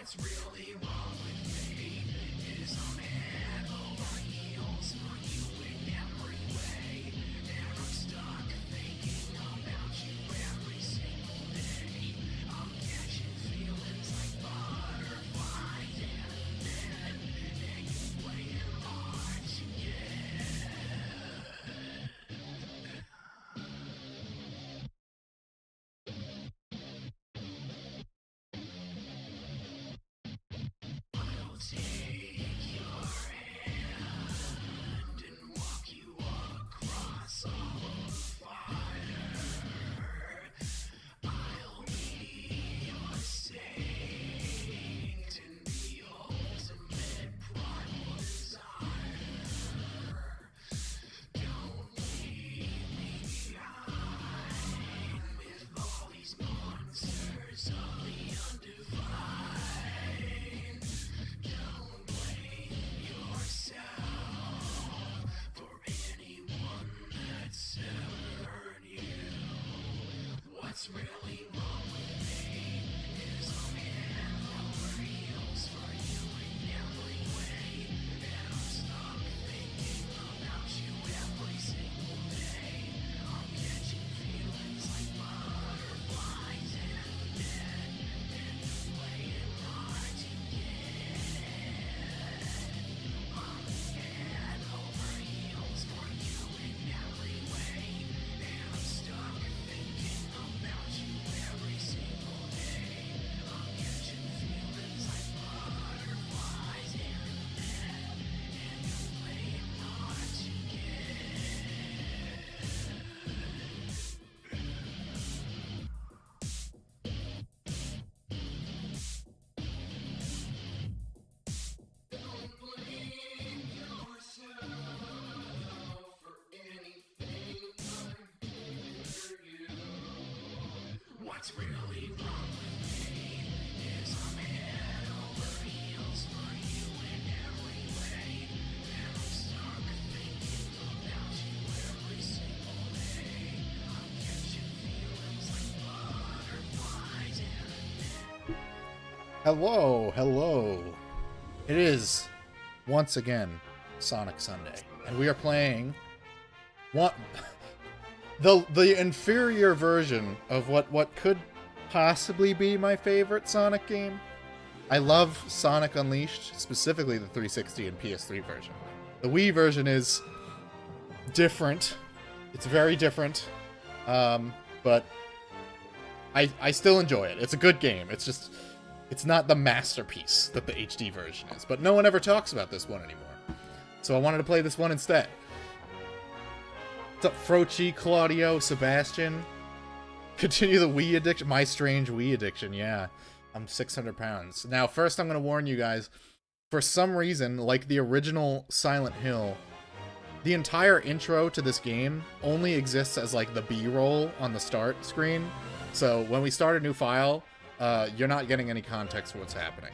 What's really wrong with me is I'm head over heels for you in every way. And I'm stuck thinking about you every single day. I'm catching feelings like butterflies and hello, hello. It is once again Sonic Sunday, and we are playing what the inferior version of what could possibly be my favorite Sonic game. I love Sonic Unleashed, specifically the 360 and PS3 version. The Wii version is different. It's very different, but I still enjoy it. It's a good game. It's just, it's not the masterpiece that the HD version is. But no one ever talks about this one anymore. So I wanted to play this one instead. What's up, Frochi, Claudio, Sebastian? Continue the Wii addiction. My strange Wii addiction, yeah. I'm 600 pounds. Now, first I'm going to warn you guys. For some reason, like the original Silent Hill, the entire intro to this game only exists as like the B-roll on the start screen. So when we start a new file, you're not getting any context for what's happening.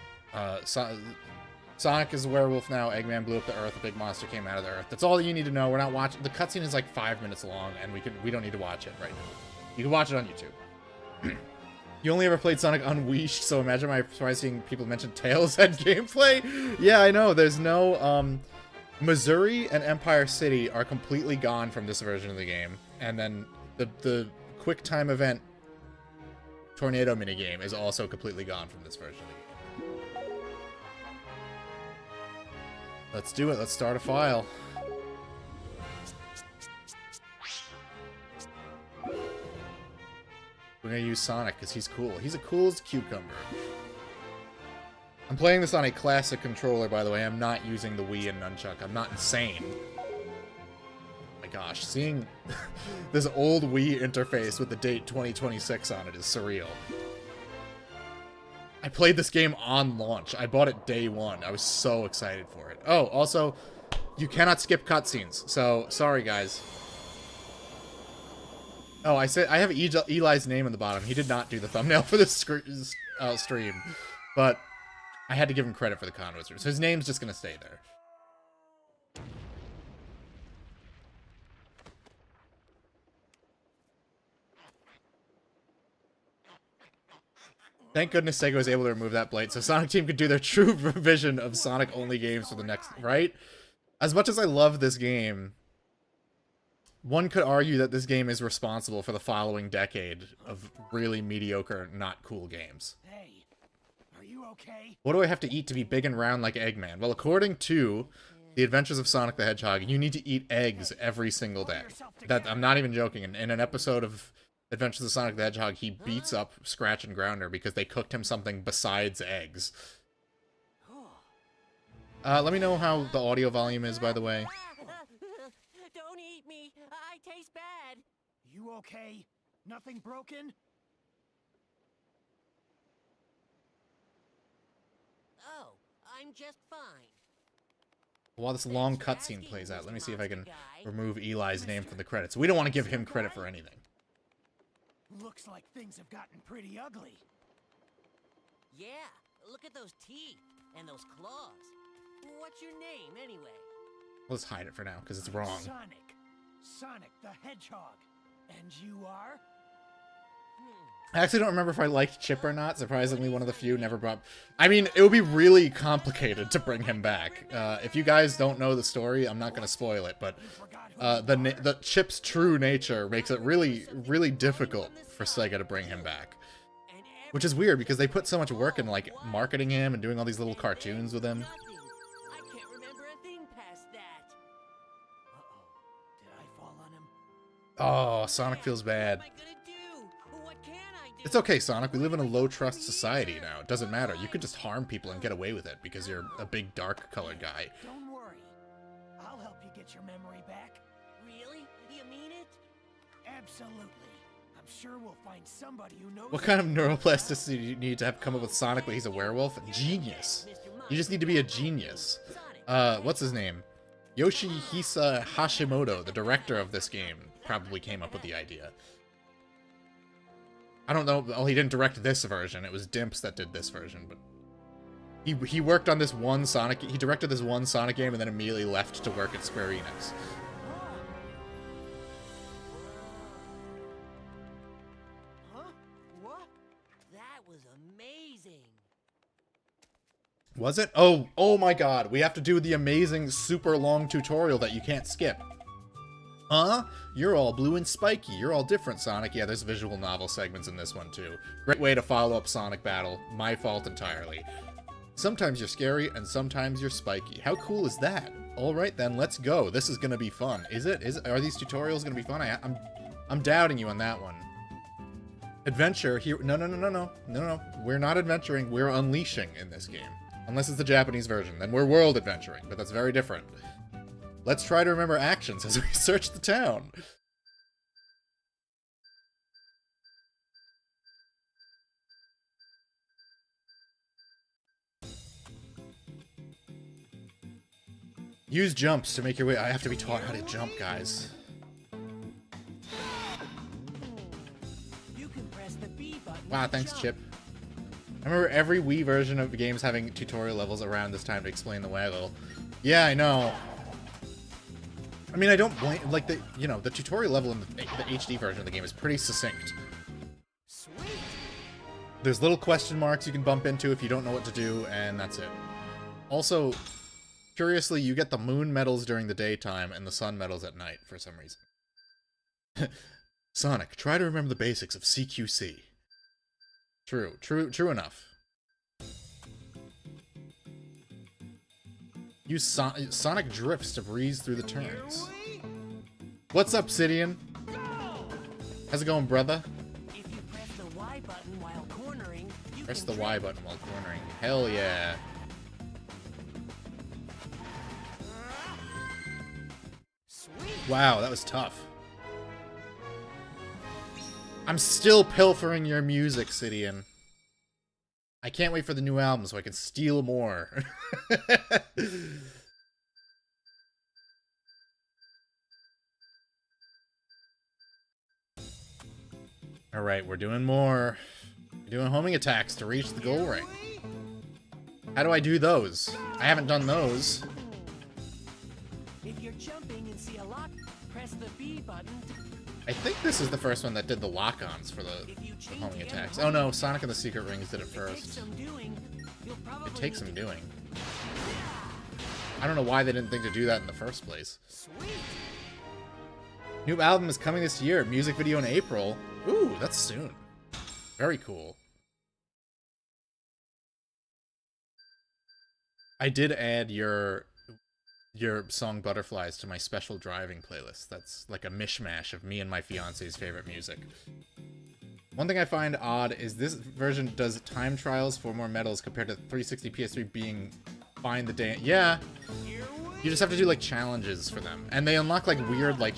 Sonic is a werewolf now, Eggman blew up the Earth, a big monster came out of the Earth. That's all you need to know. We're not watching. The cutscene is like 5 minutes long, and we don't need to watch it right now. You can watch it on YouTube. You only ever played Sonic Unleashed, so imagine my surprise seeing people mention Tails Head gameplay. Yeah, I know. There's no Missouri and Empire City are completely gone from this version of the game, and then the quick time event tornado minigame is also completely gone from this version of the game. Let's do it. Let's start a file. We're gonna use Sonic because he's cool. He's a cool as a cucumber. I'm playing this on a classic controller, by the way. I'm not using the Wii and Nunchuck. I'm not insane. My gosh, seeing this old Wii interface with the date 2026 on it is surreal. I played this game on launch. I bought it day one. I was so excited for it. Oh, also, you cannot skip cutscenes. So, sorry, guys. Oh, I said I have Eli's name in the bottom. He did not do the thumbnail for this stream. But I had to give him credit for the Con Wizard. So his name's just going to stay there. Thank goodness Sega was able to remove that blade, so Sonic Team could do their true revision of Sonic-only games for the next... Right? As much as I love this game, one could argue that this game is responsible for the following decade of really mediocre, not cool games. Hey, are you okay? What do I have to eat to be big and round like Eggman? Well, according to The Adventures of Sonic the Hedgehog, you need to eat eggs every single day. That I'm not even joking. In an episode of Adventures of Sonic the Hedgehog, he beats up Scratch and Grounder because they cooked him something besides eggs. Let me know how the audio volume is, by the way. Don't eat me. I taste bad. You okay? Nothing broken? Oh, I'm just fine. While this long cutscene plays out, let me see if I can remove Eli's name from the credits. We don't want to give him credit for anything. Looks like things have gotten pretty ugly. Yeah, look at those teeth and those claws. What's your name, anyway? Let's hide it for now, because it's wrong. Sonic the Hedgehog. And you are? I actually don't remember if I liked Chip or not. Surprisingly, one of the few never brought... I mean, it would be really complicated to bring him back. If you guys don't know the story, I'm not going to spoil it, but the Chip's true nature makes it really, really difficult for Sega to bring him back. Which is weird, because they put so much work in, like, marketing him and doing all these little cartoons with him. I can't remember a thing past that. Uh-oh. Did I fall on him? Oh, Sonic feels bad. What am I gonna do? What can I do? It's okay, Sonic. We live in a low-trust society now. It doesn't matter. You could just harm people and get away with it because you're a big, dark-colored guy. Don't worry. I'll help you get your memory back. Really? You mean it? Absolutely. I'm sure we'll find somebody who knows. What kind of neuroplasticity do you need to have come up with Sonic when he's a werewolf? Genius. You just need to be a genius. What's his name? Yoshihisa Hashimoto, the director of this game, probably came up with the idea. I don't know. Well, he didn't direct this version. It was Dimps that did this version, but he worked on this one Sonic. He directed this one Sonic game and then immediately left to work at Square Enix. Huh? What? That was amazing. Was it? Oh my god. We have to do the amazing super long tutorial that you can't skip. Huh? You're all blue and spiky. You're all different, Sonic. Yeah, there's visual novel segments in this one, too. Great way to follow up Sonic Battle. My fault entirely. Sometimes you're scary, and sometimes you're spiky. How cool is that? Alright then, let's go. This is gonna be fun. Is it? Are these tutorials gonna be fun? I'm doubting you on that one. Adventure here. No. We're not adventuring. We're unleashing in this game. Unless it's the Japanese version. Then we're world adventuring, but that's very different. Let's try to remember actions as we search the town. Use jumps to make your way. I have to be taught how to jump, guys. You can press the B button. Wow, thanks, Chip. I remember every Wii version of games having tutorial levels around this time to explain the waggle. Yeah, I know. I mean, I don't blame, like, the tutorial level in the HD version of the game is pretty succinct. Sweet. There's little question marks you can bump into if you don't know what to do, and that's it. Also, curiously, you get the moon medals during the daytime and the sun medals at night for some reason. Sonic, try to remember the basics of CQC. True enough. Use Sonic drifts to breeze through the turns. What's up, Sidian? How's it going, brother? If you press the Y button while cornering, you Press can the Y button while cornering. Hell yeah. Sweet. Wow, that was tough. I'm still pilfering your music, Sidian. I can't wait for the new album so I can steal more. Alright, we're doing more. We're doing homing attacks to reach the goal ring. How do I do those? I haven't done those. If you're jumping and see a lock, press the B button. I think this is the first one that did the lock-ons for the homing attacks. Oh no, Sonic and the Secret Rings did it first. It takes some doing. I don't know why they didn't think to do that in the first place. Sweet. New album is coming this year. Music video in April. Ooh, that's soon. Very cool. I did add your song Butterflies to my special driving playlist. That's like a mishmash of me and my fiance's favorite music. One thing I find odd is this version does time trials for more medals compared to 360 PS3 being find the day. Yeah, you just have to do like challenges for them, and they unlock like weird like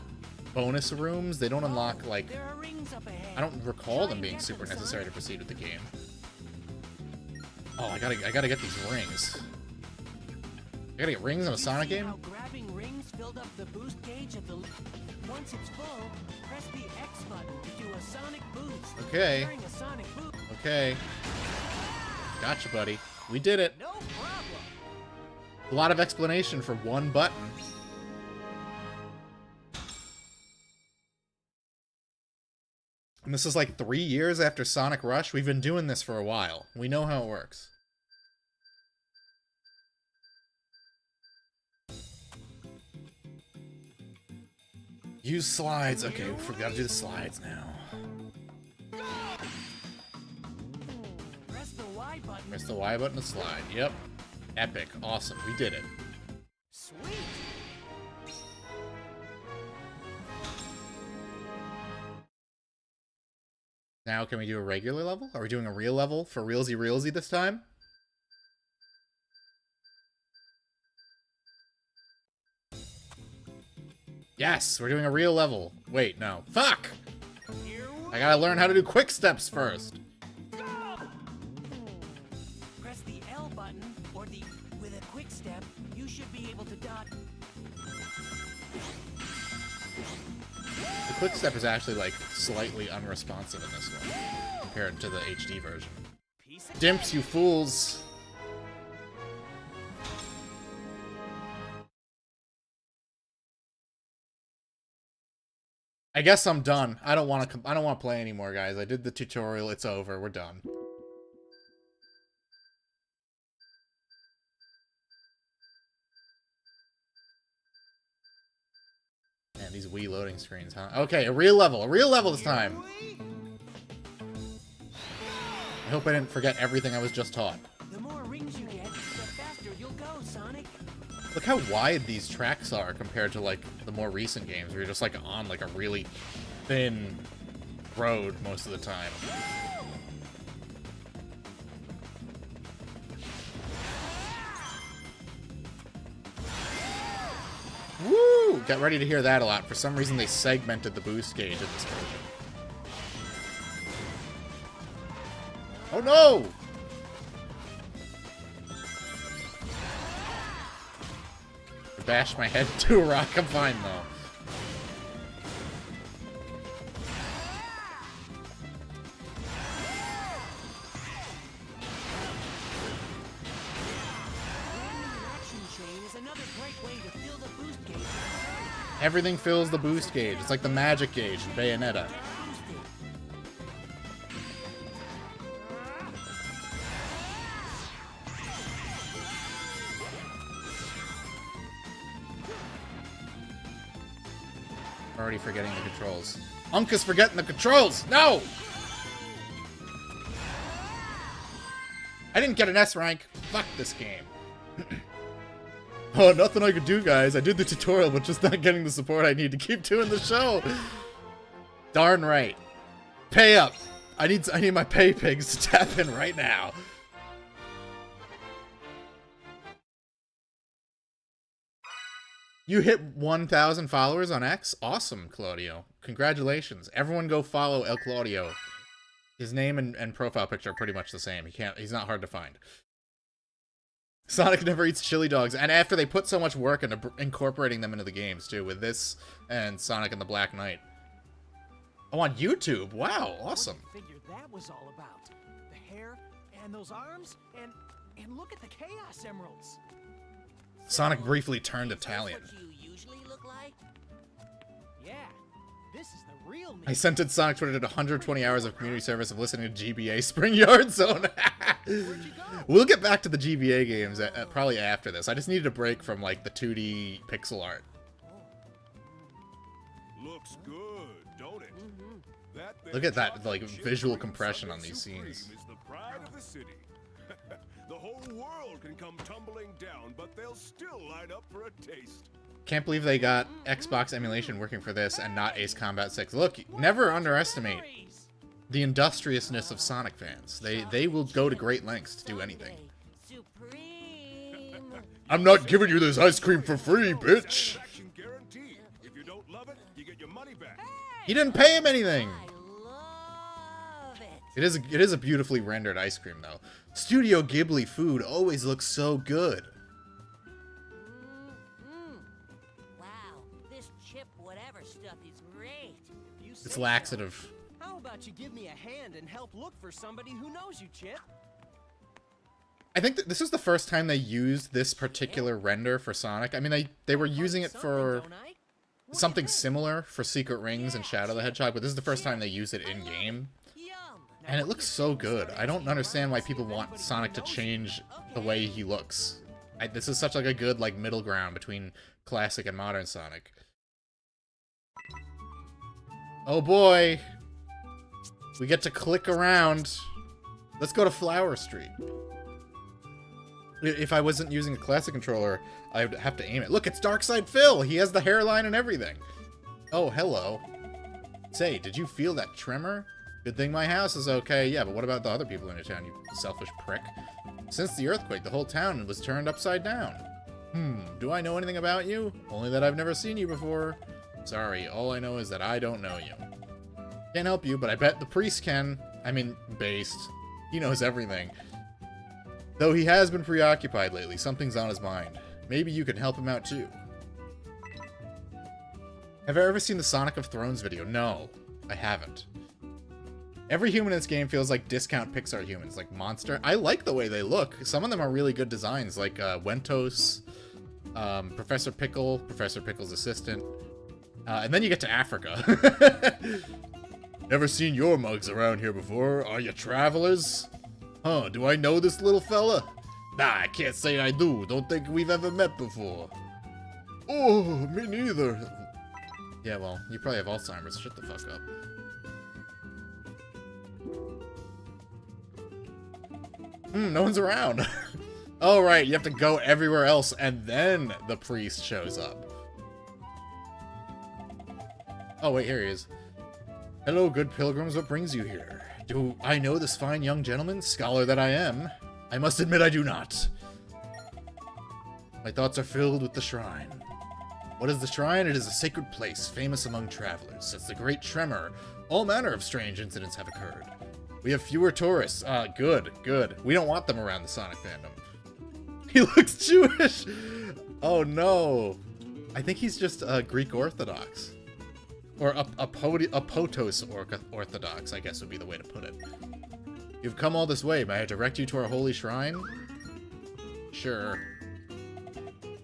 bonus rooms. They don't unlock like, I don't recall them being super necessary to proceed with the game. Oh, I gotta get these rings. I gotta get rings in a Sonic game? How grabbing rings filled up the boost gauge at the... Once it's full, press the X button to do a Sonic boost. Okay. During a Sonic boost. Okay. Gotcha, buddy. We did it. No problem. A lot of explanation for one button. And this is like 3 years after Sonic Rush. We've been doing this for a while. We know how it works. Use slides. Okay, we gotta do the slides now. Press the Y button. Press the Y button to slide. Yep. Epic. Awesome. We did it. Sweet. Now can we do a regular level? Are we doing a real level for realsy this time? Yes, we're doing a real level. Wait, no. Fuck! I gotta learn how to do quick steps first. Press the L button, or the... With a quick step, you should be able to dodge... The quick step is actually like slightly unresponsive in this one compared to the HD version. Dimps, you fools! I guess I'm done. I don't want to play anymore, guys. I did the tutorial. It's over. We're done. Man, these Wii loading screens, huh? Okay, a real level this time. I hope I didn't forget everything I was just taught. The more rings you get, the faster you'll go, Sonic. Look how wide these tracks are compared to like the more recent games where you're just like on like a really thin road most of the time. Woo! Got ready to hear that a lot. For some reason they segmented the boost gauge in this version. Oh no! Bash my head into a rock. I'm fine though. Everything fills the boost gauge. It's like the magic gauge in Bayonetta. Already forgetting the controls. Unca's forgetting the controls! No! I didn't get an S rank. Fuck this game. Oh, nothing I could do, guys. I did the tutorial, but just not getting the support I need to keep doing the show. Darn right. Pay up. I need my pay pigs to tap in right now. You hit 1,000 followers on X? Awesome, Claudio. Congratulations. Everyone go follow El Claudio. His name and profile picture are pretty much the same. He's not hard to find. Sonic never eats chili dogs, and after they put so much work into incorporating them into the games, too, with this and Sonic and the Black Knight. Oh, on YouTube? Wow, awesome. What figure that was all about. The hair, and those arms, and look at the Chaos Emeralds. Sonic briefly turned Italian. Is this what you usually look like? Yeah. This is the real me. I sent it Sonic Twitter did 120 hours of community service of listening to GBA Spring Yard Zone. We'll get back to the GBA games probably after this. I just needed a break from like the 2D pixel art. Looks good, don't it? That there Look at that, chocolate like, chip visual cream compression on Sunday these Supreme scenes. Is the pride of the city. The whole world can come tumbling down, but they'll still line up for a taste. Can't believe they got Xbox emulation working for this and not Ace Combat 6. Look, never underestimate the industriousness of Sonic fans. They will go to great lengths to do anything. Supreme. I'm not giving you this ice cream for free, bitch. Satisfaction guaranteed. If you don't love it, you get your money back. He didn't pay him anything. I love it. It is a beautifully rendered ice cream though. Studio Ghibli food always looks so good. Wow, this chip whatever stuff is great. You It's say so. laxative. How about you give me a hand and help look for somebody who knows you, Chip? I think that this is the first time they used this particular render for Sonic. I mean, they were using it for Something, don't I? something similar for Secret Rings and Shadow the Hedgehog, but this is the first time they use it in game. Yum. And it looks so good. I don't understand why people want Sonic to change the way he looks. This is such like a good like middle ground between classic and modern Sonic. Oh boy. We get to click around. Let's go to Flower Street. If I wasn't using a classic controller, I would have to aim it. Look, it's Darkside Phil! He has the hairline and everything. Oh, hello. Say, did you feel that tremor? Good thing my house is okay. Yeah, but what about the other people in your town, you selfish prick? Since the earthquake, the whole town was turned upside down. Do I know anything about you? Only that I've never seen you before. Sorry, all I know is that I don't know you. Can't help you, but I bet the priest can. I mean, based. He knows everything. Though he has been preoccupied lately, something's on his mind. Maybe you can help him out too. Have I ever seen the Sonic of Thrones video? No, I haven't. Every human in this game feels like discount Pixar humans, like Monster. I like the way they look. Some of them are really good designs, like Wentos, Professor Pickle, Professor Pickle's assistant. And then you get to Africa. Never seen your mugs around here before. Are you travelers? Huh, do I know this little fella? Nah, I can't say I do. Don't think we've ever met before. Oh, me neither. Yeah, well, you probably have Alzheimer's. Shut the fuck up. No one's around. Oh, right, you have to go everywhere else, and then the priest shows up. Oh, wait, here he is. Hello, good pilgrims, what brings you here? Do I know this fine young gentleman, scholar that I am? I must admit I do not. My thoughts are filled with the shrine. What is the shrine? It is a sacred place, famous among travelers. Since the Great Tremor, all manner of strange incidents have occurred. We have fewer tourists. Good, good. We don't want them around the Sonic fandom. He looks Jewish! Oh no. I think he's just Greek Orthodox. Or a Potos Orthodox, I guess would be the way to put it. You've come all this way. May I direct you to our holy shrine? Sure.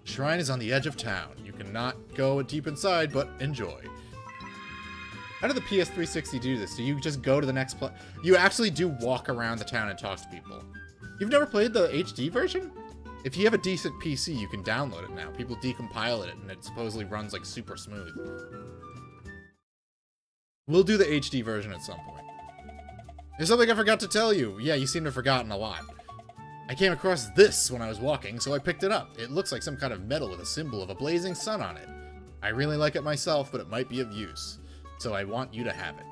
Shrine is on the edge of town. You cannot go deep inside, but enjoy. How did the PS360 do this? Do you just go to the next place? You actually do walk around the town and talk to people. You've never played the HD version? If you have a decent PC, you can download it now. People decompile it, and it supposedly runs like super smooth. We'll do the HD version at some point. There's something I forgot to tell you. Yeah, you seem to have forgotten a lot. I came across this when I was walking, so I picked it up. It looks like some kind of metal with a symbol of a blazing sun on it. I really like it myself, but it might be of use. So I want you to have it.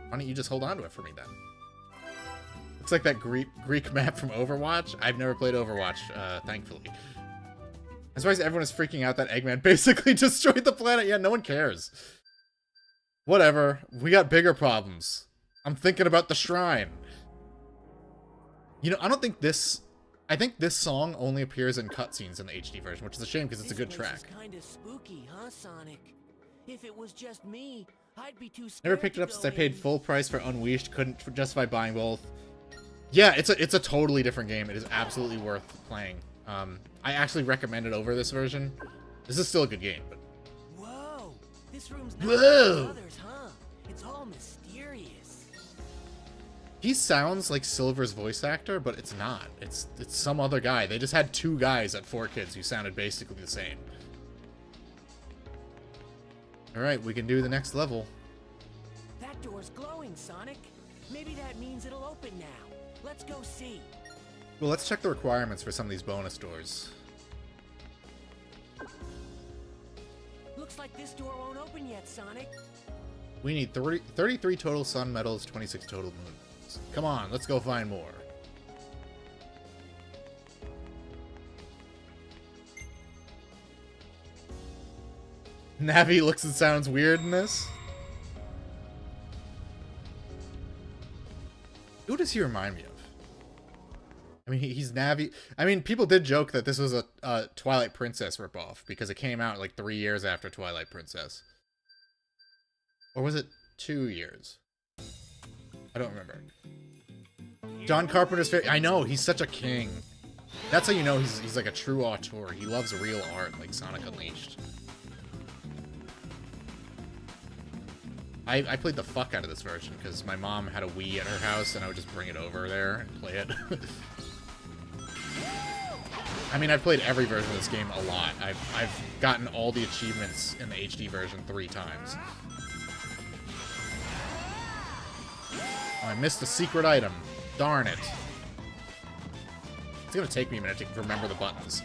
Why don't you just hold on to it for me then? Looks like that Greek map from Overwatch. I've never played Overwatch, thankfully. I'm surprised everyone is freaking out that Eggman basically destroyed the planet. Yeah, no one cares. Whatever. We got bigger problems. I'm thinking about the shrine. You know, I don't think this... I think this song only appears in cutscenes in the HD version, which is a shame because it's a good track. Kind of spooky, huh, Sonic? If it was just me, I'd be too scared. Never picked it up to since go I paid in. full price for Unleashed. Couldn't justify buying both. Yeah, it's a totally different game. It is absolutely worth playing. I actually recommend it over this version. This is still a good game, but... Whoa! This room's Whoa! not like others, huh? so mysterious. He sounds like Silver's voice actor, but it's not. It's some other guy. They just had 2 guys at 4Kids who sounded basically the same. Alright, we can do the next level. That door's glowing, Sonic. Maybe that means it'll open now. Let's go see. Well, let's check the requirements for some of these bonus doors. Looks like this door won't open yet, Sonic. We need 33 total sun medals, 26 total moon medals. Come on, let's go find more. Navi looks and sounds weird in this. Who does he remind me of? I mean, he's Navi. I mean, people did joke that this was a Twilight Princess ripoff because it came out like 3 years after Twilight Princess. Or was it 2 years? I don't remember. John Carpenter's favorite. I know, he's such a king. That's how you know he's like a true auteur. He loves real art, like Sonic Unleashed. I played the fuck out of this version because my mom had a Wii at her house and I would just bring it over there and play it. I mean, I've played every version of this game a lot. I've gotten all the achievements in the HD version 3 times. Oh, I missed a secret item. Darn it. It's gonna take me a minute to remember the buttons.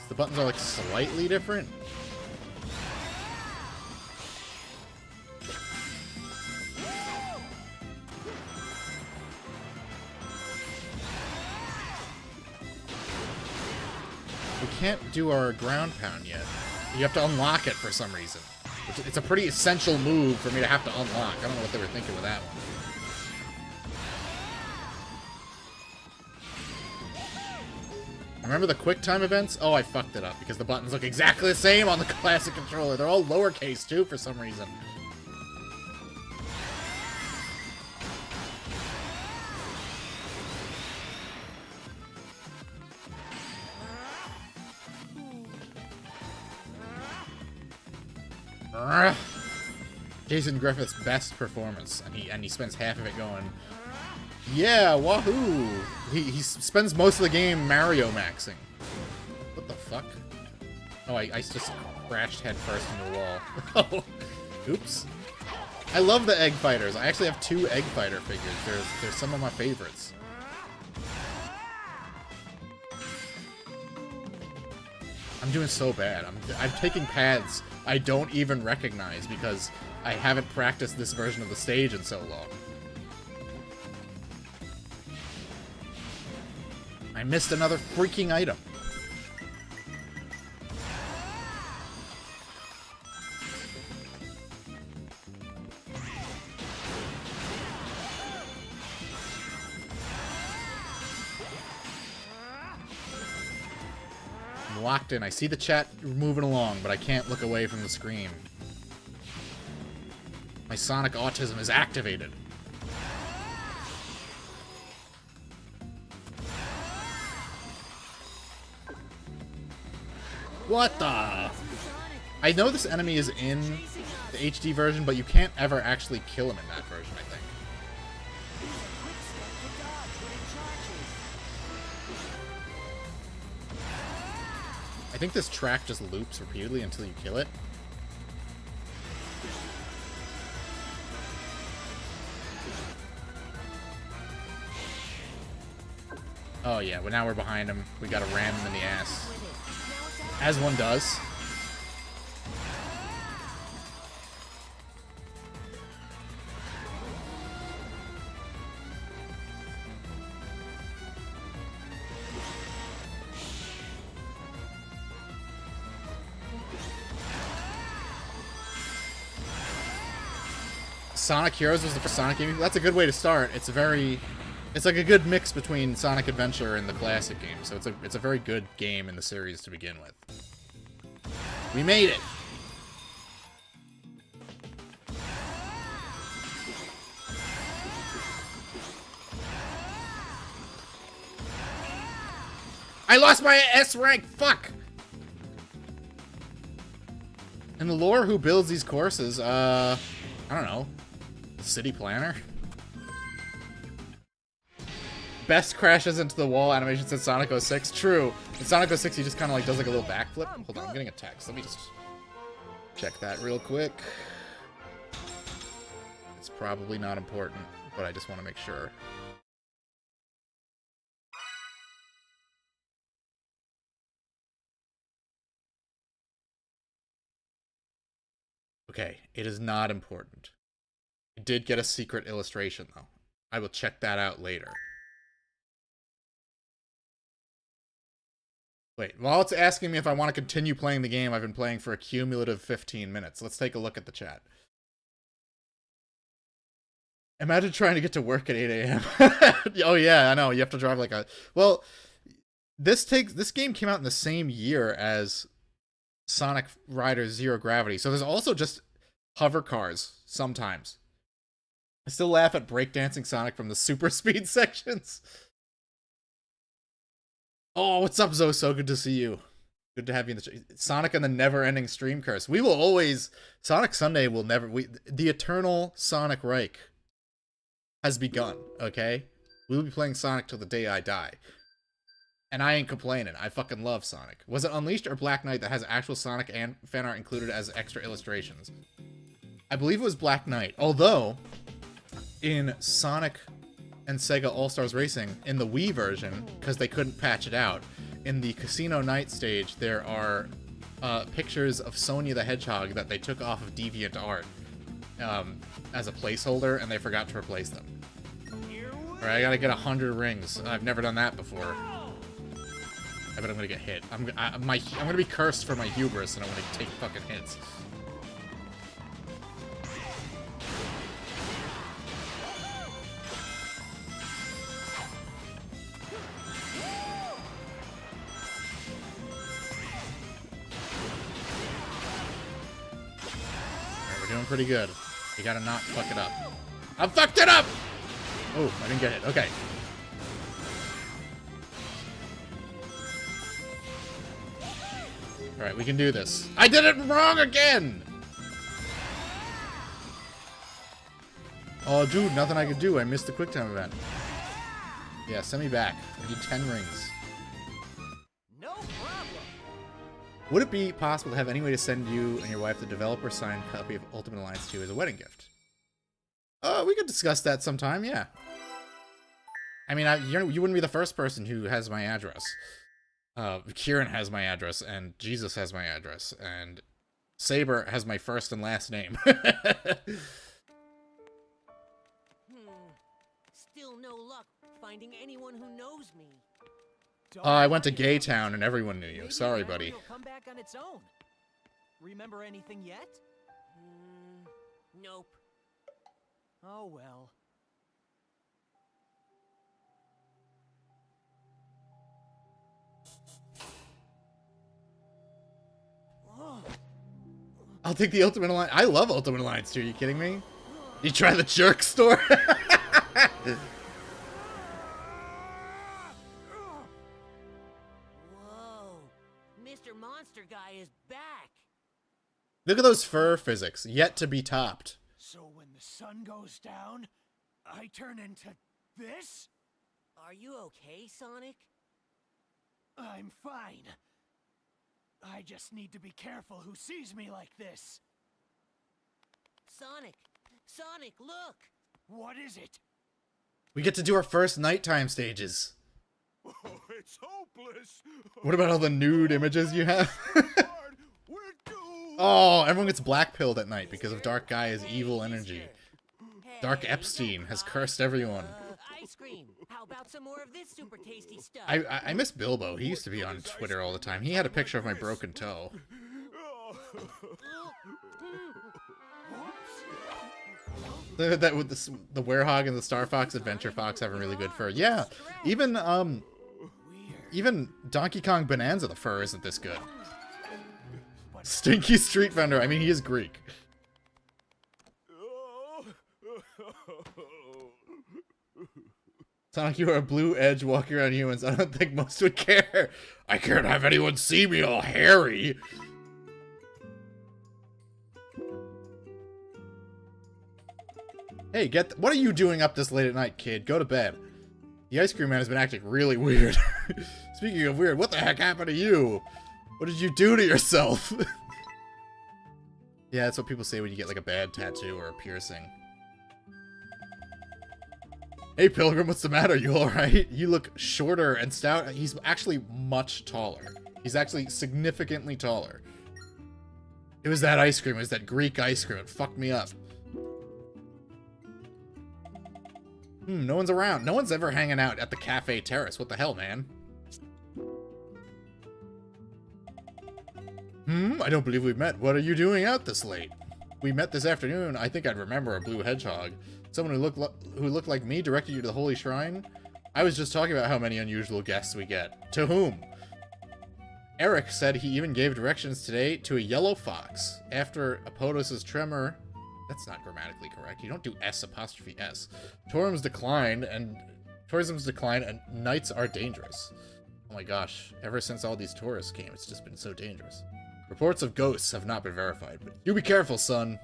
The buttons are like slightly different. We can't do our ground pound yet. You have to unlock it for some reason. It's a pretty essential move for me to have to unlock. I don't know what they were thinking with that one. Remember the QuickTime events? Oh, I fucked it up because the buttons look exactly the same on the classic controller. They're all lowercase too for some reason. Jason Griffith's best performance, and he spends half of it going, yeah, wahoo! He spends most of the game Mario maxing. What the fuck? Oh, I just crashed headfirst into the wall. Oh, oops. I love the Egg Fighters. I actually have 2 Egg Fighter figures. They're some of my favorites. I'm doing so bad. I'm taking paths I don't even recognize because I haven't practiced this version of the stage in so long. I missed another freaking item. I'm locked in. I see the chat moving along, but I can't look away from the screen. My Sonic autism is activated. What the? I know this enemy is in the HD version, but you can't ever actually kill him in that version, I think. I think this track just loops repeatedly until you kill it. Oh yeah, well now we're behind him. We gotta ram him in the ass. As one does. Sonic Heroes was the first Sonic game. That's a good way to start. It's like a good mix between Sonic Adventure and the classic game. So it's a very good game in the series to begin with. We made it. I lost my S rank! Fuck! In the lore, who builds these courses? I don't know. City planner? Best crashes into the wall animation since Sonic 06. True. In Sonic 06, he just kind of like does like a little backflip. Hold on, I'm getting a text. Let me just check that real quick. It's probably not important, but I just want to make sure. Okay, it is not important. I did get a secret illustration, though. I will check that out later. Wait, while it's asking me if I want to continue playing the game I've been playing for a cumulative 15 minutes, let's take a look at the chat. Imagine trying to get to work at 8 a.m. Oh yeah, I know, you have to drive like a... Well, this game came out in the same year as Sonic Riders Zero Gravity, so there's also just hover cars, sometimes. I still laugh at breakdancing Sonic from the super speed sections. Oh, what's up, Zoso? Good to see you. Good to have you in the Sonic and the never-ending stream curse. We will always... Sonic Sunday will never... the eternal Sonic Reich has begun, okay? We'll be playing Sonic till the day I die. And I ain't complaining. I fucking love Sonic. Was it Unleashed or Black Knight that has actual Sonic and fan art included as extra illustrations? I believe it was Black Knight. Although, in Sonic and Sega All-Stars Racing, in the Wii version, because they couldn't patch it out, in the Casino Night stage, there are pictures of Sonya the Hedgehog that they took off of DeviantArt as a placeholder, and they forgot to replace them. Alright, I gotta get 100 rings. I've never done that before. I bet I'm gonna get hit. I'm gonna be cursed for my hubris, and I'm gonna take fucking hits. We're doing pretty good. You gotta not fuck it up. I fucked it up! Oh, I didn't get it. Okay. Alright, we can do this. I did it wrong again! Oh, dude, nothing I could do. I missed the QuickTime event. Yeah, send me back. I need 10 rings. No problem. Would it be possible to have any way to send you and your wife the developer-signed copy of Ultimate Alliance 2 as a wedding gift? We could discuss that sometime, yeah. I mean, you wouldn't be the first person who has my address. Kieran has my address, and Jesus has my address, and Saber has my first and last name. Still no luck finding anyone who knows me. I went to Gay Town and everyone knew you. Maybe Sorry, memory buddy. will come back on its own. Remember anything yet? Nope. Oh well. I'll take the Ultimate Alliance. I love Ultimate Alliance 2. Are you kidding me? You try the jerk store? Whoa. Mr. Monster Guy is back. Look at those fur physics. Yet to be topped. So when the sun goes down, I turn into this? Are you okay, Sonic? I'm fine. I just need to be careful who sees me like this. Sonic! Sonic, look! What is it? We get to do our first nighttime stages. Oh, it's hopeless. What about all the nude images you have? Lord, we're doomed. Oh, everyone gets black-pilled at night because of Dark Gaia's evil energy. Hey, Dark Epstein has cursed everyone. Ice cream. How about some more of this super tasty stuff? I miss Bilbo. He used to be on Twitter all the time. He had a picture of my broken toe. That with the Werehog and the Star Fox Adventure Fox having really good fur. Yeah, even Donkey Kong Bonanza, the fur isn't this good. Stinky Street Vendor. I mean, he is Greek. Sonic, you are a blue edge walking around humans. I don't think most would care. I can't have anyone see me all hairy. Hey, what are you doing up this late at night, kid? Go to bed. The ice cream man has been acting really weird. Speaking of weird, what the heck happened to you? What did you do to yourself? Yeah, that's what people say when you get like a bad tattoo or a piercing. Hey, Pilgrim, what's the matter? You alright? You look shorter and stout. He's actually much taller. He's actually significantly taller. It was that ice cream. It was that Greek ice cream. It fucked me up. No one's around. No one's ever hanging out at the Cafe Terrace. What the hell, man? I don't believe we've met. What are you doing out this late? We met this afternoon. I think I'd remember a blue hedgehog. Someone who looked like me directed you to the holy shrine? I was just talking about how many unusual guests we get. To whom? Eric said he even gave directions today to a yellow fox. After Apodos' tremor... That's not grammatically correct. You don't do S''S. Tourism's decline and nights are dangerous. Oh my gosh. Ever since all these tourists came, it's just been so dangerous. Reports of ghosts have not been verified, but you be careful, son.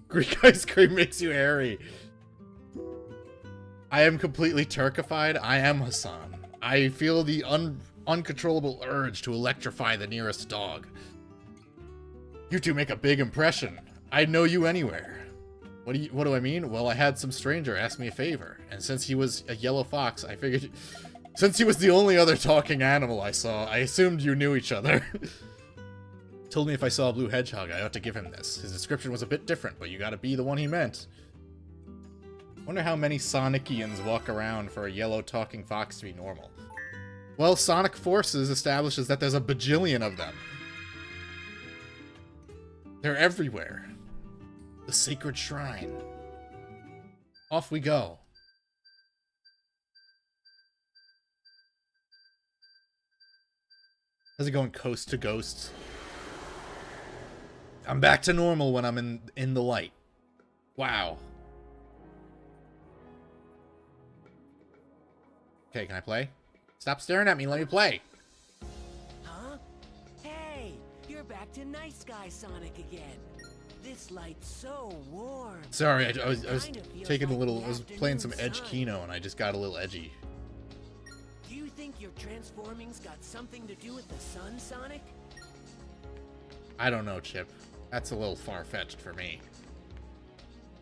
Greek ice cream makes you hairy. I am completely Turkified. I am Hassan. I feel the uncontrollable urge to electrify the nearest dog. You two make a big impression. I'd know you anywhere. What do I mean? Well, I had some stranger ask me a favor, and since he was a yellow fox, I figured... Since he was the only other talking animal I saw, I assumed you knew each other. Told me if I saw a blue hedgehog, I ought to give him this. His description was a bit different, but you gotta be the one he meant. Wonder how many Sonicians walk around for a yellow talking fox to be normal. Well, Sonic Forces establishes that there's a bajillion of them. They're everywhere. The sacred shrine. Off we go. How's it going, Coast to Ghosts? I'm back to normal when I'm in the light. Wow. Okay, can I play? Stop staring at me, let me play. Huh? Hey, you're back to Nice Guy Sonic again. This light's so warm. Sorry, I was taking a little, I was playing some Edge Kino and I just got a little edgy. Do you think your transforming's got something to do with the sun, Sonic? I don't know, Chip. That's a little far-fetched for me.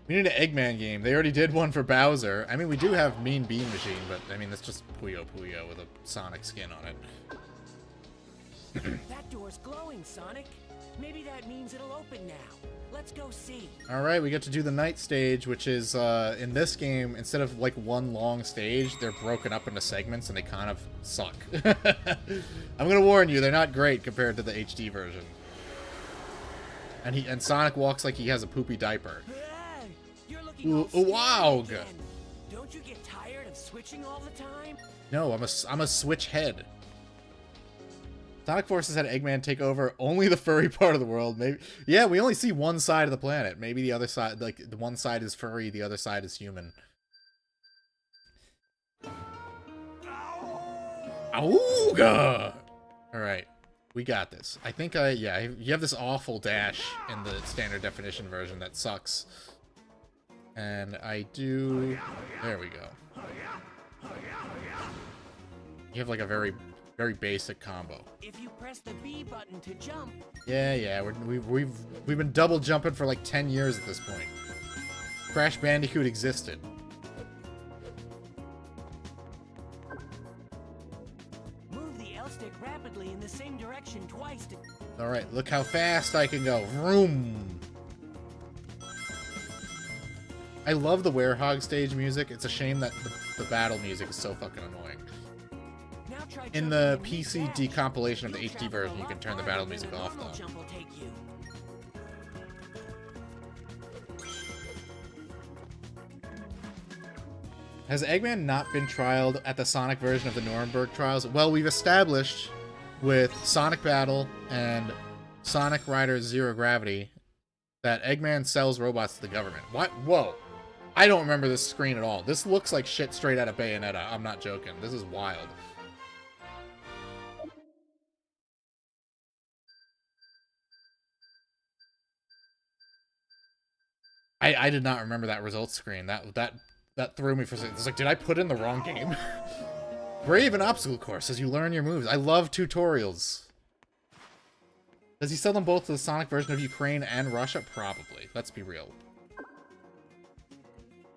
We need an Eggman game. They already did one for Bowser. I mean, we do have Mean Bean Machine, but I mean, that's just Puyo Puyo with a Sonic skin on it. That door's glowing, Sonic. Maybe that means it'll open now. Let's go see. Alright, we get to do the night stage, which is, in this game, instead of, like, one long stage, they're broken up into segments, and they kind of suck. I'm gonna warn you, they're not great compared to the HD version. And Sonic walks like he has a poopy diaper. Hey, you're looking all Wow! scared again. Don't you get tired of switching all the time? No, I'm a switch head. Sonic Forces had Eggman take over only the furry part of the world. Maybe, yeah, we only see one side of the planet. Maybe the other side, like, the one side is furry, the other side is human. Auga! Alright, we got this. I think yeah, you have this awful dash in the standard definition version that sucks. And I do... There we go. You have, like, a very basic combo. If you press the B button to jump. Yeah, we've been double jumping for like 10 years at this point. Crash Bandicoot existed. Move the L stick rapidly in the same direction twice to... All right, look how fast I can go. Vroom. I love the Werehog stage music. It's a shame that the battle music is so fucking annoying. In the PC decompilation of the HD version, you can turn the battle music off, though. Has Eggman not been trialed at the Sonic version of the Nuremberg trials? Well, we've established with Sonic Battle and Sonic Riders Zero Gravity that Eggman sells robots to the government. What? Whoa. I don't remember this screen at all. This looks like shit straight out of Bayonetta. I'm not joking. This is wild. I did not remember that results screen. That threw me for a second. It's like, did I put in the wrong game? Brave and obstacle course as you learn your moves. I love tutorials. Does he sell them both to the Sonic version of Ukraine and Russia? Probably. Let's be real.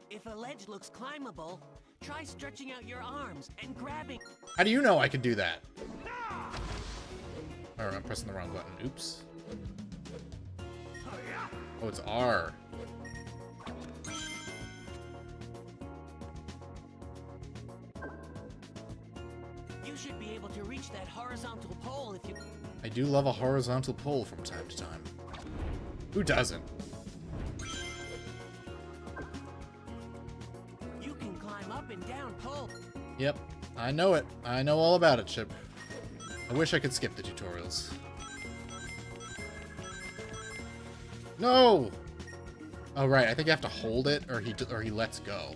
If a ledge looks climbable, try stretching out your arms and grabbing. How do you know I could do that? Oh, I'm pressing the wrong button. Oops. Oh, it's R. You should be able to reach that horizontal pole if you... I do love a horizontal pole from time to time. Who doesn't? You can climb up and down poles. Yep, I know it. I know all about it, Chip. I wish I could skip the tutorials. No! Oh, right, I think you have to hold it, or he lets go.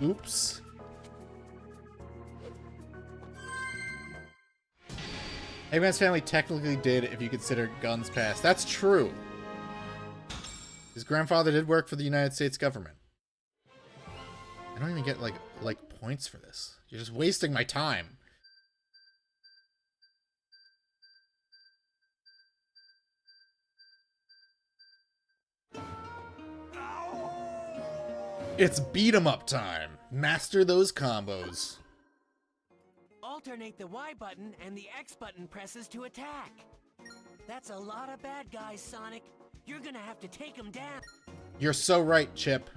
Oops. Eggman's family technically did if you consider guns past. That's true. His grandfather did work for the United States government. I don't even get, like points for this. You're just wasting my time. It's beat 'em up time. Master those combos. Alternate the Y button and the X button presses to attack. That's a lot of bad guys, Sonic. You're gonna have to take them down. You're so right, Chip.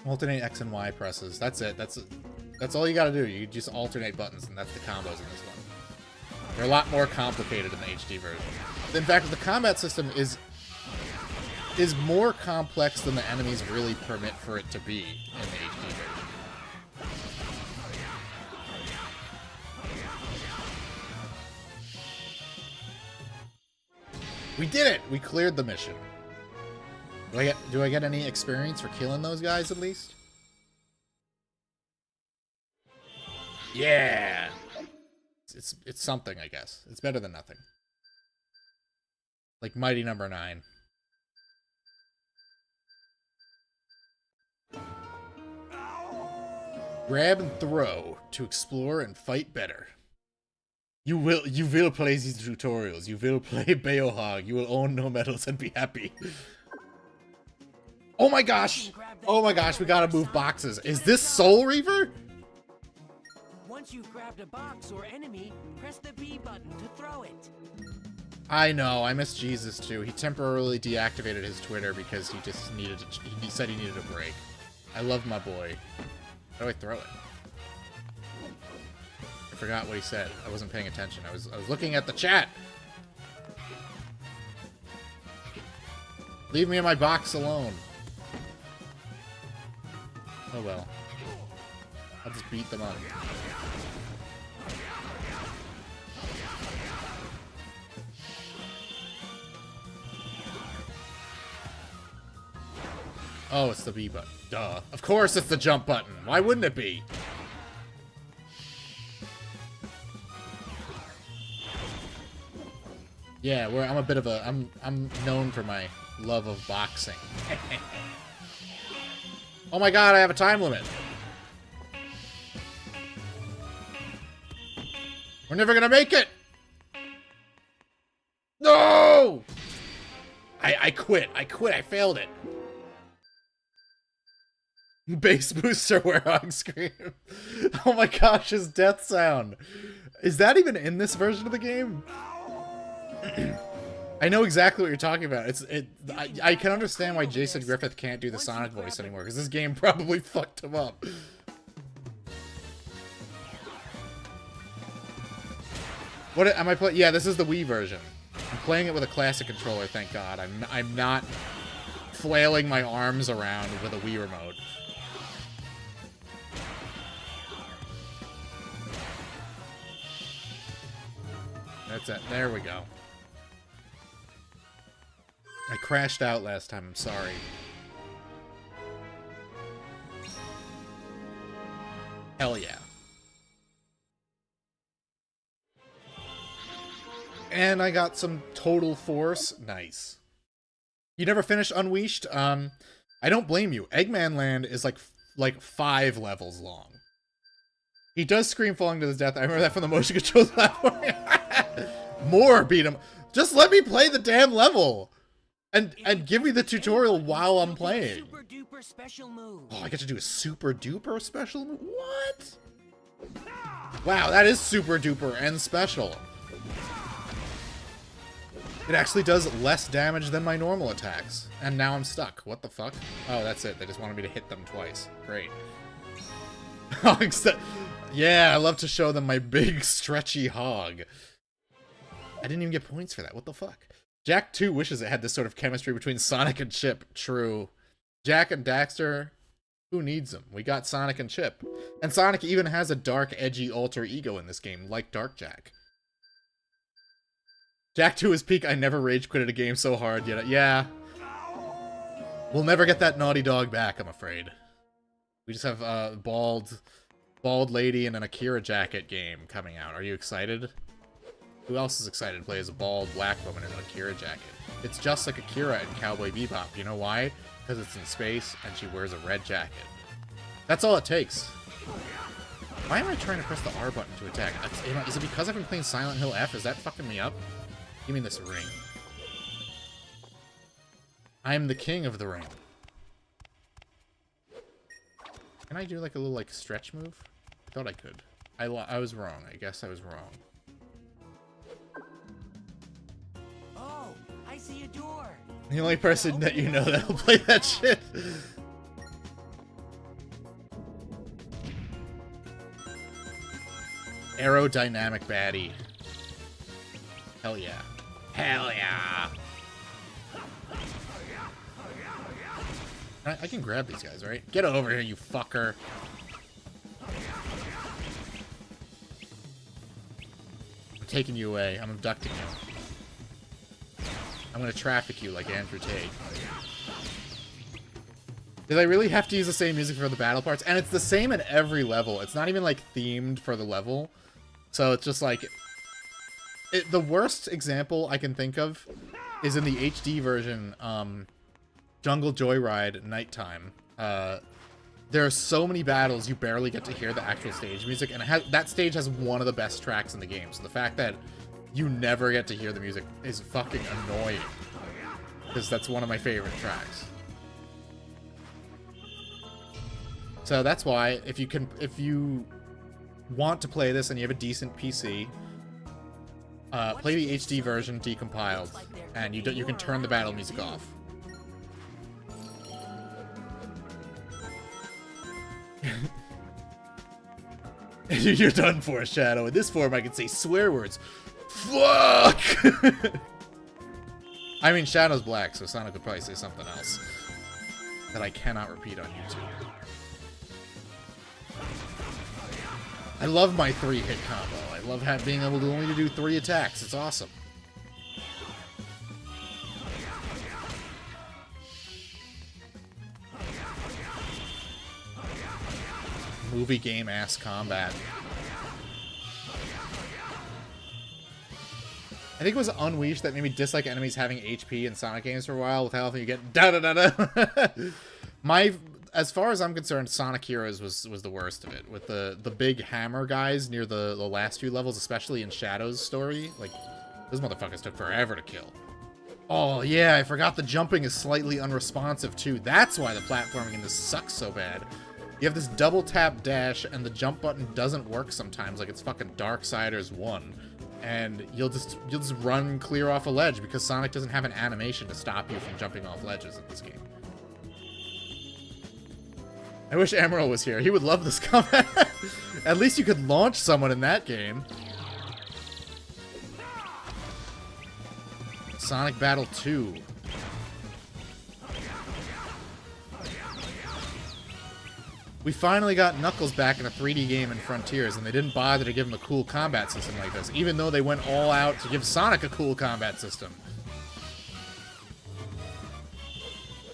Alternate X and Y presses. That's it. That's all you gotta do. You just alternate buttons, and that's the combos in this one. They're a lot more complicated in the HD version. In fact, the combat system is more complex than the enemies really permit for it to be in the HD version. We did it! We cleared the mission. Do I get any experience for killing those guys at least? Yeah! It's something, I guess. It's better than nothing. Like Mighty Number 9. Grab and throw to explore and fight better. You will play these tutorials. You will play Bayohog. You will own no medals and be happy. Oh my gosh! Oh my gosh, we gotta move boxes. Is this Soul Reaver? Once you've grabbed a box or enemy, press the B button to throw it. I know, I miss Jesus too. He temporarily deactivated his Twitter because he just needed he said he needed a break. I love my boy. How do I throw it? I forgot what he said. I wasn't paying attention. I was looking at the chat. Leave me in my box alone. Oh well. I'll just beat them up. Oh, it's the B button. Duh. Of course it's the jump button. Why wouldn't it be? Yeah, I'm a bit of a I'm known for my love of boxing. Oh my god, I have a time limit. We're never gonna make it. No! I quit. I failed it. Bass booster Werehog scream. Oh my gosh, his death sound. Is that even in this version of the game? I know exactly what you're talking about. I can understand why Jason Griffith can't do the Sonic voice anymore, because this game probably fucked him up. What am I playing? Yeah, this is the Wii version. I'm playing it with a classic controller, thank God. I'm not flailing my arms around with a Wii remote. That's it. There we go. I crashed out last time, I'm sorry. Hell yeah. And I got some Total Force. Nice. You never finished Unleashed? I don't blame you. Eggman Land is like 5 levels long. He does scream falling to his death. I remember that from the motion controls platform. More beat him. Just let me play the damn level. And give me the tutorial while I'm playing. Super duper special move. Oh, I get to do a super duper special move? What? Wow, that is super duper and special. It actually does less damage than my normal attacks. And now I'm stuck. What the fuck? Oh, that's it. They just wanted me to hit them twice. Great. Yeah, I love to show them my big, stretchy hog. I didn't even get points for that. What the fuck? Jak 2 wishes it had this sort of chemistry between Sonic and Chip. True. Jak and Daxter, who needs them? We got Sonic and Chip. And Sonic even has a dark, edgy alter ego in this game, like Dark Jak. Jak 2 is peak. I never rage quitted a game so hard yet. Yeah. We'll never get that Naughty Dog back, I'm afraid. We just have a bald lady in an Akira jacket game coming out. Are you excited? Who else is excited to play as a bald black woman in an Akira jacket? It's just like Akira and Cowboy Bebop. You know why? Because it's in space and she wears a red jacket. That's all it takes. Why am I trying to press the R button to attack? Is it because I've been playing Silent Hill F? Is that fucking me up? Give me this ring. I'm the king of the ring. Can I do like a little like stretch move? I thought I could. I was wrong. I guess I was wrong. Oh, I see a door. The only person that you know that'll play that shit. Aerodynamic baddie. Hell yeah. Hell yeah. I can grab these guys, right? Get over here, you fucker. I'm taking you away. I'm abducting you. I'm gonna traffic you like Andrew Tate. Did I really have to use the same music for the battle parts? And it's the same in every level. It's not even like themed for the level. So it's just like... the worst example I can think of is in the HD version, Jungle Joyride Nighttime. There are so many battles you barely get to hear the actual stage music, and that stage has one of the best tracks in the game. So the fact that you never get to hear the music is fucking annoying, because that's one of my favorite tracks. So that's why if you want to play this and you have a decent PC, play the HD version decompiled, and you can turn the battle music off. You're done for, Shadow. In this form, I can say swear words. Fuck! I mean, Shadow's black, so Sonic could probably say something else that I cannot repeat on YouTube. I love my 3-hit combo. I love being able to only do 3 attacks. It's awesome. Movie game ass combat. I think it was Unleashed that made me dislike enemies having HP in Sonic games for a while, with how often you get da-da-da-da. As far as I'm concerned, Sonic Heroes was the worst of it, with the big hammer guys near the last few levels, especially in Shadow's story. Like, those motherfuckers took forever to kill. Oh yeah, I forgot the jumping is slightly unresponsive too. That's why the platforming in this sucks so bad. You have this double tap dash, and the jump button doesn't work sometimes, like it's fucking Darksiders 1. And you'll just run clear off a ledge because Sonic doesn't have an animation to stop you from jumping off ledges in this game. I wish Emerald was here. He would love this combat. At least you could launch someone in that game. Sonic Battle 2. We finally got Knuckles back in a 3D game in Frontiers, and they didn't bother to give him a cool combat system like this, even though they went all out to give Sonic a cool combat system.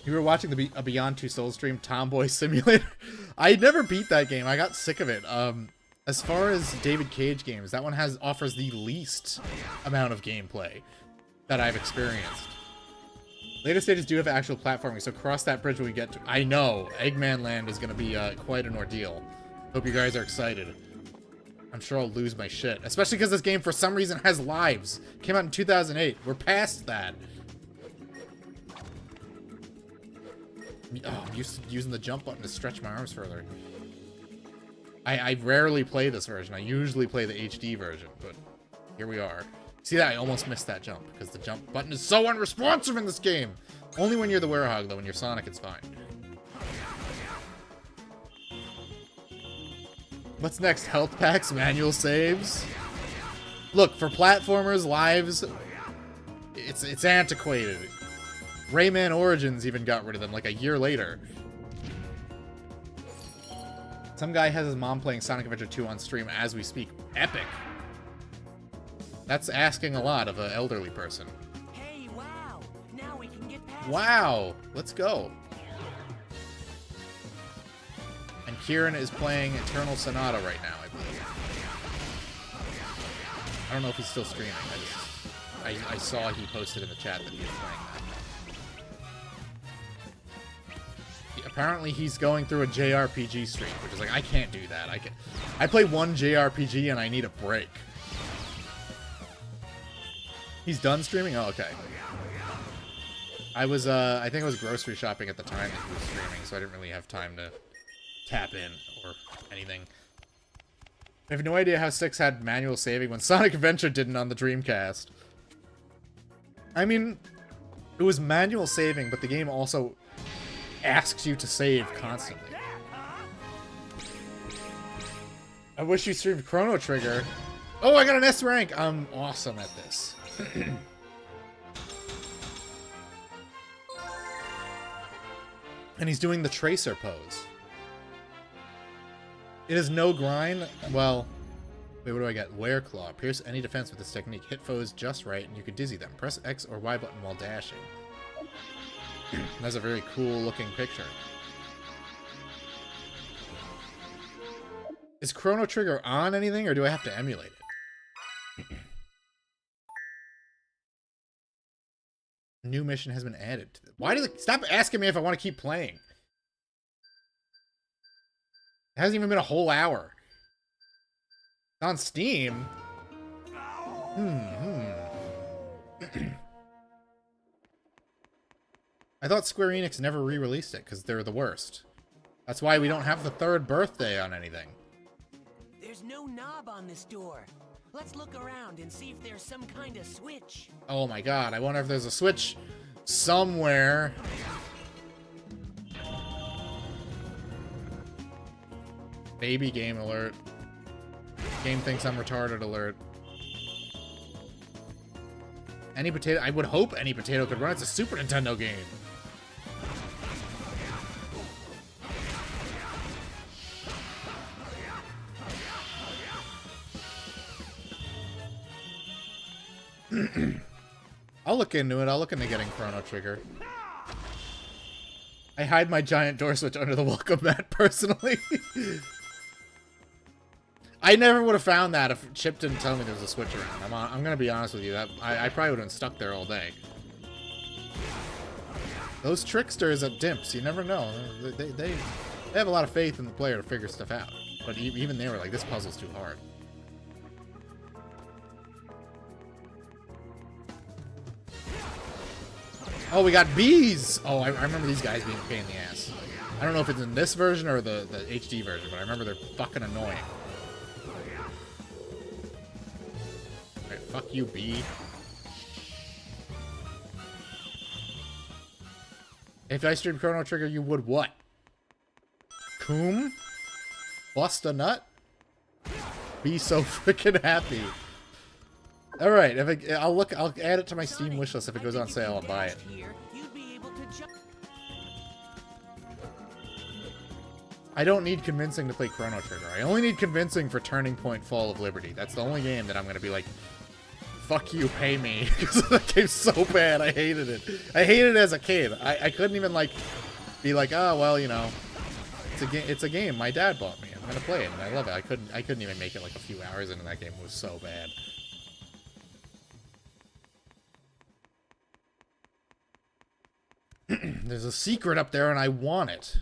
You were watching a Beyond Two Souls stream, Tomboy Simulator. I never beat that game. I got sick of it. As far as David Cage games, that one offers the least amount of gameplay that I've experienced. Later stages do have actual platforming, so cross that bridge when we get to... I know, Eggman Land is going to be quite an ordeal. Hope you guys are excited. I'm sure I'll lose my shit. Especially because this game, for some reason, has lives. Came out in 2008. We're past that. Oh, I'm using the jump button to stretch my arms further. I rarely play this version. I usually play the HD version, but here we are. See that? I almost missed that jump because the jump button is so unresponsive in this game. Only when you're the Werehog, though. When you're Sonic, it's fine. What's next? Health packs, manual saves. Look, for platformers, lives, it's antiquated. Rayman Origins even got rid of them like a year later. Some guy has his mom playing Sonic Adventure 2 on stream as we speak. Epic. That's asking a lot of an elderly person. Hey, wow! Now we can get past. Wow! Let's go. And Kieran is playing Eternal Sonata right now, I believe. I don't know if he's still streaming. I saw he posted in the chat that he was playing that. Apparently he's going through a JRPG streak, which is like, I can't do that. I play one JRPG and I need a break. He's done streaming? Oh, okay. I think I was grocery shopping at the time that he was streaming, so I didn't really have time to tap in or anything. I have no idea how 6 had manual saving when Sonic Adventure didn't on the Dreamcast. I mean, it was manual saving, but the game also asks you to save constantly. I wish you streamed Chrono Trigger. Oh, I got an S rank! I'm awesome at this. And he's doing the Tracer pose. It is no grind. Well, wait, what do I get? Wereclaw. Pierce any defense with this technique. Hit foes just right, and you could dizzy them. Press X or Y button while dashing. That's a very cool looking picture. Is Chrono Trigger on anything, or do I have to emulate it? New mission has been added to the... Why do they... Stop asking me if I want to keep playing. It hasn't even been a whole hour. It's on Steam. I thought Square Enix never re-released it because they're the worst. That's why we don't have the 3rd birthday on anything. There's no knob on this door. Let's look around and see if there's some kind of switch. Oh my god, I wonder if there's a switch somewhere. Baby game alert. Game thinks I'm retarded alert. Any potato... I would hope any potato could run. It's a Super Nintendo game. I'll look into it. I'll look into getting Chrono Trigger. I hide my giant door switch under the welcome mat personally. I never would have found that if Chip didn't tell me there was a switch around. I'm gonna be honest with you. I probably would have been stuck there all day. Those tricksters at Dimps, you never know. They have a lot of faith in the player to figure stuff out. But even they were like, this puzzle's too hard. Oh, we got bees! Oh, I remember these guys being a pain in the ass. I don't know if it's in this version or the HD version, but I remember they're fucking annoying. Alright, fuck you, bee. If I streamed Chrono Trigger, you would what? Coom? Bust a nut? Be so freaking happy. Alright, I'll add it to my Steam wishlist. If it goes on sale, I'll buy it. I don't need convincing to play Chrono Trigger. I only need convincing for Turning Point Fall of Liberty. That's the only game that I'm going to be like, Fuck you, pay me. Because that game's so bad. I hated it. I hated it as a kid. I couldn't even, like, be like, oh, well, you know, it's a game my dad bought me. I'm gonna play it, and I love it. I couldn't even make it, like, a few hours into that game. It was so bad. There's a secret up there, and I want it.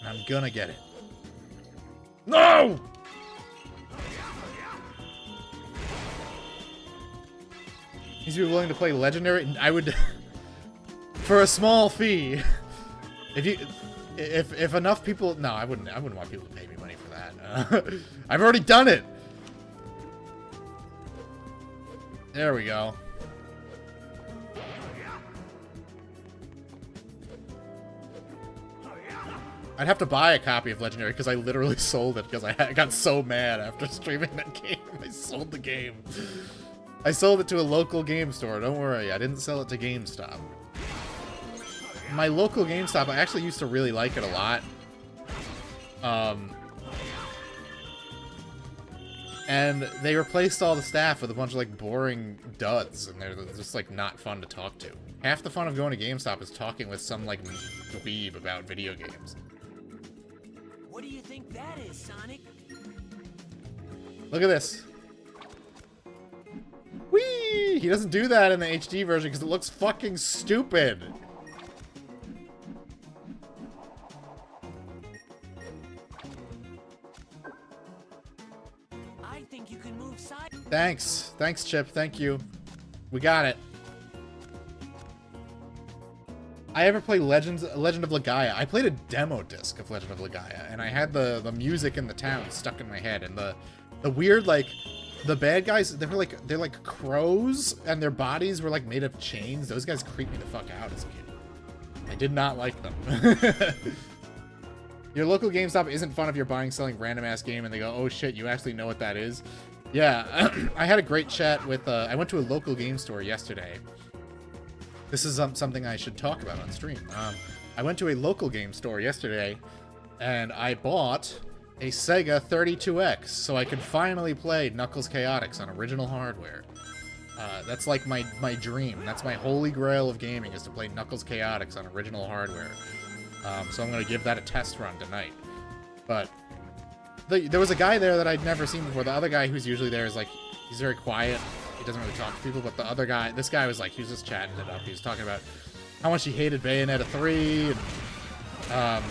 And I'm gonna get it. No! He's willing to play Legendary? I would... for a small fee. If enough people... No, I wouldn't want people to pay me money for that. I've already done it! There we go. I'd have to buy a copy of Legendary because I literally sold it because I got so mad after streaming that game. I sold the game. I sold it to a local game store. Don't worry, I didn't sell it to GameStop. My local GameStop, I actually used to really like it a lot. And they replaced all the staff with a bunch of, like, boring duds, and they're just, like, not fun to talk to. Half the fun of going to GameStop is talking with some, like, dweeb about video games. What do you think that is, Sonic? Look at this. Whee! He doesn't do that in the HD version because it looks fucking stupid. I think you can move side. Thanks. Thanks, Chip. Thank you. We got it. I ever played Legend of Legaia. I played a demo disc of Legend of Legaia, and I had the music in the town stuck in my head, and the weird, like, the bad guys, they're like crows, and their bodies were like made of chains. Those guys creeped me the fuck out as a kid. I did not like them. Your local GameStop isn't fun if you're buying, selling random ass game and they go, oh shit, you actually know what that is? Yeah, I had a great chat with, I went to a local game store yesterday. This is something I should talk about on stream. I went to a local game store yesterday, and I bought a Sega 32X, so I could finally play Knuckles Chaotix on original hardware. That's like my dream. That's my holy grail of gaming, is to play Knuckles Chaotix on original hardware. So I'm going to give that a test run tonight. But there was a guy there that I'd never seen before. The other guy who's usually there is like, he's very quiet. He doesn't really talk to people, but the other guy, this guy was like, he was just chatting it up. He was talking about how much he hated Bayonetta 3, and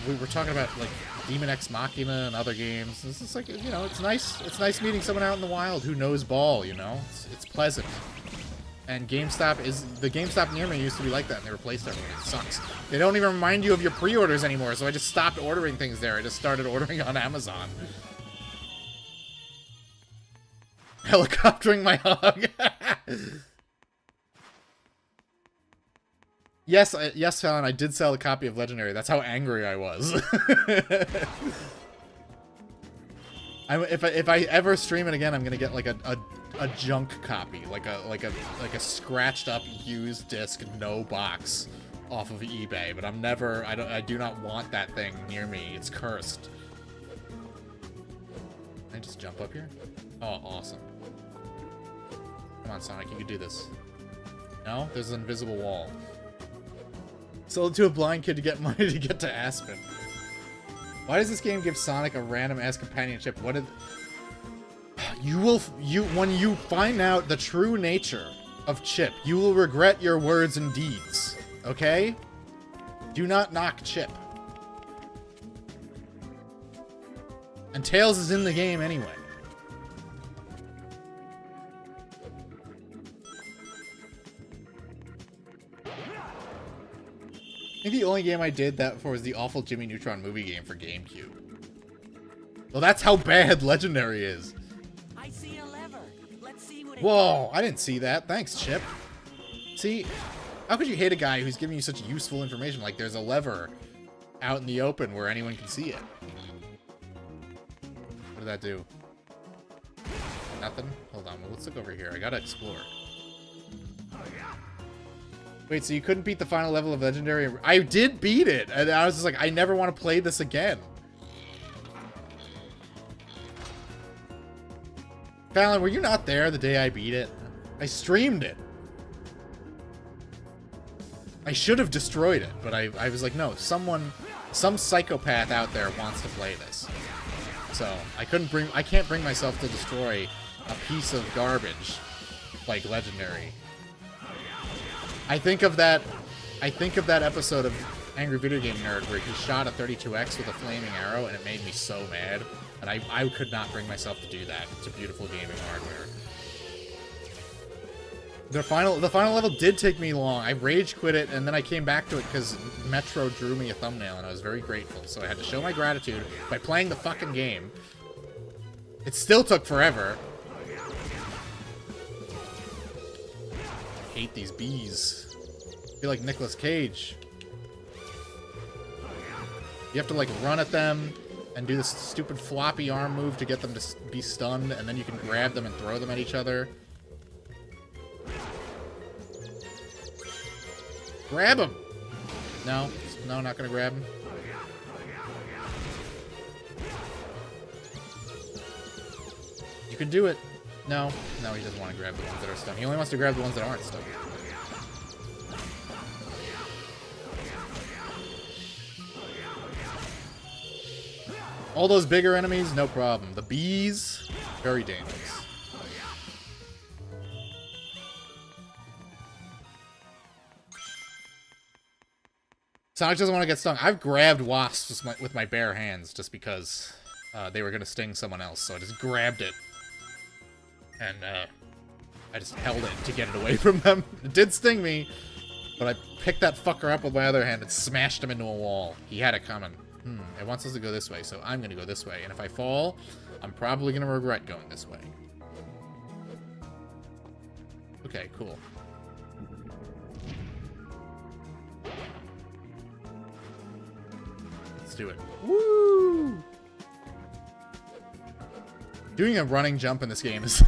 we were talking about like Demon X Machina and other games. It's just like, you know, it's nice meeting someone out in the wild who knows ball, you know? It's pleasant. And the GameStop near me used to be like that, and they replaced everything. It sucks. They don't even remind you of your pre-orders anymore, so I just stopped ordering things there. I just started ordering on Amazon. Helicoptering my hog. Yes, Fallon, I did sell a copy of Legendary. That's how angry I was. If I ever stream it again, I'm gonna get like a junk copy, like a scratched up used disc, no box, off of eBay. But I do not want that thing near me. It's cursed. Can I just jump up here? Oh, awesome. Come on, Sonic, you can do this. No? There's an invisible wall. Sold to a blind kid to get money to get to Aspen. Why does this game give Sonic a random-ass companionship? What did... When you find out the true nature of Chip, you will regret your words and deeds. Okay? Do not knock Chip. And Tails is in the game anyway. I think the only game I did that for was the awful Jimmy Neutron movie game for GameCube. Well, that's how bad Legendary is. I see a lever. Let's see what it Whoa, I didn't see that. Thanks, Chip. See, how could you hate a guy who's giving you such useful information? Like, there's a lever out in the open where anyone can see it. What did that do? Nothing? Hold on, well, let's look over here. I gotta explore. Wait, so you couldn't beat the final level of Legendary? I did beat it! And I was just like, I never want to play this again. Fallon, were you not there the day I beat it? I streamed it. I should have destroyed it, but I was like, no, some psychopath out there wants to play this. So I can't bring myself to destroy a piece of garbage like Legendary. I think of that episode of Angry Video Game Nerd where he shot a 32X with a flaming arrow and it made me so mad. And I could not bring myself to do that. It's a beautiful gaming hardware. The final level did take me long. I rage quit it, and then I came back to it because Metro drew me a thumbnail, and I was very grateful. So I had to show my gratitude by playing the fucking game. It still took forever. I hate these bees. I feel like Nicolas Cage. You have to, like, run at them and do this stupid floppy arm move to get them to be stunned, and then you can grab them and throw them at each other. Grab him! No, not gonna grab him. You can do it. No, he doesn't want to grab the ones that are stunned. He only wants to grab the ones that aren't stunned. All those bigger enemies, no problem. The bees, very dangerous. Sonic doesn't want to get stung. I've grabbed wasps with my bare hands just because they were going to sting someone else, so I just grabbed it. And I just held it to get it away from them. It did sting me, but I picked that fucker up with my other hand and smashed him into a wall. He had it coming. It wants us to go this way, so I'm going to go this way. And if I fall, I'm probably going to regret going this way. Okay, cool. Let's do it. Woo! Doing a running jump in this game is...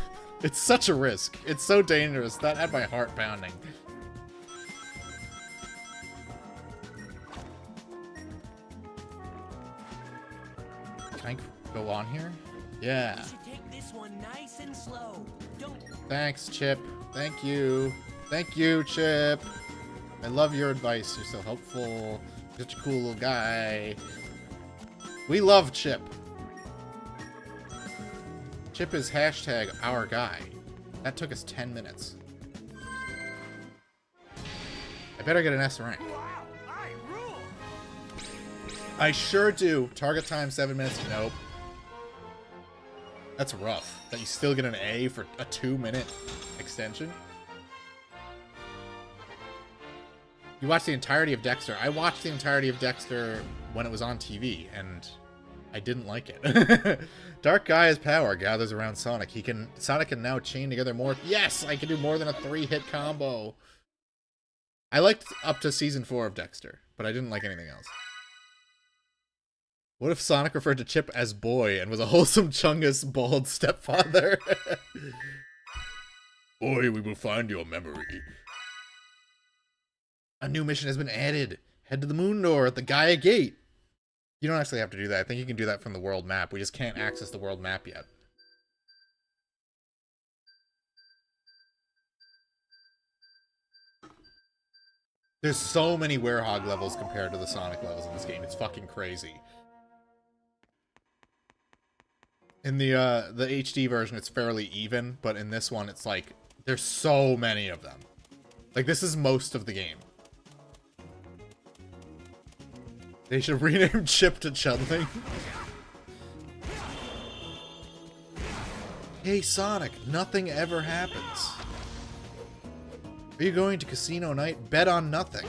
it's such a risk. It's so dangerous. That had my heart pounding. Can I go on here? Yeah. You should take this one nice and slow. Don't... Thanks, Chip. Thank you. Thank you, Chip. I love your advice. You're so helpful. Such a cool little guy. We love Chip. Chip is hashtag our guy. That took us 10 minutes. I better get an S rank. Wow, I rule! I sure do. Target time 7 minutes. Nope. That's rough. That you still get an A for a 2-minute extension. You watched the entirety of Dexter. I watched the entirety of Dexter when it was on TV, and I didn't like it. Dark Gaia's power gathers around Sonic. Sonic can now chain together more. Yes, I can do more than a 3-hit combo. I liked up to season 4 of Dexter, but I didn't like anything else. What if Sonic referred to Chip as boy and was a wholesome Chungus bald stepfather? Boy, we will find your memory. A new mission has been added. Head to the moon door at the Gaia Gate. You don't actually have to do that. I think you can do that from the world map. We just can't access the world map yet. There's so many Werehog levels compared to the Sonic levels in this game. It's fucking crazy. In the HD version, it's fairly even, but in this one, it's like, there's so many of them. Like, this is most of the game. They should rename Chip to Chudley. Hey, Sonic, nothing ever happens. Are you going to casino night? Bet on nothing.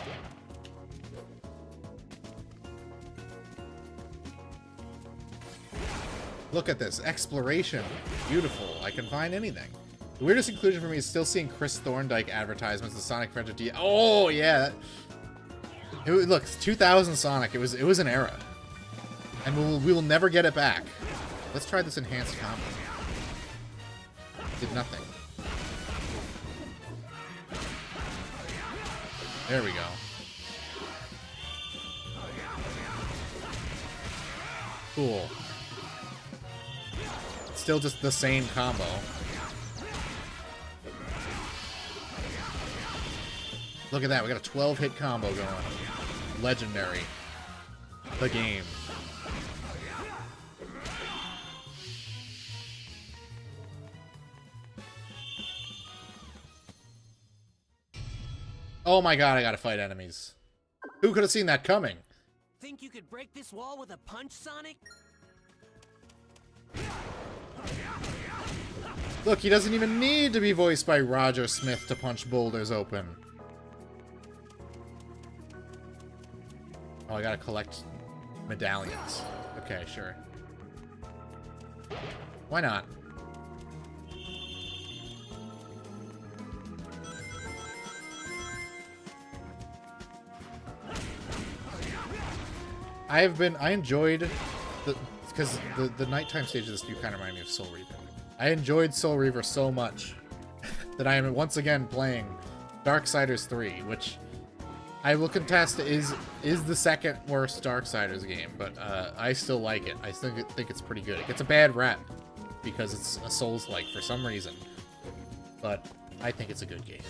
Look at this. Exploration. Beautiful. I can find anything. The weirdest inclusion for me is still seeing Chris Thorndike advertisements, the Sonic Friendship D. Oh, yeah. Look, 2000 Sonic. It was an era. And we will never get it back. Let's try this enhanced combo. Did nothing. There we go. Cool. Still just the same combo. Look at that, we got a 12-hit combo going. Legendary. The game. Oh my god, I gotta fight enemies. Who could have seen that coming? Think you could break this wall with a punch, Sonic? Look, he doesn't even need to be voiced by Roger Smith to punch boulders open. Oh, I gotta collect medallions. Okay, sure. Why not? I enjoyed because the nighttime stages of this do kind of remind me of Soul Reaver. I enjoyed Soul Reaver so much that I am once again playing Darksiders 3, which I will contest is the second worst Darksiders game, but I still like it. I still think it's pretty good. It gets a bad rap because it's a Souls-like for some reason, but I think it's a good game.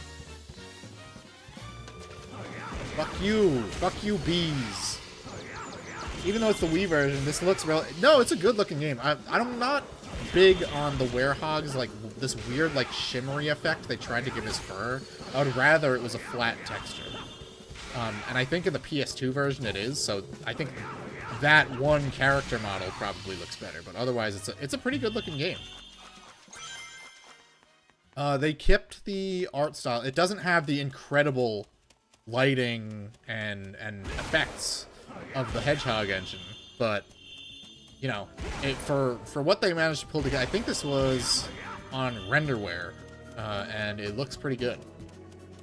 Fuck you, bees. Even though it's the Wii version, this looks no, it's a good-looking game. I'm not big on the werehogs, like this weird, like shimmery effect they tried to give his fur. I would rather it was a flat texture. And I think in the PS2 version it is, so I think that one character model probably looks better. But otherwise, it's a pretty good-looking game. They kept the art style. It doesn't have the incredible lighting and effects of the Hedgehog engine, but you know, for what they managed to pull together, I think this was on Renderware, and it looks pretty good.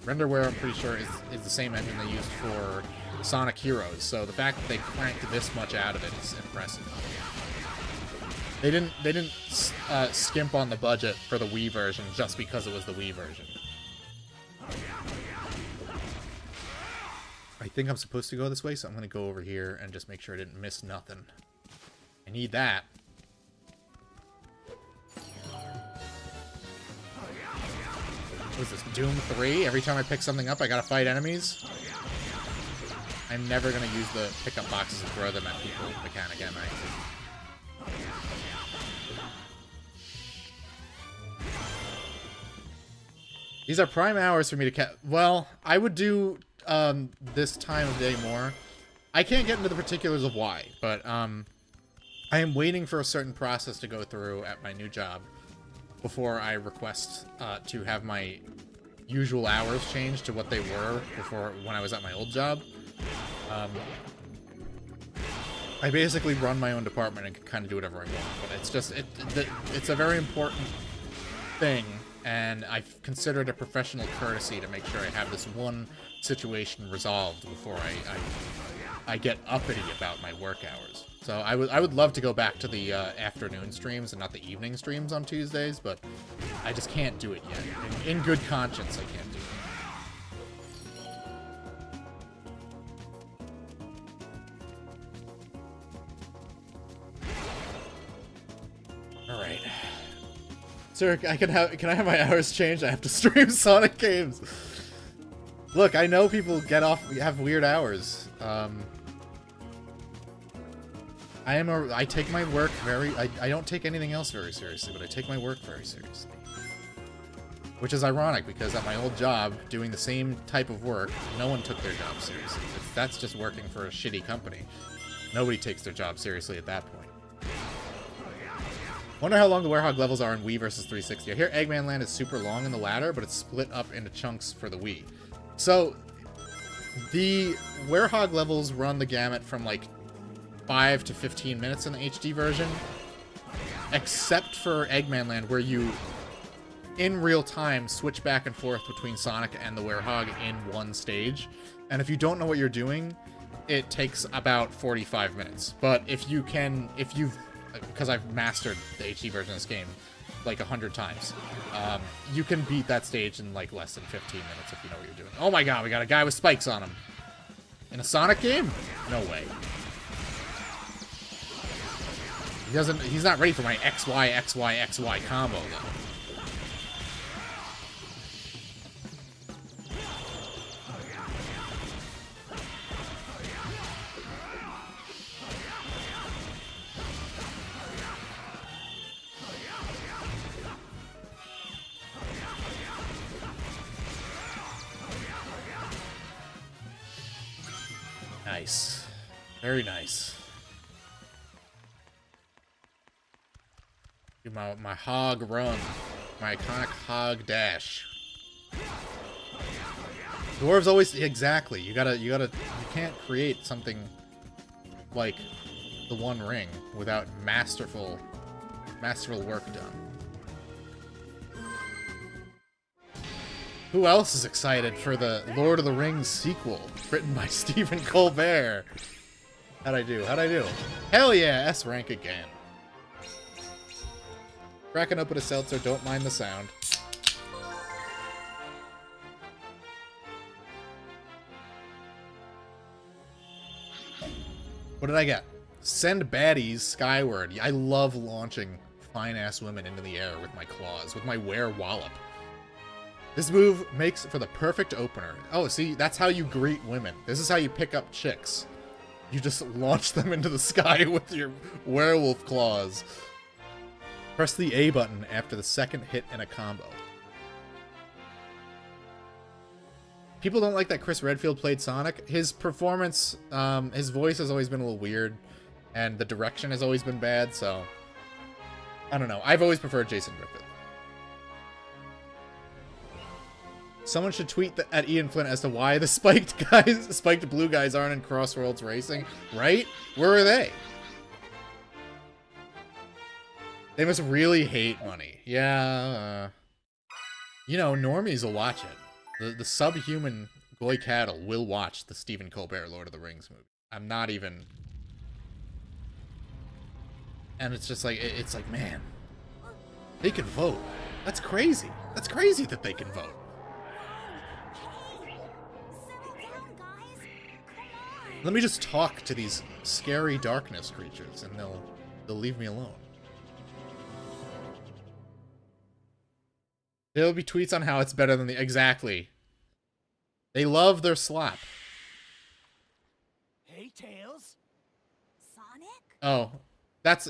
Renderware, I'm pretty sure, is the same engine they used for Sonic Heroes, so the fact that they cranked this much out of it is impressive. They didn't skimp on the budget for the Wii version just because it was the Wii version. I think I'm supposed to go this way, so I'm going to go over here and just make sure I didn't miss nothing. I need that. What is this, Doom 3? Every time I pick something up, I gotta fight enemies? I'm never going to use the pickup boxes and throw them at people mechanic, am I? These are prime hours for me to well, I would do this time of day more. I can't get into the particulars of why, but I am waiting for a certain process to go through at my new job before I request to have my usual hours changed to what they were before when I was at my old job. I basically run my own department and can kind of do whatever I want, but it's just it's a very important thing, and I've considered a professional courtesy to make sure I have this one situation resolved before I get uppity about my work hours. So I would love to go back to the afternoon streams and not the evening streams on Tuesdays, but I just can't do it yet. In good conscience, I can't do it. All right. Sir, can I have my hours changed? I have to stream Sonic games. Look, I know people have weird hours. I take my work I don't take anything else very seriously, but I take my work very seriously. Which is ironic, because at my old job, doing the same type of work, no one took their job seriously. That's just working for a shitty company. Nobody takes their job seriously at that point. Wonder how long the Werehog levels are in Wii versus 360. I hear Eggman Land is super long in the latter, but it's split up into chunks for the Wii. So, the Werehog levels run the gamut from like 5 to 15 minutes in the HD version, except for Eggman Land, where you, in real time, switch back and forth between Sonic and the Werehog in one stage. And if you don't know what you're doing, it takes about 45 minutes. But because I've mastered the HD version of this game like 100 times, you can beat that stage in like less than 15 minutes if you know what you're doing. Oh my god, we got a guy with spikes on him. In a Sonic game? No way. He's not ready for my XY, XY, XY combo, though. Nice. Very nice. Do my hog run. My iconic hog dash. Dwarves always exactly. You can't create something like the One Ring without masterful work done. Who else is excited for the Lord of the Rings sequel written by Stephen Colbert? How'd I do? Hell yeah, S rank again. Cracking open a seltzer, don't mind the sound. What did I get? Send baddies skyward. I love launching fine-ass women into the air with my claws, with my were wallop. This move makes for the perfect opener. Oh, see, that's how you greet women. This is how you pick up chicks. You just launch them into the sky with your werewolf claws. Press the A button after the second hit in a combo. People don't like that Chris Redfield played Sonic. His performance, his voice has always been a little weird, and the direction has always been bad, so... I don't know. I've always preferred Jason Griffith. Someone should tweet at Ian Flint as to why the spiked blue guys aren't in Crossworlds Racing, right? Where are they? They must really hate money. Yeah, you know, normies will watch it. The subhuman Goy Cattle will watch the Stephen Colbert Lord of the Rings movie. I'm not even... And it's just like, it's like, man, they can vote. That's crazy. That's crazy that they can vote. Let me just talk to these scary darkness creatures, and they'll leave me alone. There'll be tweets on how it's better than the... Exactly. They love their slap. Hey, Tails. Sonic? Oh, that's...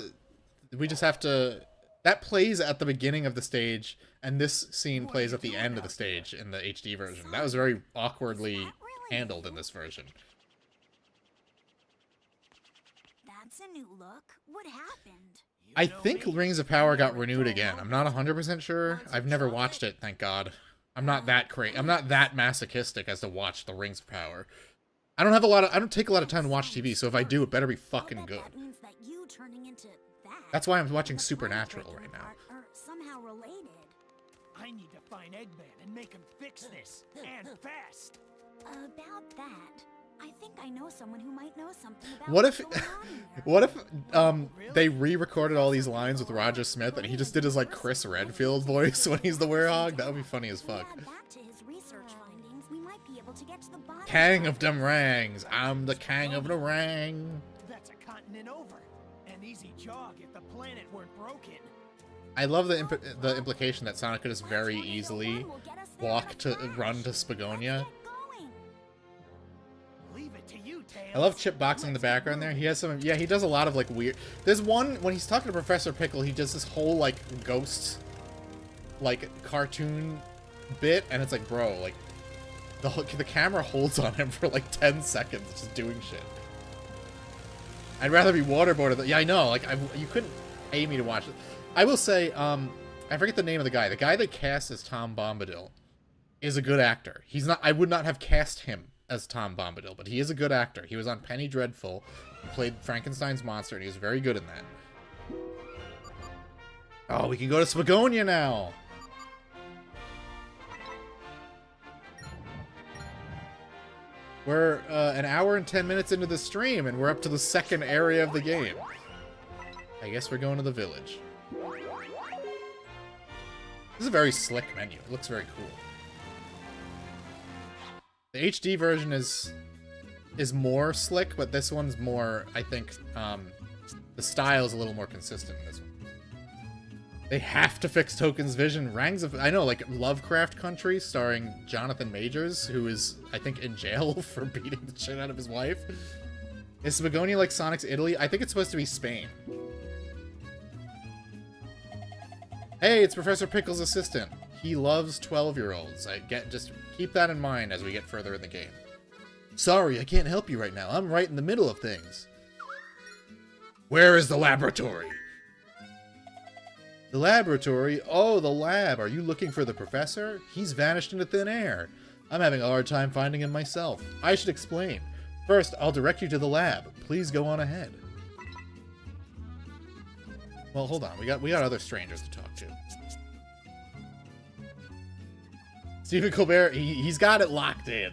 We just have to... That plays at the beginning of the stage, and this scene plays at the end of the stage in the HD version. That was very awkwardly handled in this version. That's a new look. What happened? I think Rings of Power got renewed again. I'm not 100% sure. I've never watched it, thank God. I'm not that crazy. I'm not that masochistic as to watch the Rings of Power. I don't take a lot of time to watch TV, so if I do, it better be fucking good. That means that you turning into that. That's why I'm watching Supernatural right now. Are somehow related. I need to find Eggman and make him fix this, and fast. About that, I think I know someone who might know something about What if, what's going on here. what if they re-recorded all these lines with Roger Smith and he just did his like Chris Redfield voice when he's the werehog? That would be funny as fuck. If we add that to his research findings, we might be able to get to the bottom. Kang of them rangs. I'm the Kang of the rang. That's a continent over. An easy jog if the planet weren't broken. I love the implication that Sonic could just very easily run to Spagonia. Leave it to you, Tails. I love Chip boxing in the background there. He has some, yeah, he does a lot of like weird. There's one when he's talking to Professor Pickle, he does this whole like ghost, like cartoon bit, and it's like, bro, like the camera holds on him for like 10 seconds, just doing shit. I'd rather be waterboarded. Yeah, I know. Like you couldn't pay me to watch it. I will say, I forget the name of the guy. The guy that cast as Tom Bombadil is a good actor. He's not. I would not have cast him as Tom Bombadil, but he is a good actor. He was on Penny Dreadful, he played Frankenstein's monster, and he was very good in that. Oh, we can go to Spagonia now! We're an hour and 10 minutes into the stream, and we're up to the second area of the game. I guess we're going to the village. This is a very slick menu. It looks very cool. The HD version is more slick, but this one's more, I think, the style is a little more consistent in this one. They have to fix Token's vision. I know, like Lovecraft Country, starring Jonathan Majors, who is, I think, in jail for beating the shit out of his wife. Is Spagonia like Sonic's Italy? I think it's supposed to be Spain. Hey, it's Professor Pickle's assistant. He loves 12-year-olds. Just keep that in mind as we get further in the game. Sorry, I can't help you right now. I'm right in the middle of things. Where is the laboratory? The laboratory? Oh, the lab. Are you looking for the professor? He's vanished into thin air. I'm having a hard time finding him myself. I should explain. First, I'll direct you to the lab. Please go on ahead. Well, hold on. We got other strangers to talk to. Stephen Colbert, he's got it locked in.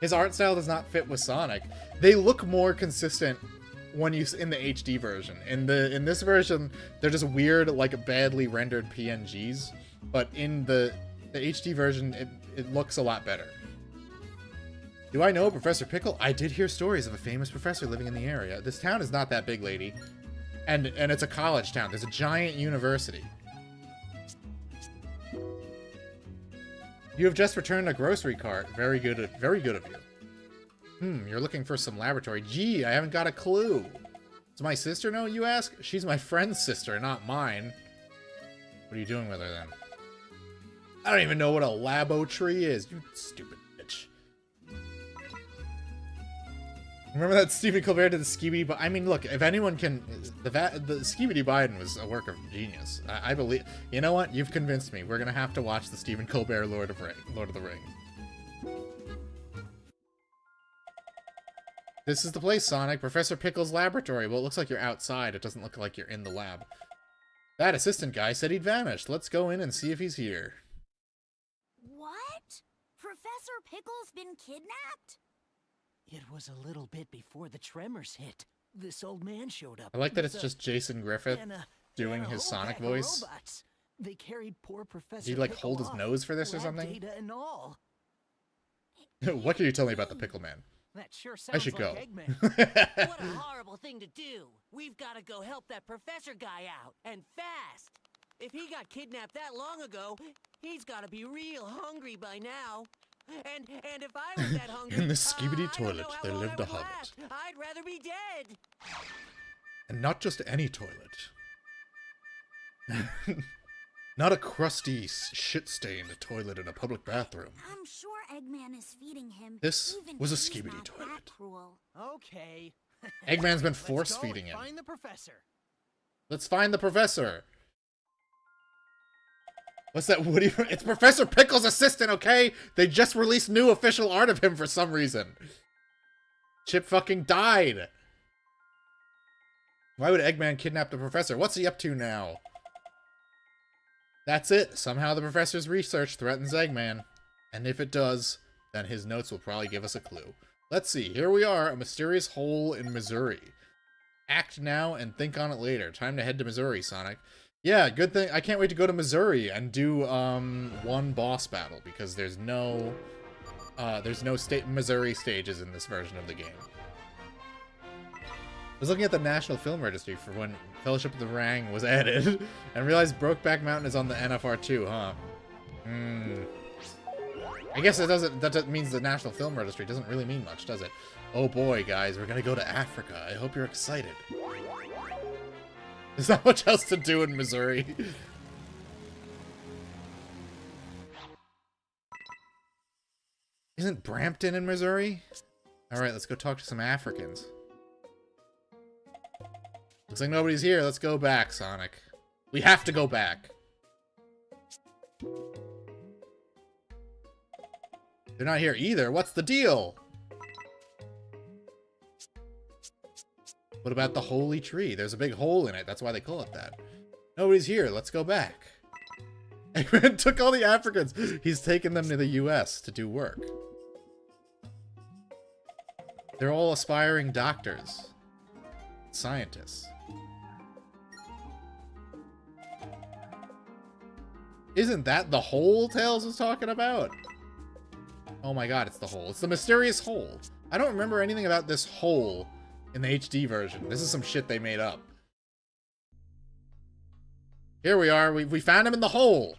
His art style does not fit with Sonic. They look more consistent when you in the HD version. In this version, they're just weird, like badly rendered PNGs. But in the HD version, it looks a lot better. Do I know Professor Pickle? I did hear stories of a famous professor living in the area. This town is not that big, lady. And it's a college town. There's a giant university. You have just returned a grocery cart. Very good of you. You're looking for some laboratory. Gee, I haven't got a clue. Does my sister know, you ask? She's my friend's sister, not mine. What are you doing with her, then? I don't even know what a labo tree is, you stupid bitch. Remember that Stephen Colbert did the Skibidi? But I mean, look, if anyone can, the Skibidi Biden was a work of genius. I believe. You know what? You've convinced me. We're gonna have to watch the Stephen Colbert Lord of the Rings. This is the place, Sonic. Professor Pickle's laboratory. Well, it looks like you're outside. It doesn't look like you're in the lab. That assistant guy said he'd vanished. Let's go in and see if he's here. What? Professor Pickle's been kidnapped? It was a little bit before the tremors hit. This old man showed up. I like that it's with just Jason Griffith doing and a his whole Sonic pack of voice. robots. They carried poor Professor Did he, like, Pickle hold his off, nose for this or lab something? data and all. What can you tell me about the Pickle Man? That sure I sounds should like go. Eggman. What a horrible thing to do. We've got to go help that professor guy out, and fast. If he got kidnapped that long ago, he's got to be real hungry by now. And if I was that hungry, In the Skibidi I don't know toilet, how there long lived I a would hobbit. last. I'd rather be dead. And not just any toilet. Not a crusty, shit-stained toilet in a public bathroom. I'm sure Eggman is feeding him. This even was a he's Skibidi not toilet. that cruel. Okay. Eggman's been Let's go force-feeding and him. Find the professor. Let's find the professor. What's that? What do you? It's Professor Pickle's assistant, okay? They just released new official art of him for some reason. Chip fucking died. Why would Eggman kidnap the professor? What's he up to now? That's it. Somehow the professor's research threatens Eggman. And if it does, then his notes will probably give us a clue. Let's see. Here we are, a mysterious hole in Missouri. Act now and think on it later. Time to head to Missouri, Sonic. Yeah, good thing. I can't wait to go to Missouri and do one boss battle because there's no Missouri stages in this version of the game. I was looking at the National Film Registry for when Fellowship of the Ring was added and realized Brokeback Mountain is on the NFR too, huh? I guess that means the National Film Registry doesn't really mean much, does it? Oh boy, guys, we're gonna go to Africa. I hope you're excited. There's not much else to do in Missouri. Isn't Brampton in Missouri? Alright, let's go talk to some Africans. Looks like nobody's here. Let's go back, Sonic. We have to go back. They're not here either. What's the deal? What about the holy tree? There's a big hole in it. That's why they call it that. Nobody's here. Let's go back. Eggman took all the Africans. He's taken them to the US to do work. They're all aspiring doctors. Scientists. Isn't that the hole Tails was talking about? Oh my god, it's the hole. It's the mysterious hole. I don't remember anything about this hole in the HD version. This is some shit they made up. Here we are. We found him in the hole.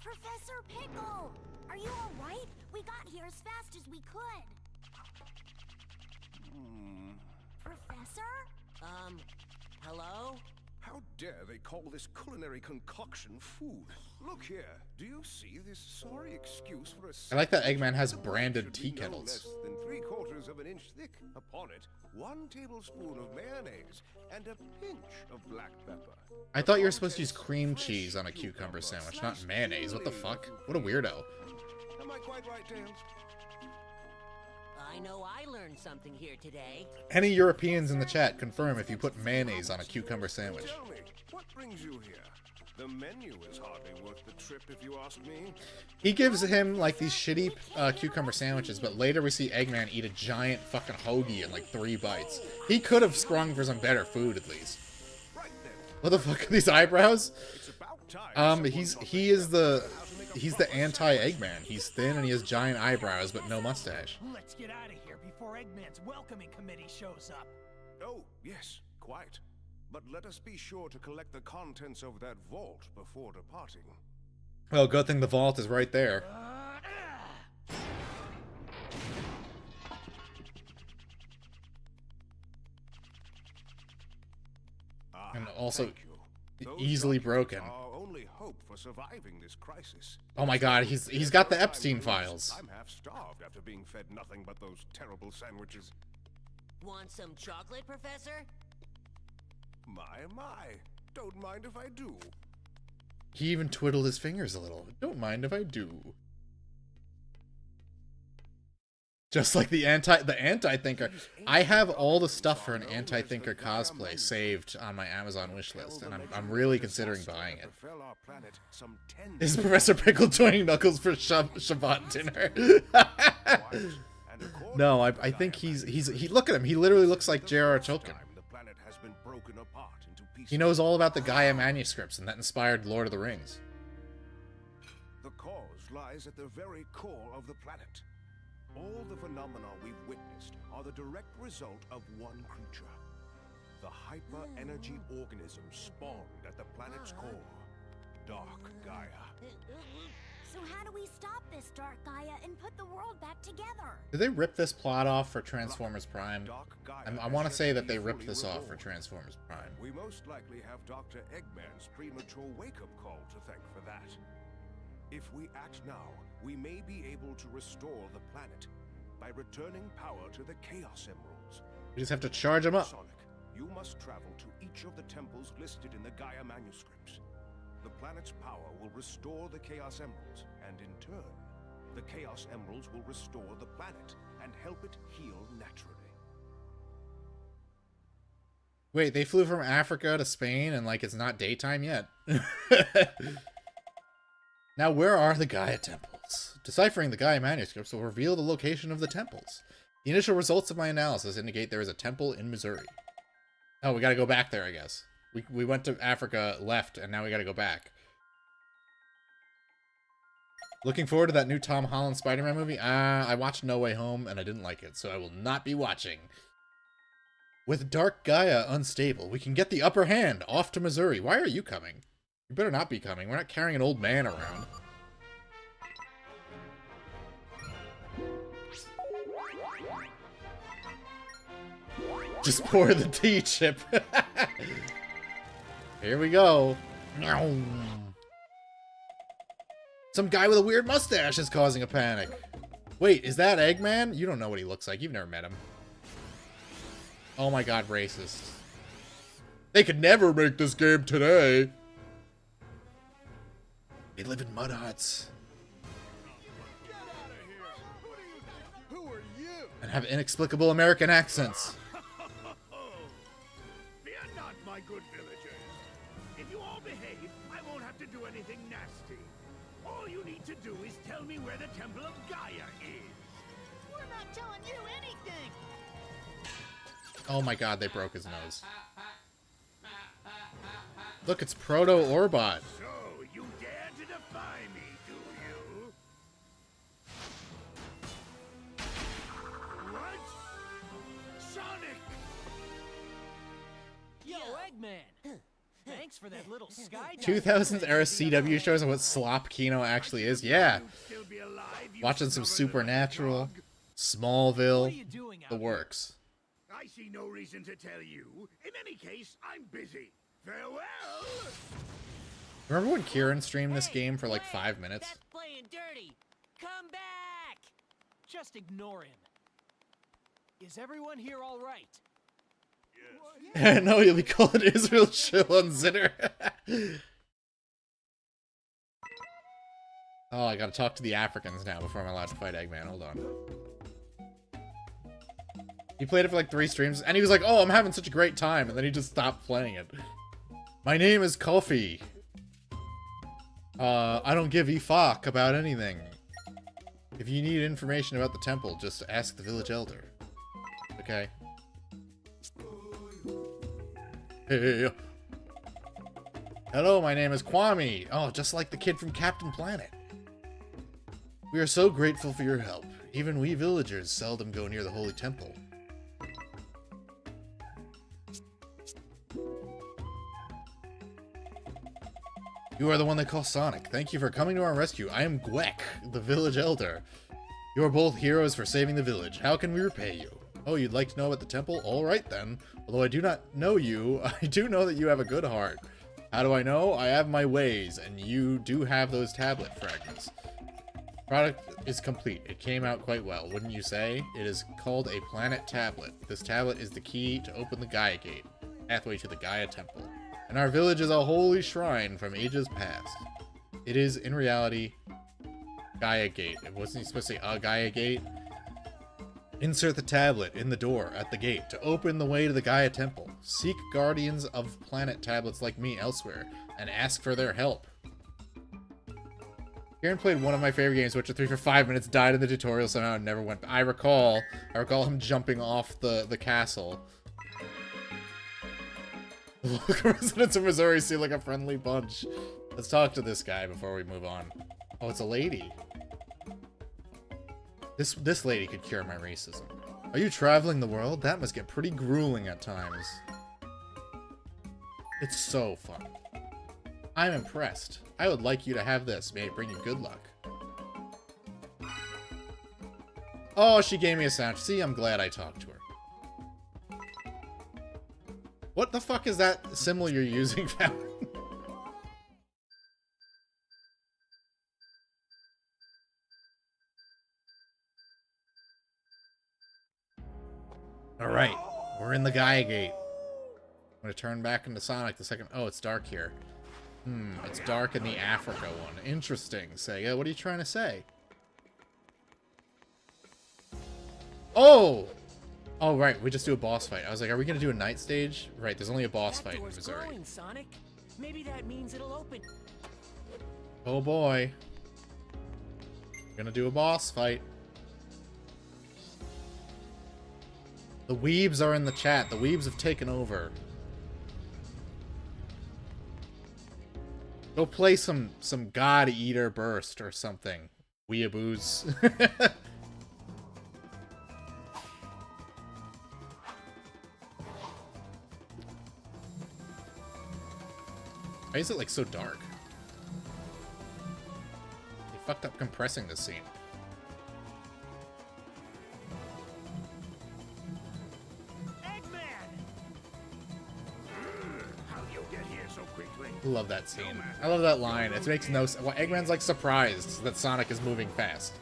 Professor Pickle! Are you alright? We got here as fast as we could. Professor? Hello? How dare they call this culinary concoction food? Look here, do you see this sorry excuse for a I like that sandwich? Eggman has The bun branded should tea be no kettles. less than 3/4 of an inch thick. Upon it, 1 tablespoon of mayonnaise and a pinch of black pepper. I thought you were supposed to use cream cheese on a cucumber sandwich, not mayonnaise. What the fuck? What a weirdo. Am I quite right, Tails? I know I learned something here today. Any Europeans in the chat confirm if you put mayonnaise on a cucumber sandwich. Tell me, what brings you here? The menu is hardly worth the trip, if you ask me. He gives him like these shitty cucumber sandwiches, but later we see Eggman eat a giant fucking hoagie in like 3 bites. He could have sprung for some better food at least. Right then, What the fuck are these eyebrows? it's about time. He's the anti-Eggman. He's thin and he has giant eyebrows but no mustache. Let's get out of here before Eggman's welcoming committee shows up. Oh, yes, quite. But let us be sure to collect the contents of that vault before departing. Well, good thing the vault is right there. And also Thank you. Those easily documents broken. are our only hope for surviving this crisis. Oh my god, he's got the Epstein files. I'm half starved after being fed nothing but those terrible sandwiches. Want some chocolate, Professor? My. Don't mind if I do. He even twiddled his fingers a little. Don't mind if I do. Just like the anti-thinker. I have all the stuff for an anti-thinker cosplay saved on my Amazon wishlist, and I'm really considering buying it. Befell our planet some 10 Is Professor Pickle joining Knuckles for Shabbat dinner? and according No, to I the think Diamond, he look at him. He literally looks like J.R.R. this Tolkien. time the planet has been broken apart into pieces. He knows all about the Gaia manuscripts, and that inspired Lord of the Rings. The cause lies at the very core of the planet. All the phenomena we've witnessed are the direct result of one creature. The hyper-energy organism spawned at the planet's core. Dark Gaia. So how do we stop this Dark Gaia and put the world back together? Did they rip this plot off for Transformers Prime? Dark Gaia I has want to yet say that be they ripped fully this off for reborn. Transformers Prime. We most likely have Dr. Eggman's premature wake-up call to thank for that. If we act now, we may be able to restore the planet by returning power to the Chaos Emeralds. We just have to charge him up. Sonic, you must travel to each of the temples listed in the Gaia manuscripts. The planet's power will restore the Chaos Emeralds, and in turn, the Chaos Emeralds will restore the planet and help it heal naturally. Wait, they flew from Africa to Spain and like it's not daytime yet. Now, where are the Gaia temples? Deciphering the Gaia manuscripts will reveal the location of the temples. The initial results of my analysis indicate there is a temple in Missouri. Oh, we gotta go back there, I guess. We went to Africa, left, and now we gotta go back. Looking forward to that new Tom Holland Spider-Man movie? I watched No Way Home, and I didn't like it, so I will not be watching. With Dark Gaia unstable, we can get the upper hand off to Missouri. Why are you coming? You better not be coming. We're not carrying an old man around. Just pour the tea, Chip. Here we go. Some guy with a weird mustache is causing a panic. Wait, is that Eggman? You don't know what he looks like. You've never met him. Oh my god, racist. They could never make this game today. They live in mud huts. Get out of here! Who are you? And have inexplicable American accents. Fear not, my good villagers. If you all behave, I won't have to do anything nasty. All you need to do is tell me where the Temple of Gaia is. We're not telling you anything! Oh my god, they broke his nose. Look, it's Proto-Orbot. So, you dare to defy me, do you? What? Sonic! Yo, Eggman! Thanks for that little sky. 2000s era CW shows what slop Kino actually is. Yeah. You'd still be alive, you Watching some stubborn little Supernatural, dog. Smallville, What are you doing out the here? works. I see no reason to tell you. In any case, I'm busy. Farewell! Remember when Kieran streamed this Hey, game for like wait, 5 minutes? That's playing dirty. Come back. Just ignore him. Is everyone here all right? No, you'll be calling Israel chill on Zinner. Oh, I gotta talk to the Africans now before I'm allowed to fight Eggman. Hold on. He played it for like 3 streams, and he was like, oh, I'm having such a great time, and then he just stopped playing it. My name is Kofi. I don't give a fuck about anything. If you need information about the temple, just ask the village elder. Okay. Hey. Hello, my name is Kwame. Oh, just like the kid from Captain Planet. We are so grateful for your help. Even we villagers seldom go near the holy temple. You are the one they call Sonic. Thank you for coming to our rescue. I am Gwek, the village elder. You are both heroes for saving the village. How can we repay you? Oh, you'd like to know about the temple? All right, then. Although I do not know you, I do know that you have a good heart. How do I know? I have my ways, and you do have those tablet fragments. Product is complete. It came out quite well, wouldn't you say? It is called a planet tablet. This tablet is the key to open the Gaia Gate, pathway to the Gaia Temple. And our village is a holy shrine from ages past. It is, in reality, Gaia Gate. It wasn't supposed to say a Gaia Gate. Insert the tablet in the door at the gate to open the way to the Gaia Temple. Seek guardians of planet tablets like me elsewhere, and ask for their help. Kieran played one of my favorite games, Witcher 3, for 5 minutes, died in the tutorial somehow, and never went back. I recall him jumping off the castle. Local residents of Missouri seem like a friendly bunch. Let's talk to this guy before we move on. Oh, it's a lady. This lady could cure my racism. Are you traveling the world? That must get pretty grueling at times. It's so fun. I'm impressed. I would like you to have this. May it bring you good luck. Oh, she gave me a sound. See, I'm glad I talked to her. What the fuck is that symbol you're using, Fallon? Alright, we're in the Gaia Gate. I'm gonna turn back into Sonic the second. Oh, it's dark here. It's dark in the Africa one. Interesting, Sega. What are you trying to say? Oh! Oh, right, we just do a boss fight. I was like, are we gonna do a night stage? Right, there's only a boss That fight in door's Missouri. glowing, Sonic. Maybe that means it'll open. Oh boy. We're gonna do a boss fight. The weebs are in the chat. The weebs have taken over. Go play some God Eater Burst or something. Weeaboos. Why is it like so dark? They fucked up compressing this scene. How'd you get here so quickly? I love that scene. I love that line. It makes no sense. Well, Eggman's like surprised that Sonic is moving fast.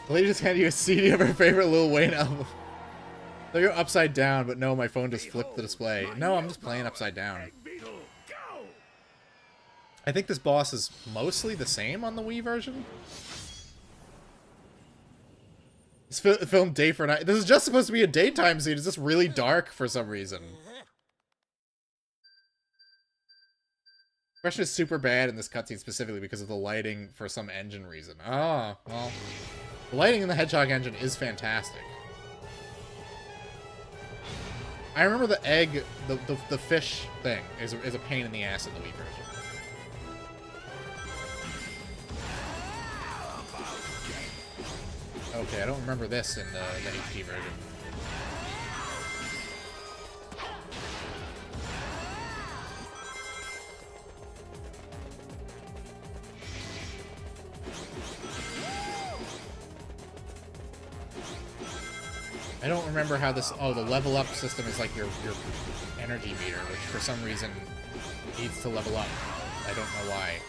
The lady just handed you a CD of her favorite Lil Wayne album. So you're upside down, but no, my phone just flipped the display. No, I'm just playing upside down. Beetle, go! I think this boss is mostly the same on the Wii version. It's filmed day for night. This is just supposed to be a daytime scene. It's just really dark for some reason. The question is super bad in this cutscene specifically because of the lighting for some engine reason. Ah, well. The lighting in the Hedgehog engine is fantastic. I remember the egg, the fish thing is a pain in the ass in the Wii version. Okay, I don't remember this in the HD version. I don't remember how this... Oh, the level up system is like your energy meter, which for some reason needs to level up. I don't know why.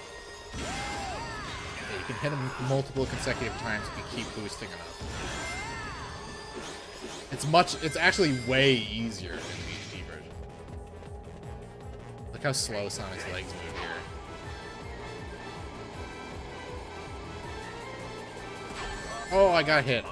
Yeah, you can hit them multiple consecutive times if you keep boosting enough. It's actually way easier in the HD version. Look how slow Sonic's legs move here. Oh, I got hit.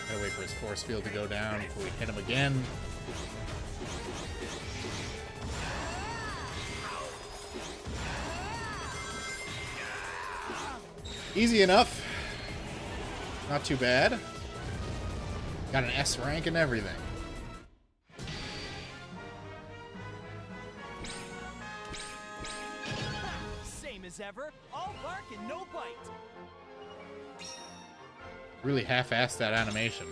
Gotta wait for his force field to go down before we hit him again. Easy enough. Not too bad. Got an S rank and everything. Same as ever, all bark and no bite. Really half-assed that animation.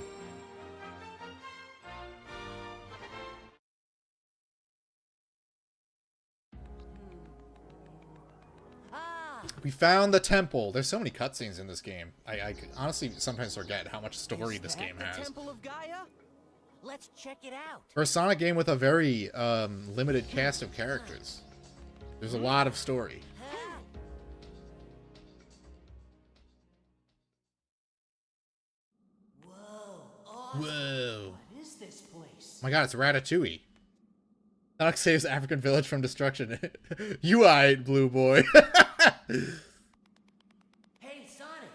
We found the temple. There's so many cutscenes in this game. I honestly sometimes forget how much story this game has. The Temple of Gaia? Let's check it out. For a Sonic game with a very limited cast of characters, there's a lot of story. Whoa. What is this place? Oh my god, it's Ratatouille. Sonic saves African village from destruction. You eyed, blue boy. Hey, Sonic.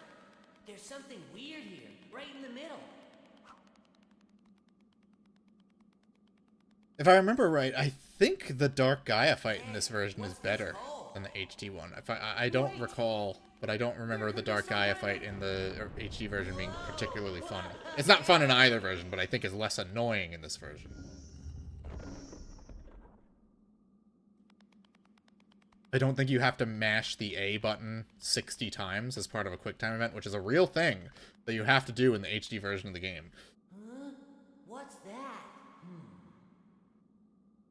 There's something weird here, right in the middle. If I remember right, I think the Dark Gaia fight in this version is better than the HD one. I don't recall, but I don't remember the Dark Gaia fight in the HD version being particularly fun. It's not fun in either version, but I think it's less annoying in this version. I don't think you have to mash the A button 60 times as part of a QuickTime event, which is a real thing that you have to do in the HD version of the game. Huh? What's that?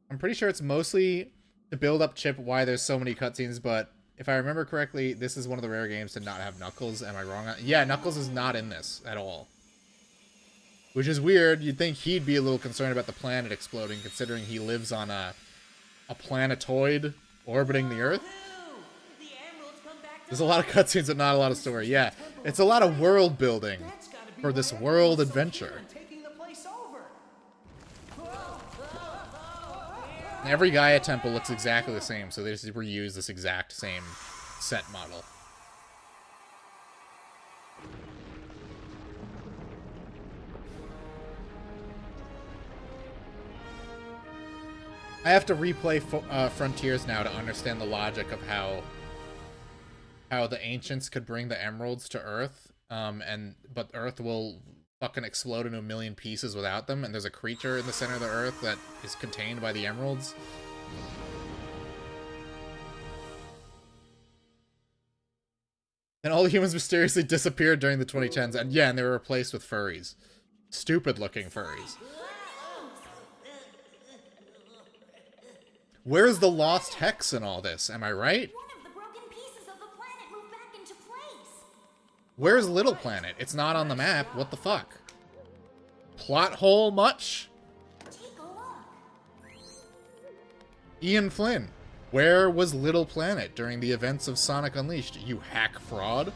I'm pretty sure it's mostly to build up Chip why there's so many cutscenes, but if I remember correctly, this is one of the rare games to not have Knuckles. Am I wrong? Yeah, Knuckles is not in this at all. Which is weird. You'd think he'd be a little concerned about the planet exploding, considering he lives on a planetoid orbiting the Earth. The emeralds come back to There's a lot of cutscenes but not a lot of story. Yeah, it's a lot of world building for this world adventure. Taking the place over. Every Gaia temple looks exactly the same, so they just reuse this exact same set model. I have to replay Frontiers now to understand the logic of how the ancients could bring the emeralds to Earth, but Earth will fucking explode into a million pieces without them, and there's a creature in the center of the Earth that is contained by the emeralds. And all the humans mysteriously disappeared during the 2010s, and yeah, and they were replaced with furries. Stupid-looking furries. Where's the lost hex in all this? Am I right? One of the broken pieces of the planet moved back into place. Where's Little Planet? It's not on the map. What the fuck? Plot hole much? Take a look. Ian Flynn. Where was Little Planet during the events of Sonic Unleashed? You hack fraud?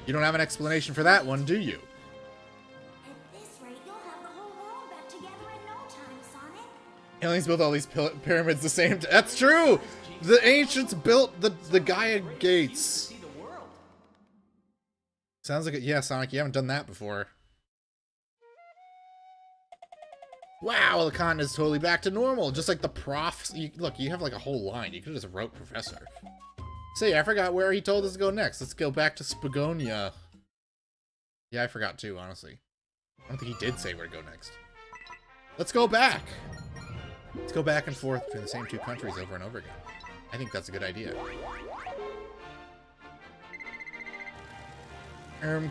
You don't have an explanation for that one, do you? At this rate, you'll have the whole world back together in no time, Sonic. Aliens built all these pyramids the same time. That's true! The ancients built the Gaia gates. See the world. Sounds like it. Yeah, Sonic, you haven't done that before. Wow, the continent is totally back to normal. Just like the profs. Look, you have like a whole line. You could have just wrote Professor. Say, I forgot where he told us to go next. Let's go back to Spagonia. Yeah, I forgot too, honestly. I don't think he did say where to go next. Let's go back. Let's go back and forth between the same two countries over and over again. I think that's a good idea.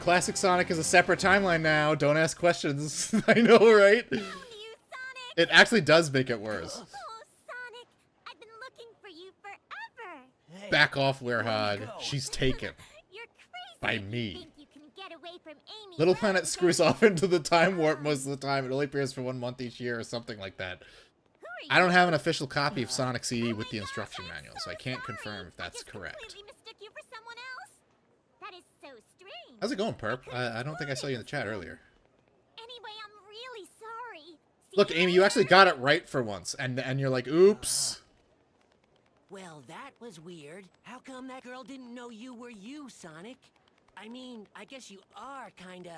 Classic Sonic is a separate timeline now. Don't ask questions. I know, right? Found you, Sonic! It actually does make it worse. Oh, Sonic! I've been looking for you forever! Hey, Back off, where'd Werehog. you go? She's taken. You're crazy! By if you me. think you can get away from Amy Little Rose, Planet screws don't off into the time warp most of the time. It only appears for 1 month each year or something like that. Who are I don't you? have an official copy of Sonic CD Oh with my the gosh, instruction I'm manual, so I so can't sorry. confirm if I that's just correct. completely mistook you for someone else? That is so strange. How's it going, Perp? I don't think I saw you in the chat earlier. Anyway, I'm really sorry. See Look, you Amy, you actually later. got it right for once, and you're like, oops. Well, that was weird. How come that girl didn't know you were you, Sonic? I mean, I guess you are kinda,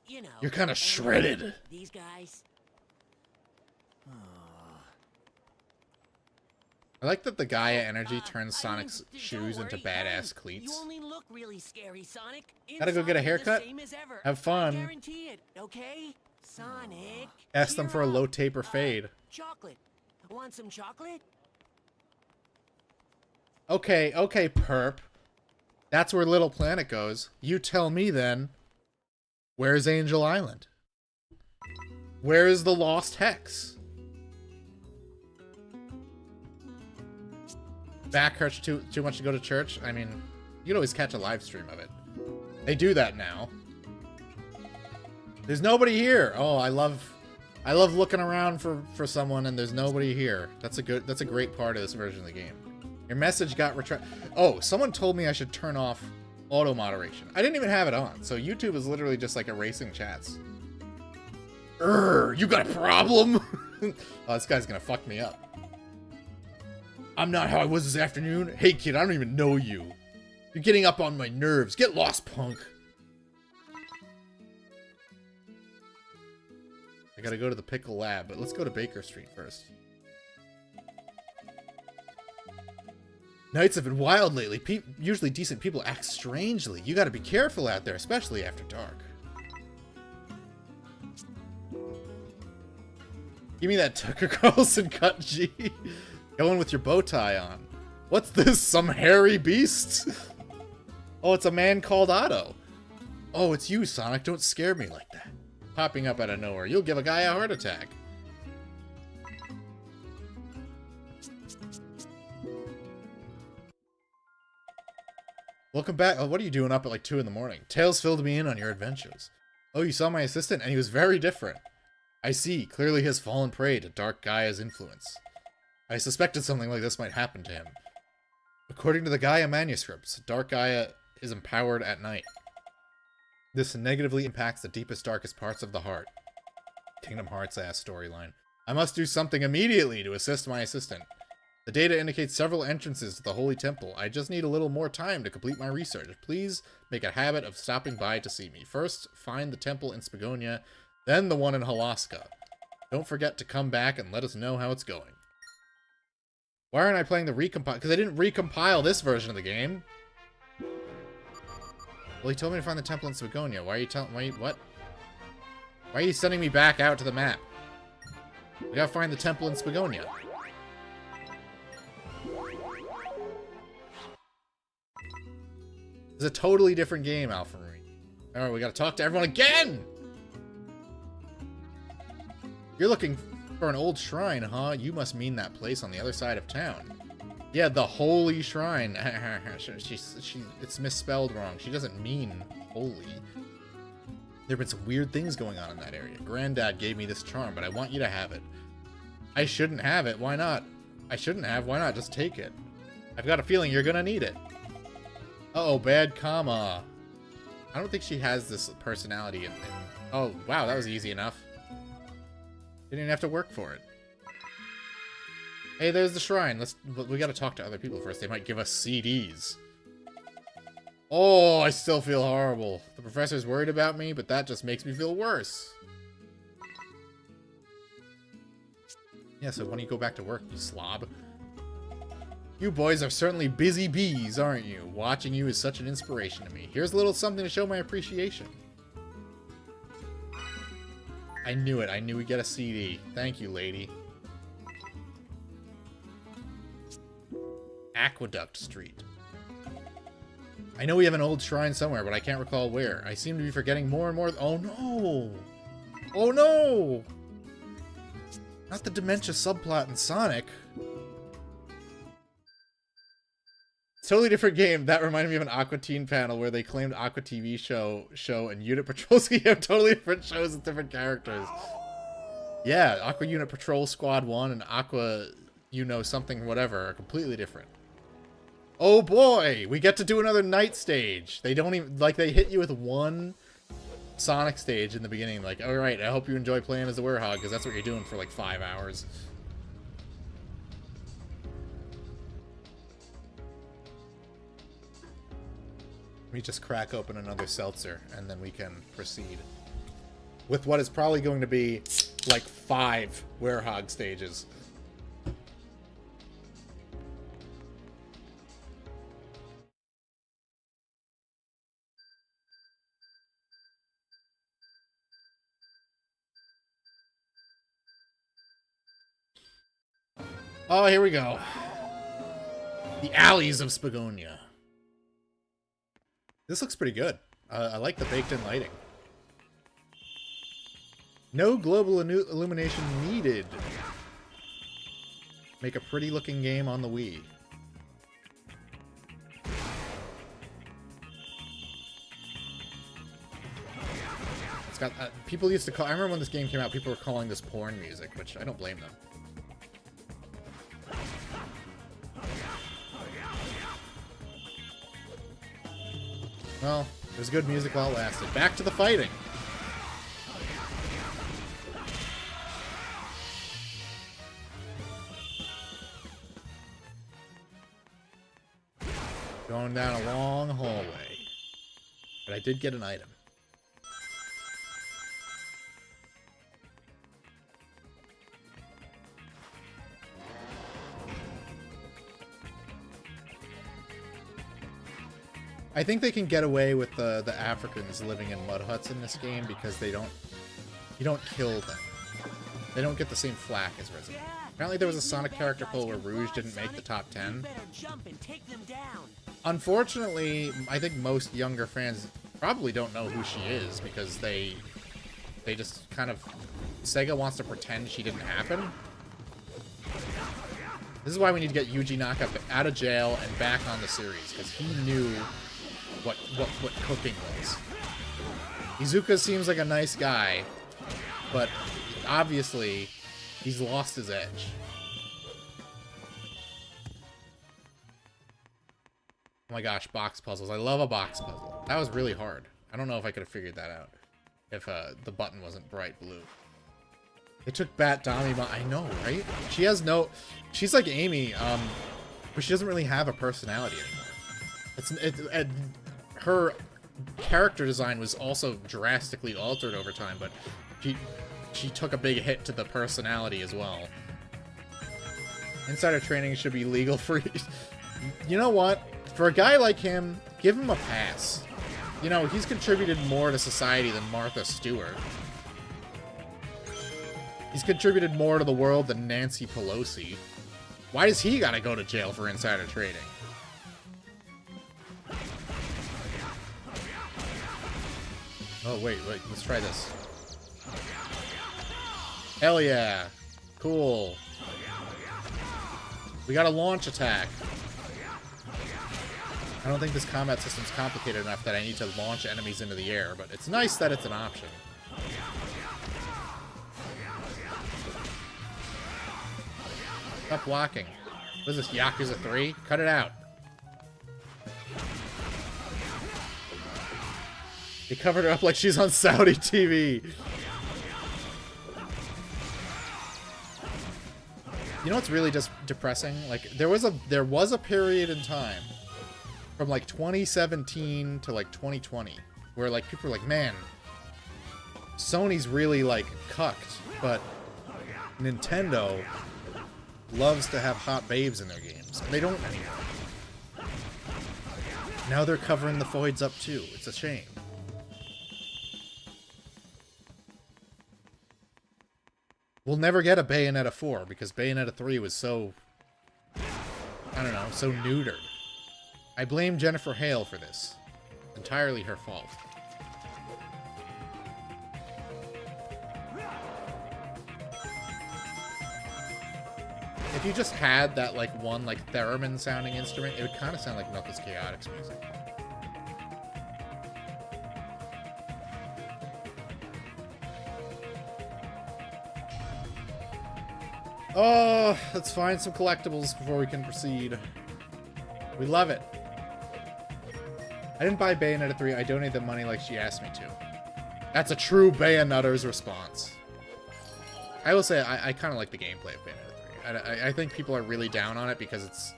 you know. You're kinda shredded. These guys. I like that the Gaia energy turns I mean, Sonic's don't shoes into worry, badass hey, cleats. You only look really scary, Sonic. Gotta go get a Inside, you're the haircut? same as ever. Have fun. I guarantee it, okay? Sonic. Ask them cheer for a up. low taper fade. Chocolate. Want some chocolate? Okay, Perp. That's where Little Planet goes. You tell me then. Where's Angel Island? Where is the Lost Hex? Back hurts too much to go to church? I mean, you could always catch a live stream of it. They do that now. There's nobody here. Oh, I love looking around for someone and there's nobody here. That's a great part of this version of the game. Your message got retracted. Oh, someone told me I should turn off auto moderation. I didn't even have it on, so YouTube is literally just like erasing chats. You got a problem? Oh, this guy's gonna fuck me up. I'm not how I was this afternoon. Hey kid, I don't even know you. You're getting up on my nerves. Get lost, punk. I gotta go to the Pickle Lab, but let's go to Baker Street first. Nights have been wild lately. Usually decent people act strangely. You gotta be careful out there, especially after dark. Give me that Tucker Carlson cut, G. Going with your bow tie on. What's this, some hairy beast? Oh, it's a man called Otto. Oh, it's you, Sonic. Don't scare me like that. Popping up out of nowhere. You'll give a guy a heart attack. Welcome back. Oh, what are you doing up at like 2 in the morning? Tails filled me in on your adventures. Oh, you saw my assistant and he was very different. I see. Clearly he has fallen prey to Dark Gaia's influence. I suspected something like this might happen to him. According to the Gaia manuscripts, Dark Gaia is empowered at night. This negatively impacts the deepest, darkest parts of the heart. Kingdom Hearts-ass storyline. I must do something immediately to assist my assistant. The data indicates several entrances to the Holy Temple. I just need a little more time to complete my research. Please make a habit of stopping by to see me. First, find the temple in Spagonia, then the one in Halaska. Don't forget to come back and let us know how it's going. Why aren't I playing the recompile? Because I didn't recompile this version of the game. Well, he told me to find the temple in Spagonia. Why are you telling... What? Why are you sending me back out to the map? We gotta find the temple in Spagonia. It's a totally different game, Alpha Marine. Alright, we gotta talk to everyone again! You're looking for an old shrine, huh? You must mean that place on the other side of town. Yeah, the Holy Shrine. It's misspelled wrong. She doesn't mean holy. There have been some weird things going on in that area. Granddad gave me this charm, but I want you to have it. I shouldn't have it. Why not? I shouldn't have. Why not? Just take it. I've got a feeling you're gonna need it. Uh-oh, bad comma. I don't think she has this personality. Oh, wow, that was easy enough. Didn't even have to work for it. Hey, there's the shrine. We gotta talk to other people first. They might give us CDs. Oh, I still feel horrible. The professor's worried about me, but that just makes me feel worse. Yeah, so when you go back to work, you slob. You boys are certainly busy bees, aren't you? Watching you is such an inspiration to me. Here's a little something to show my appreciation. I knew it. I knew we'd get a CD. Thank you, lady. Aqueduct Street. I know we have an old shrine somewhere, but I can't recall where. I seem to be forgetting more and more. Oh no! Oh no! Not the dementia subplot in Sonic. Totally different game. That reminded me of an Aqua Teen panel where they claimed Aqua TV show and Unit Patrol Scheme have totally different shows with different characters. Yeah, Aqua Unit Patrol Squad 1 and Aqua, you know, something whatever are completely different. Oh boy! We get to do another night stage. They don't even, like, they hit you with one Sonic stage in the beginning. Like, alright, I hope you enjoy playing as the Werehog, because that's what you're doing for like 5 hours. Let me just crack open another seltzer, and then we can proceed with what is probably going to be like 5 Werehog stages. Oh, here we go. The alleys of Spagonia. This looks pretty good. I like the baked-in lighting. No global illumination needed. Make a pretty-looking game on the Wii. It's got people used to call. I remember when this game came out, people were calling this porn music, which I don't blame them. Well, it was good music while it lasted. Back to the fighting! Going down a long hallway. But I did get an item. I think they can get away with the Africans living in mud huts in this game because you don't kill them. They don't get the same flack as Resident Evil. Apparently there was a Sonic character poll where Rouge didn't make the top 10. Unfortunately, I think most younger fans probably don't know who she is because they just kind of... Sega wants to pretend she didn't happen. This is why we need to get Yuji Naka out of jail and back on the series, because he knew what cooking was. Iizuka seems like a nice guy, but obviously he's lost his edge. Oh my gosh, box puzzles. I love a box puzzle. That was really hard. I don't know if I could have figured that out if the button wasn't bright blue. They took Bat Damima. I know, right? She has no... She's like Amy, but she doesn't really have a personality anymore. Her character design was also drastically altered over time, but she took a big hit to the personality as well. Insider training should be legal for... You know what? For a guy like him, give him a pass. You know, he's contributed more to society than Martha Stewart. He's contributed more to the world than Nancy Pelosi. Why does he gotta go to jail for insider trading? Oh, wait, let's try this. Hell yeah. Cool. We got a launch attack. I don't think this combat system's complicated enough that I need to launch enemies into the air, but it's nice that it's an option. Stop blocking. What is this, Yakuza 3? Cut it out. They covered her up like she's on Saudi TV. You know what's really just depressing? Like, there was a period in time from like 2017 to like 2020 where like people were like, man, Sony's really like cucked, but Nintendo loves to have hot babes in their games. They don't anymore. Now they're covering the foids up too. It's a shame. We'll never get a Bayonetta 4 because Bayonetta 3 was so, I don't know, so neutered. I blame Jennifer Hale for this. Entirely her fault. If you just had that, like, one, like, theremin sounding instrument, it would kind of sound like Knuckles Chaotix music. Oh, let's find some collectibles before we can proceed. We love it. I didn't buy Bayonetta 3. I donated the money like she asked me to. That's a true Bayonutter's response. I will say, I kind of like the gameplay of Bayonetta 3. I think people are really down on it because it's...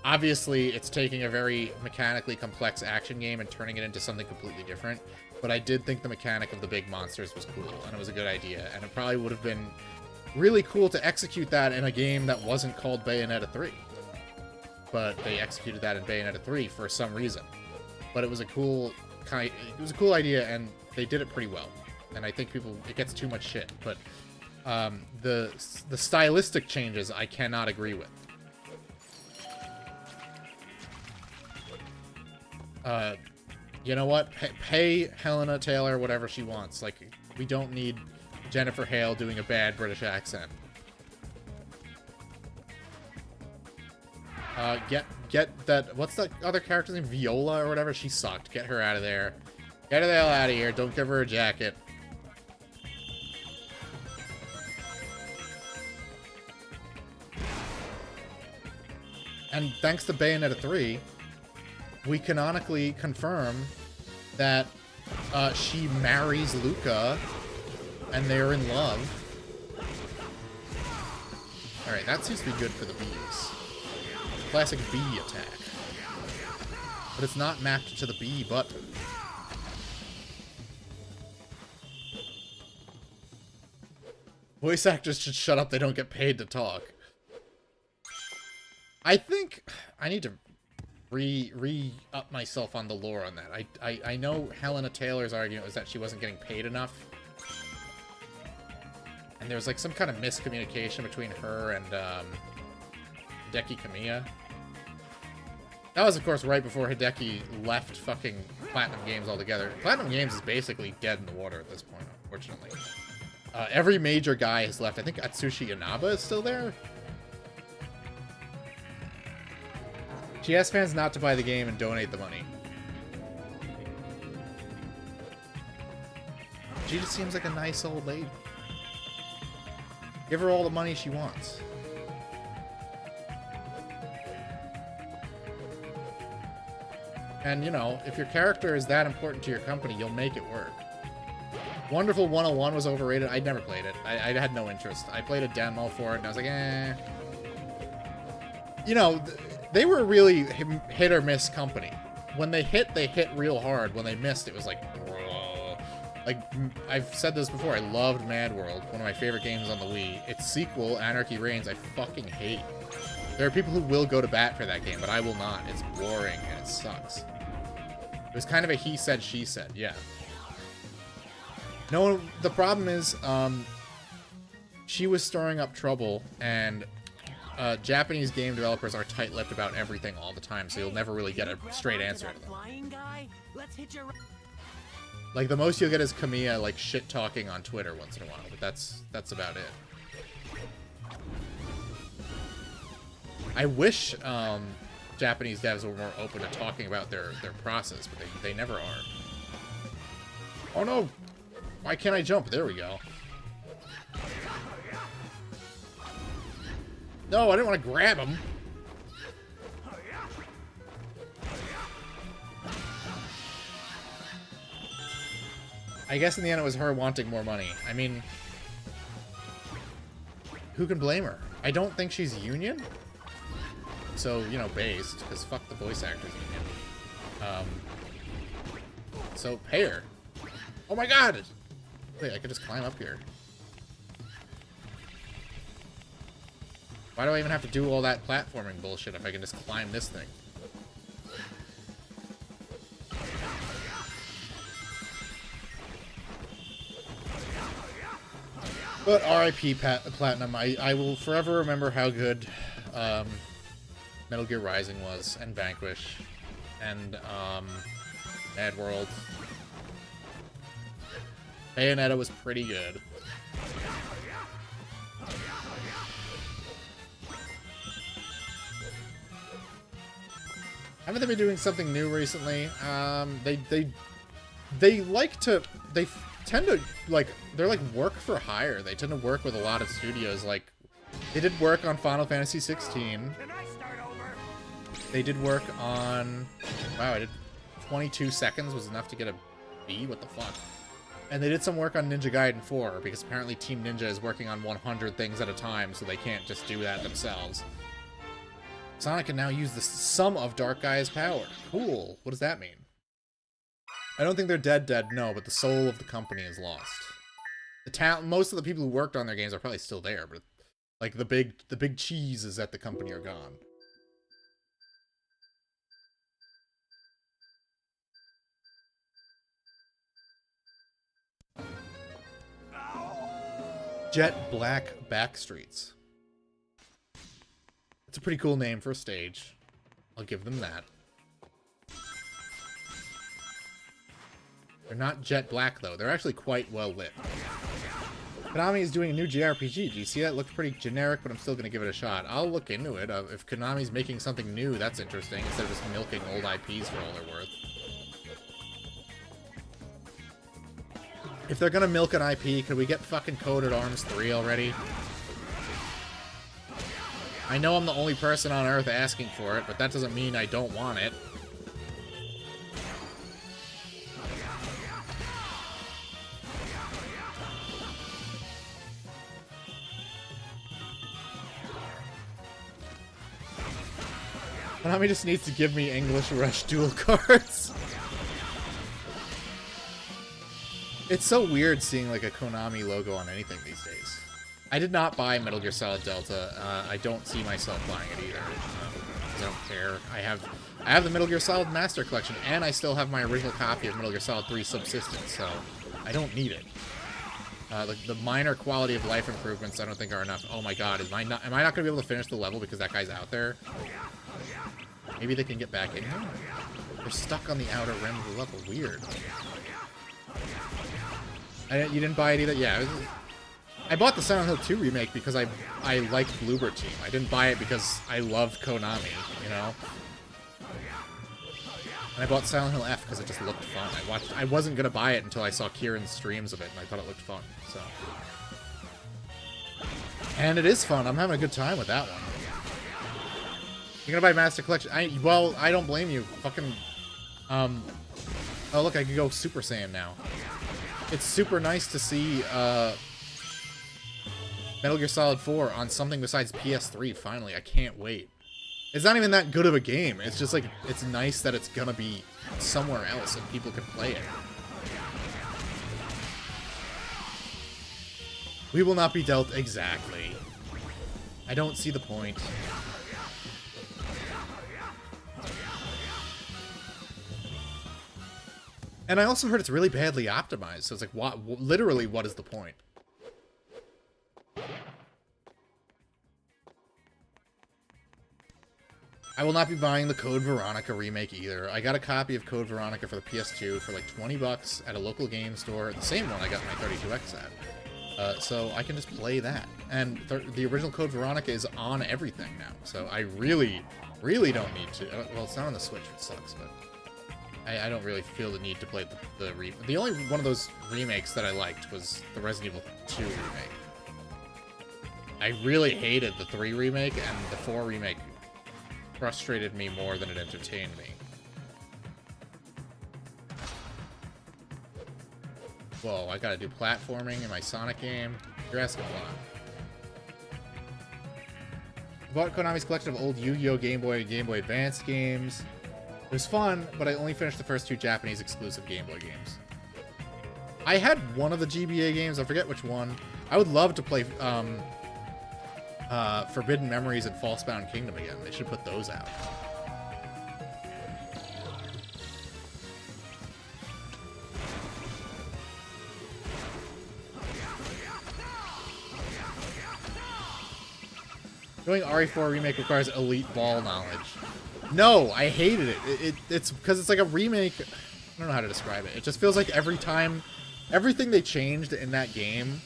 Obviously, it's taking a very mechanically complex action game and turning it into something completely different. But I did think the mechanic of the big monsters was cool, and it was a good idea. And it probably would have been really cool to execute that in a game that wasn't called Bayonetta 3. But they executed that in Bayonetta 3 for some reason. But it was a cool idea, and they did it pretty well. And I think it gets too much shit. But the stylistic changes I cannot agree with. You know what? Pay Helena Taylor whatever she wants. Like, we don't need Jennifer Hale doing a bad British accent. Get that... What's that other character's name? Viola or whatever? She sucked. Get her out of there. Get her the hell out of here. Don't give her a jacket. And thanks to Bayonetta 3, we canonically confirm that she marries Luca and they're in love. Alright, that seems to be good for the bees. Classic bee attack. But it's not mapped to the bee button. Voice actors should shut up, they don't get paid to talk. I think I need to re-up myself on the lore on that. I know Helena Taylor's argument was that she wasn't getting paid enough. And there was like some kind of miscommunication between her and Hideki Kamiya. That was, of course, right before Hideki left fucking Platinum Games altogether. Platinum Games is basically dead in the water at this point, unfortunately. Every major guy has left. I think Atsushi Inaba is still there. She asked fans not to buy the game and donate the money. She just seems like a nice old lady. Give her all the money she wants. And, you know, if your character is that important to your company, you'll make it work. Wonderful 101 was overrated. I never played it. I had no interest. I played a demo for it, and I was like, eh. You know, they were a really hit or miss company. When they hit real hard. When they missed, it was like, whoa. Like, I've said this before, I loved Mad World, one of my favorite games on the Wii. Its sequel, Anarchy Reigns, I fucking hate. There are people who will go to bat for that game, but I will not. It's boring, and it sucks. It was kind of a he said, she said, yeah. No, the problem is, she was stirring up trouble, and Japanese game developers are tight-lipped about everything all the time, so you'll never really get a straight answer to them. Like, the most you'll get is Kamiya, like, shit-talking on Twitter once in a while, but that's about it. I wish, Japanese devs were more open to talking about their process, but they never are. Oh no! Why can't I jump? There we go. No, I didn't want to grab him. I guess in the end it was her wanting more money. I mean, who can blame her? I don't think she's union. So, you know, based, because fuck the voice actors union. So, pay her. Oh my god! Wait, I could just climb up here. Why do I even have to do all that platforming bullshit if I can just climb this thing? But RIP Platinum, I will forever remember how good Metal Gear Rising was, and Vanquish, and Mad World. Bayonetta was pretty good. Haven't they been doing something new recently? They like to, they tend to, like, they're like work for hire. They tend to work with a lot of studios. Like, they did work on Final Fantasy 16. They did work on, wow, I did 22 seconds was enough to get a B? What the fuck? And they did some work on Ninja Gaiden 4, because apparently Team Ninja is working on 100 things at a time, so they can't just do that themselves. Sonic can now use the sum of Dark Gaia's power. Cool. What does that mean? I don't think they're dead, no, but the soul of the company is lost. Most of the people who worked on their games are probably still there, but like the big cheeses at the company are gone. Jet Black Backstreets. It's a pretty cool name for a stage. I'll give them that. They're not jet black, though. They're actually quite well lit. Konami is doing a new JRPG. Do you see that? It looked pretty generic, but I'm still going to give it a shot. I'll look into it. If Konami's making something new, that's interesting, instead of just milking old IPs for all they're worth. If they're going to milk an IP, could we get fucking Coded Arms 3 already? I know I'm the only person on Earth asking for it, but that doesn't mean I don't want it. Konami just needs to give me English Rush dual cards. It's so weird seeing like a Konami logo on anything these days. I did not buy Metal Gear Solid Delta. I don't see myself buying it either. I don't care. I have the Metal Gear Solid Master Collection, and I still have my original copy of Metal Gear Solid 3 Subsistence, so I don't need it. The minor quality of life improvements I don't think are enough. Oh my god, am I not going to be able to finish the level because that guy's out there? Maybe they can get back in here? They're stuck on the outer rim of the level. Weird. You didn't buy it either? Yeah, I bought the Silent Hill 2 remake because I liked Bloober Team. I didn't buy it because I love Konami, you know? And I bought Silent Hill F because it just looked fun. I wasn't going to buy it until I saw Kieran's streams of it, and I thought it looked fun, so. And it is fun. I'm having a good time with that one. You're going to buy Master Collection? Well, I don't blame you. Fucking, oh, look, I can go Super Saiyan now. It's super nice to see, Metal Gear Solid 4 on something besides PS3, finally. I can't wait. It's not even that good of a game. It's just like, it's nice that it's gonna be somewhere else and people can play it. We will not be dealt exactly. I don't see the point. And I also heard it's really badly optimized, so it's like, literally, what is the point? I will not be buying the Code Veronica remake either. I got a copy of Code Veronica for the PS2 for like 20 bucks at a local game store. The same one I got my 32X at. So I can just play that. And the original Code Veronica is on everything now. So I really, really don't need to. Well, it's not on the Switch, which sucks, but I don't really feel the need to play the remake. The only one of those remakes that I liked was the Resident Evil 2 remake. I really hated the 3 remake, and the 4 remake frustrated me more than it entertained me. Whoa, I gotta do platforming in my Sonic game? You're asking a lot. I bought Konami's collection of old Yu-Gi-Oh! Game Boy and Game Boy Advance games. It was fun, but I only finished the first 2 Japanese exclusive Game Boy games. I had one of the GBA games, I forget which one. I would love to play Forbidden Memories and Falsebound Kingdom again. They should put those out. Doing RE4 remake requires elite ball knowledge. No, I hated it. It's because it's like a remake. I don't know how to describe it. It just feels like every time, everything they changed in that game,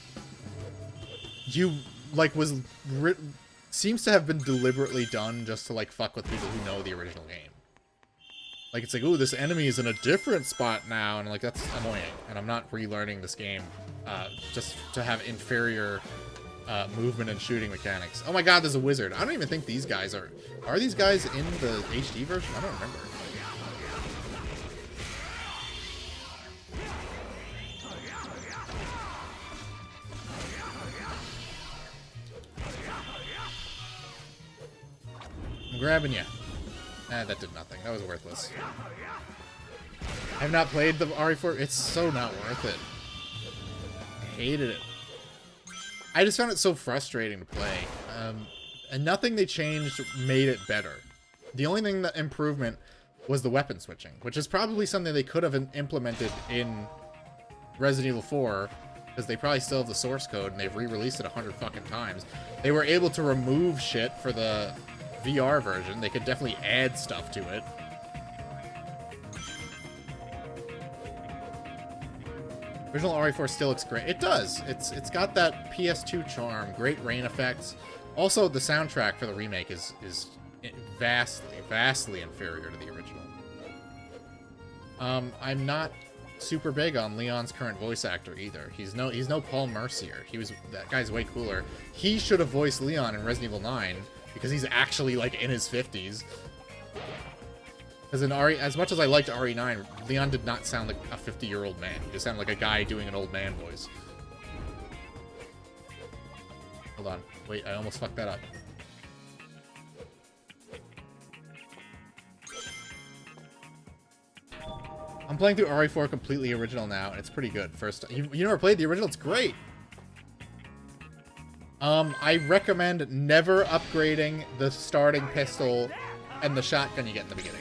seems to have been deliberately done just to like fuck with people who know the original game. Like it's like, ooh, this enemy is in a different spot now, and like that's annoying. And I'm not relearning this game just to have inferior movement and shooting mechanics. Oh my god, there's a wizard. I don't even think these guys are these guys in the HD version? I don't remember. I'm grabbing you. That did nothing. That was worthless. I have not played the RE4. It's so not worth it. I hated it. I just found it so frustrating to play. And nothing they changed made it better. The only thing that improvement was the weapon switching, which is probably something they could have implemented in Resident Evil 4, because they probably still have the source code and they've re-released it 100 fucking times. They were able to remove shit for the VR version. They could definitely add stuff to it. Original RE4 still looks great. It does. It's got that PS2 charm, great rain effects. Also, the soundtrack for the remake is vastly inferior to the original. I'm not super big on Leon's current voice actor either. He's no Paul Mercier. That guy's way cooler. He should have voiced Leon in Resident Evil 9 because he's actually like in his 50s. Because in as much as I liked RE9, Leon did not sound like a 50-year-old man. He just sounded like a guy doing an old man voice. Hold on. Wait, I almost fucked that up. I'm playing through RE4 completely original now, and it's pretty good. You never played the original? It's great! I recommend never upgrading the starting pistol and the shotgun you get in the beginning.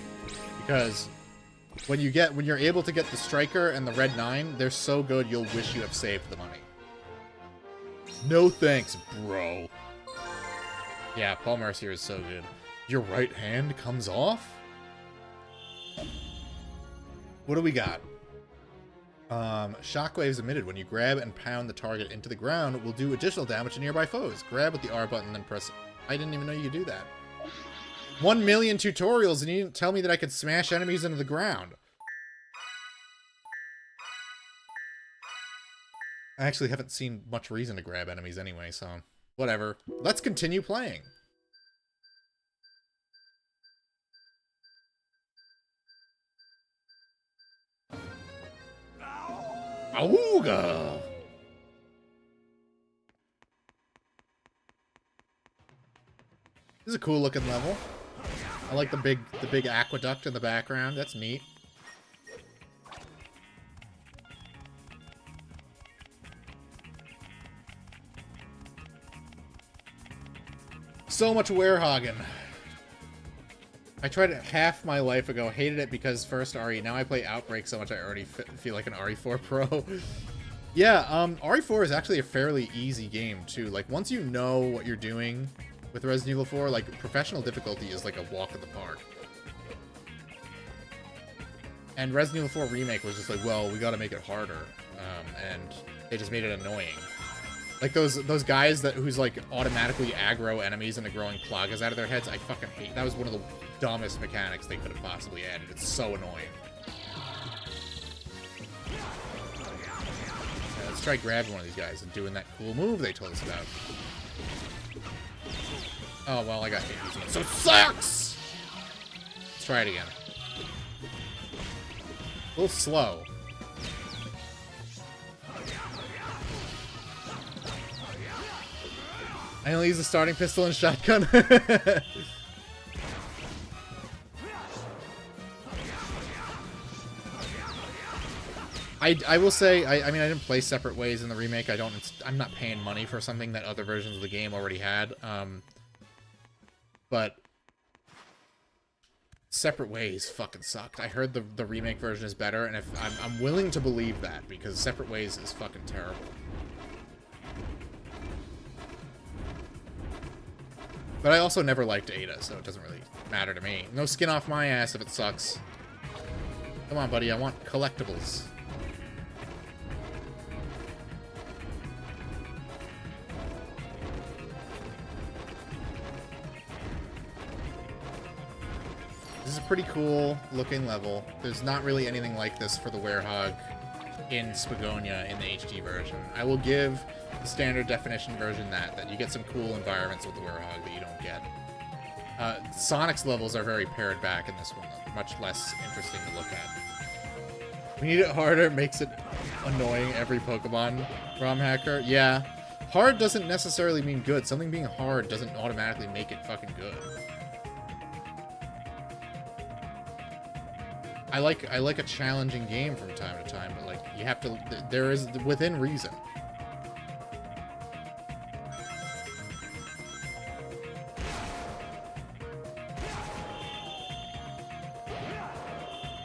Because when you're able to get the Striker and the Red 9, they're so good you'll wish you have saved the money. No thanks, bro. Yeah, Paul Mercier is so good. Your right hand comes off? What do we got? Shockwaves emitted when you grab and pound the target into the ground will do additional damage to nearby foes. Grab with the R button, then press... I didn't even know you could do that. 1 million tutorials, and you didn't tell me that I could smash enemies into the ground. I actually haven't seen much reason to grab enemies anyway, so... whatever. Let's continue playing. Auga! This is a cool looking level. I like the big aqueduct in the background. That's neat. So much Werhagen. I tried it half my life ago, hated it because first RE. Now I play Outbreak so much I already feel like an RE4 pro. Yeah, RE4 is actually a fairly easy game too. Like once you know what you're doing with Resident Evil 4, like professional difficulty is like a walk in the park. And Resident Evil 4 Remake was just like, well, we gotta make it harder. And they just made it annoying. Like those guys who's like automatically aggro enemies into growing plagas out of their heads, I fucking hate. That was one of the dumbest mechanics they could have possibly added. It's so annoying. Yeah, let's try grabbing one of these guys and doing that cool move they told us about. Oh, well, I got hit using it, so it sucks! Let's try it again. A little slow. I only use the starting pistol and shotgun. I will say, I mean, I didn't play Separate Ways in the remake. I'm not paying money for something that other versions of the game already had. But Separate Ways fucking sucked. I heard the remake version is better, and I'm willing to believe that because Separate Ways is fucking terrible. But I also never liked Ada, so it doesn't really matter to me. No skin off my ass if it sucks. Come on, buddy, I want collectibles. This is a pretty cool looking level. There's not really anything like this for the Werehog in Spagonia in the HD version. I will give the standard definition version that you get some cool environments with the Werehog that you don't get. Sonic's levels are very pared back in this one, though. Much less interesting to look at. We need it harder, makes it annoying every Pokemon ROM hacker. Yeah, hard doesn't necessarily mean good. Something being hard doesn't automatically make it fucking good. I like a challenging game from time to time, but like you have to, there is within reason.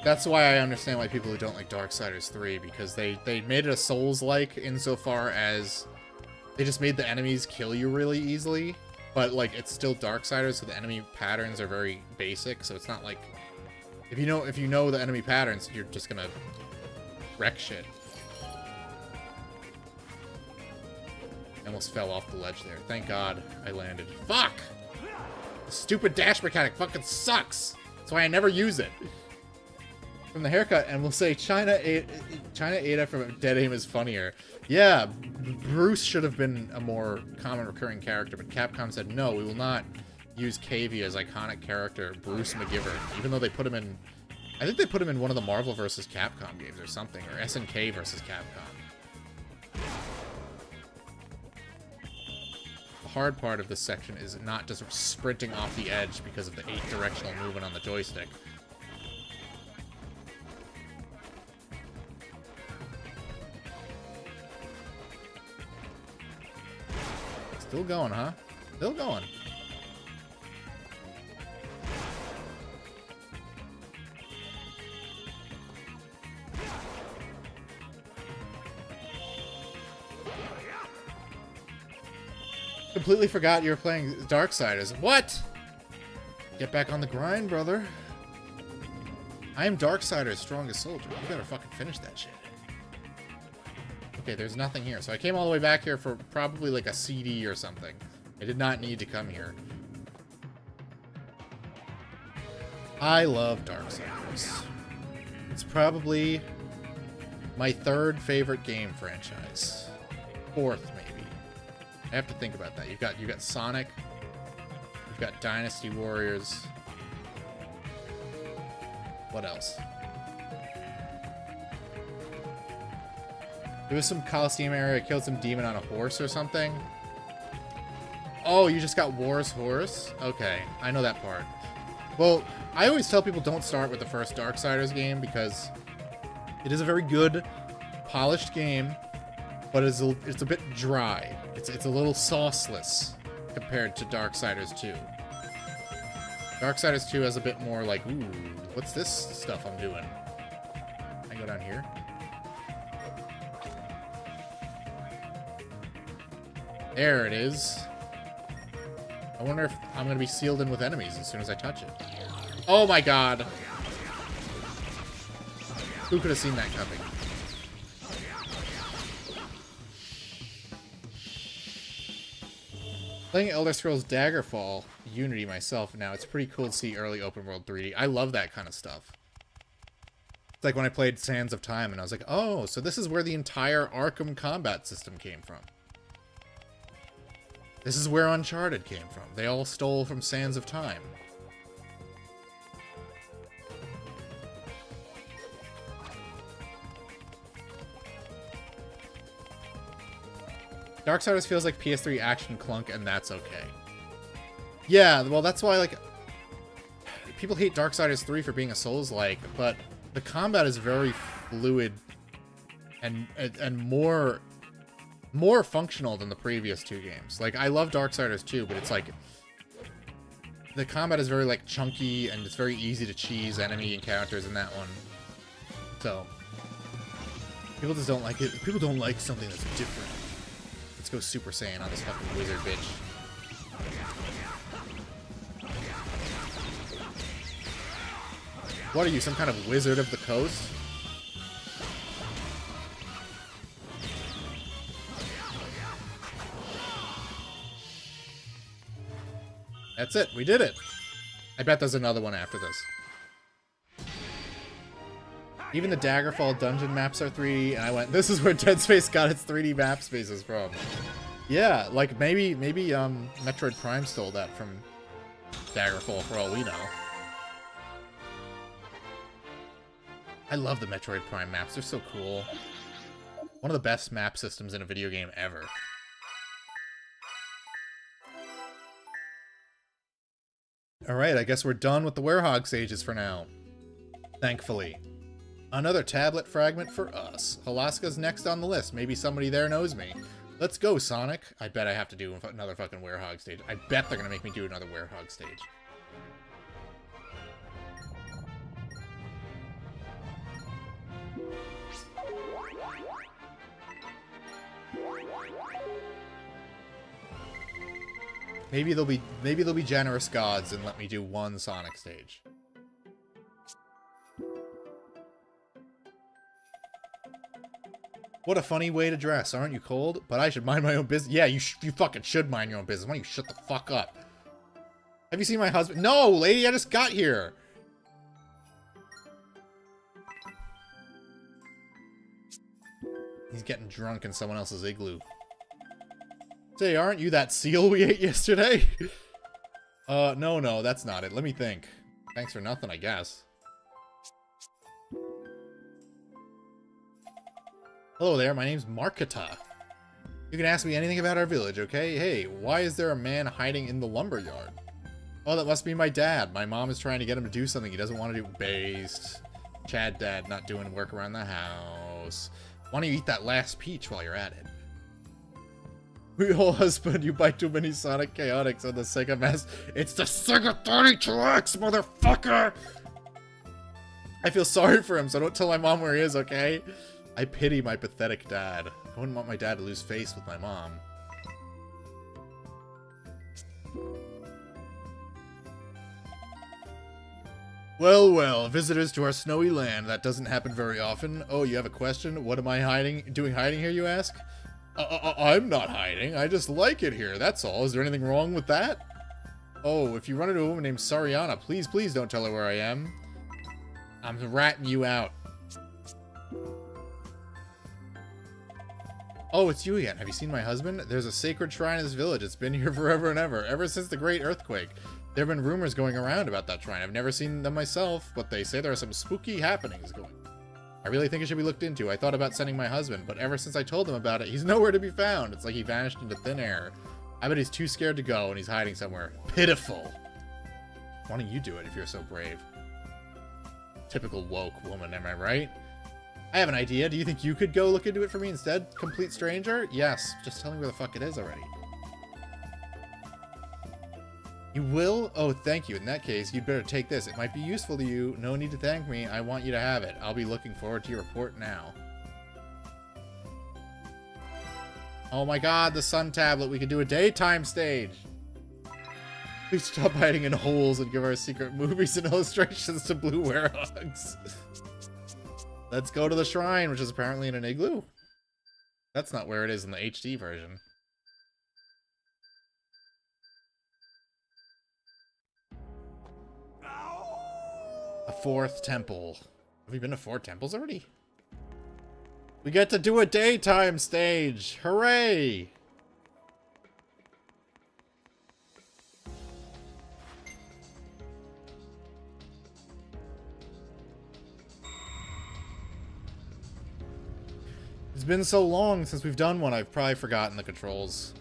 That's why I understand why people who don't like Darksiders 3, because they made it a Souls-like insofar as they just made the enemies kill you really easily, but like it's still Darksiders, so the enemy patterns are very basic, so it's not like if you know the enemy patterns, you're just gonna wreck shit. I almost fell off the ledge there. Thank God I landed. Fuck! The stupid dash mechanic fucking sucks! That's why I never use it. From the haircut, and we'll say China Ada from Dead Aim is funnier. Yeah, Bruce should have been a more common recurring character, but Capcom said no, we will not use KV as iconic character Bruce McGivern, even though they put him in, I think they put him in one of the Marvel vs. Capcom games or something, or SNK vs. Capcom. The hard part of this section is not just sprinting off the edge because of the 8-directional movement on the joystick. Still going, huh? Still going. Completely forgot you were playing Darksiders. What? Get back on the grind, brother. I am Darksiders' strongest soldier. You better fucking finish that shit. Okay, there's nothing here. So I came all the way back here for probably like a CD or something. I did not need to come here. I love Darksiders. It's probably my 3rd favorite game franchise. 4th, maybe. I have to think about that. You've got Sonic. You've got Dynasty Warriors. What else? There was some Coliseum area, killed some demon on a horse or something. Oh, you just got War's horse? Okay, I know that part. Well, I always tell people don't start with the first Darksiders game because it is a very good, polished game, but it's a bit dry. It's a little sauceless compared to Darksiders 2. Darksiders 2 has a bit more like, ooh, what's this stuff I'm doing? Can I go down here? There it is. I wonder if I'm going to be sealed in with enemies as soon as I touch it. Oh my god. Who could have seen that coming? Playing Elder Scrolls Daggerfall Unity myself now, it's pretty cool to see early open world 3D. I love that kind of stuff. It's like when I played Sands of Time and I was like, oh, so this is where the entire Arkham combat system came from. This is where Uncharted came from. They all stole from Sands of Time. Darksiders feels like PS3 action clunk, and that's okay. Yeah, well, that's why, like, people hate Darksiders 3 for being a Souls-like, but the combat is very fluid and more functional than the previous 2 games. Like, I love Darksiders 2, but it's like the combat is very like chunky and it's very easy to cheese enemy encounters in that one. So people just don't like it. People don't like something that's different. Let's go Super Saiyan on this fucking wizard bitch. What are you, some kind of wizard of the coast? That's it. We did it. I bet there's another one after this. Even the Daggerfall dungeon maps are 3D, and I went, this is where Dead Space got its 3D map spaces from. Yeah, like maybe Metroid Prime stole that from Daggerfall for all we know. I love the Metroid Prime maps. They're so cool. One of the best map systems in a video game ever. Alright, I guess we're done with the Werehog stages for now. Thankfully. Another tablet fragment for us. Halaska's next on the list. Maybe somebody there knows me. Let's go, Sonic. I bet I have to do another fucking Werehog stage. I bet they're gonna make me do another Werehog stage. Maybe they'll be generous gods and let me do one Sonic stage. What a funny way to dress. Aren't you cold? But I should mind my own business. Yeah, you fucking should mind your own business. Why don't you shut the fuck up? Have you seen my husband? No, lady, I just got here. He's getting drunk in someone else's igloo. Say, aren't you that seal we ate yesterday? No, that's not it. Let me think. Thanks for nothing, I guess. Hello there, my name's Marketa. You can ask me anything about our village, okay? Hey, why is there a man hiding in the lumberyard? Oh, that must be my dad. My mom is trying to get him to do something he doesn't want to do. Based. Chad dad not doing work around the house. Why don't you eat that last peach while you're at it? Real husband, you buy too many Sonic Chaotix on the Sega Master. It's the Sega 32X, motherfucker! I feel sorry for him, so don't tell my mom where he is, okay? I pity my pathetic dad. I wouldn't want my dad to lose face with my mom. Well, well, visitors to our snowy land. That doesn't happen very often. Oh, you have a question? What am I doing hiding here, you ask? I'm not hiding. I just like it here, that's all. Is there anything wrong with that? Oh, if you run into a woman named Sariana, please don't tell her where I am. I'm ratting you out. Oh, it's you again. Have you seen my husband? There's a sacred shrine in this village. It's been here forever and ever. Ever since the Great Earthquake. There have been rumors going around about that shrine. I've never seen them myself, but they say there are some spooky happenings going. I really think it should be looked into. I thought about sending my husband, but ever since I told him about it, he's nowhere to be found. It's like he vanished into thin air. I bet he's too scared to go and he's hiding somewhere. Pitiful. Why don't you do it if you're so brave? Typical woke woman, am I right? I have an idea. Do you think you could go look into it for me instead? Complete stranger? Yes. Just tell me where the fuck it is already. You will? Oh, thank you. In that case, you'd better take this. It might be useful to you. No need to thank me. I want you to have it. I'll be looking forward to your report now. Oh my god, the sun tablet. We could do a daytime stage. Please stop hiding in holes and give our secret movies and illustrations to Blue Werehogs. Let's go to the shrine, which is apparently in an igloo. That's not where it is in the HD version. A fourth temple. Have we been to 4 temples already? We get to do a daytime stage! Hooray! It's been so long since we've done one, I've probably forgotten the controls.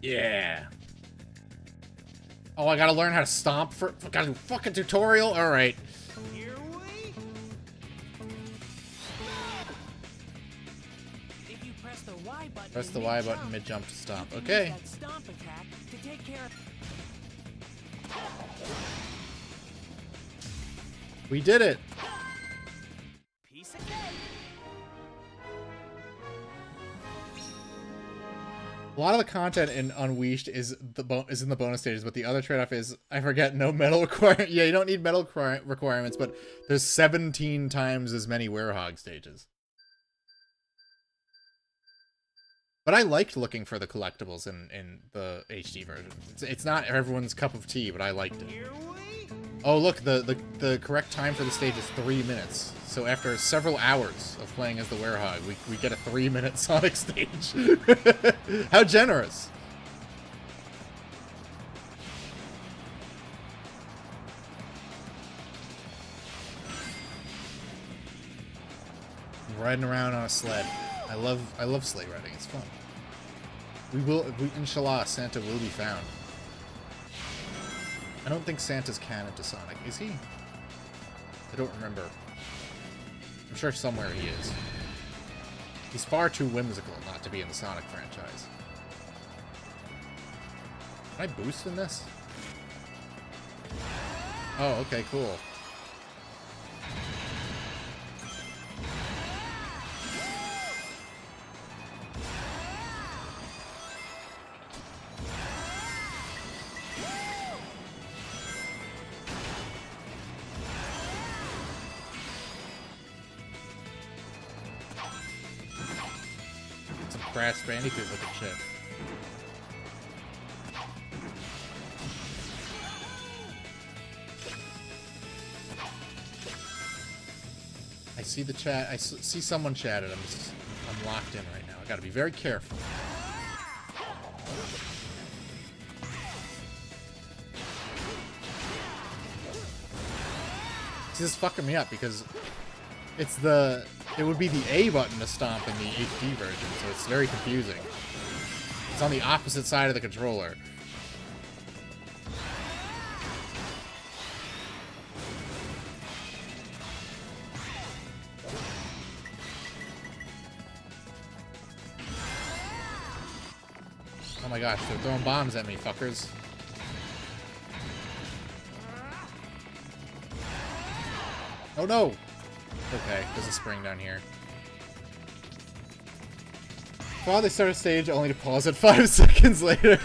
Yeah. Oh, I gotta learn how to stomp for. Gotta do a fucking tutorial? Alright. Here we If you press the Y button, Press the Y button mid-jump to stomp. you can Okay. use that stomp attack to take care of We did it. piece of cake. A lot of the content in Unleashed is in the bonus stages, but the other trade-off is, I forget, no medal requirement. Yeah, you don't need medal requirements, but there's 17 times as many Werehog stages. But I liked looking for the collectibles in the HD version. It's not everyone's cup of tea, but I liked it. Oh, look, the correct time for the stage is 3 minutes. So after several hours of playing as the Werehog, we get a 3-minute Sonic stage. How generous! I'm riding around on a sled. I love sleigh riding. It's fun. Inshallah, Santa will be found. I don't think Santa's canon to Sonic, is he? I don't remember. I'm sure somewhere he is. He's far too whimsical not to be in the Sonic franchise. Can I boost in this? Oh, okay, cool. Crash Bandicoot looking shit. I see the chat. I see someone chatted. I'm locked in right now. I gotta be very careful. This is fucking me up because it would be the A button to stomp in the HD version, so it's very confusing. It's on the opposite side of the controller. Oh my gosh, they're throwing bombs at me, fuckers. Oh no! Okay, there's a spring down here. Wow, they start a stage only to pause it 5 seconds later.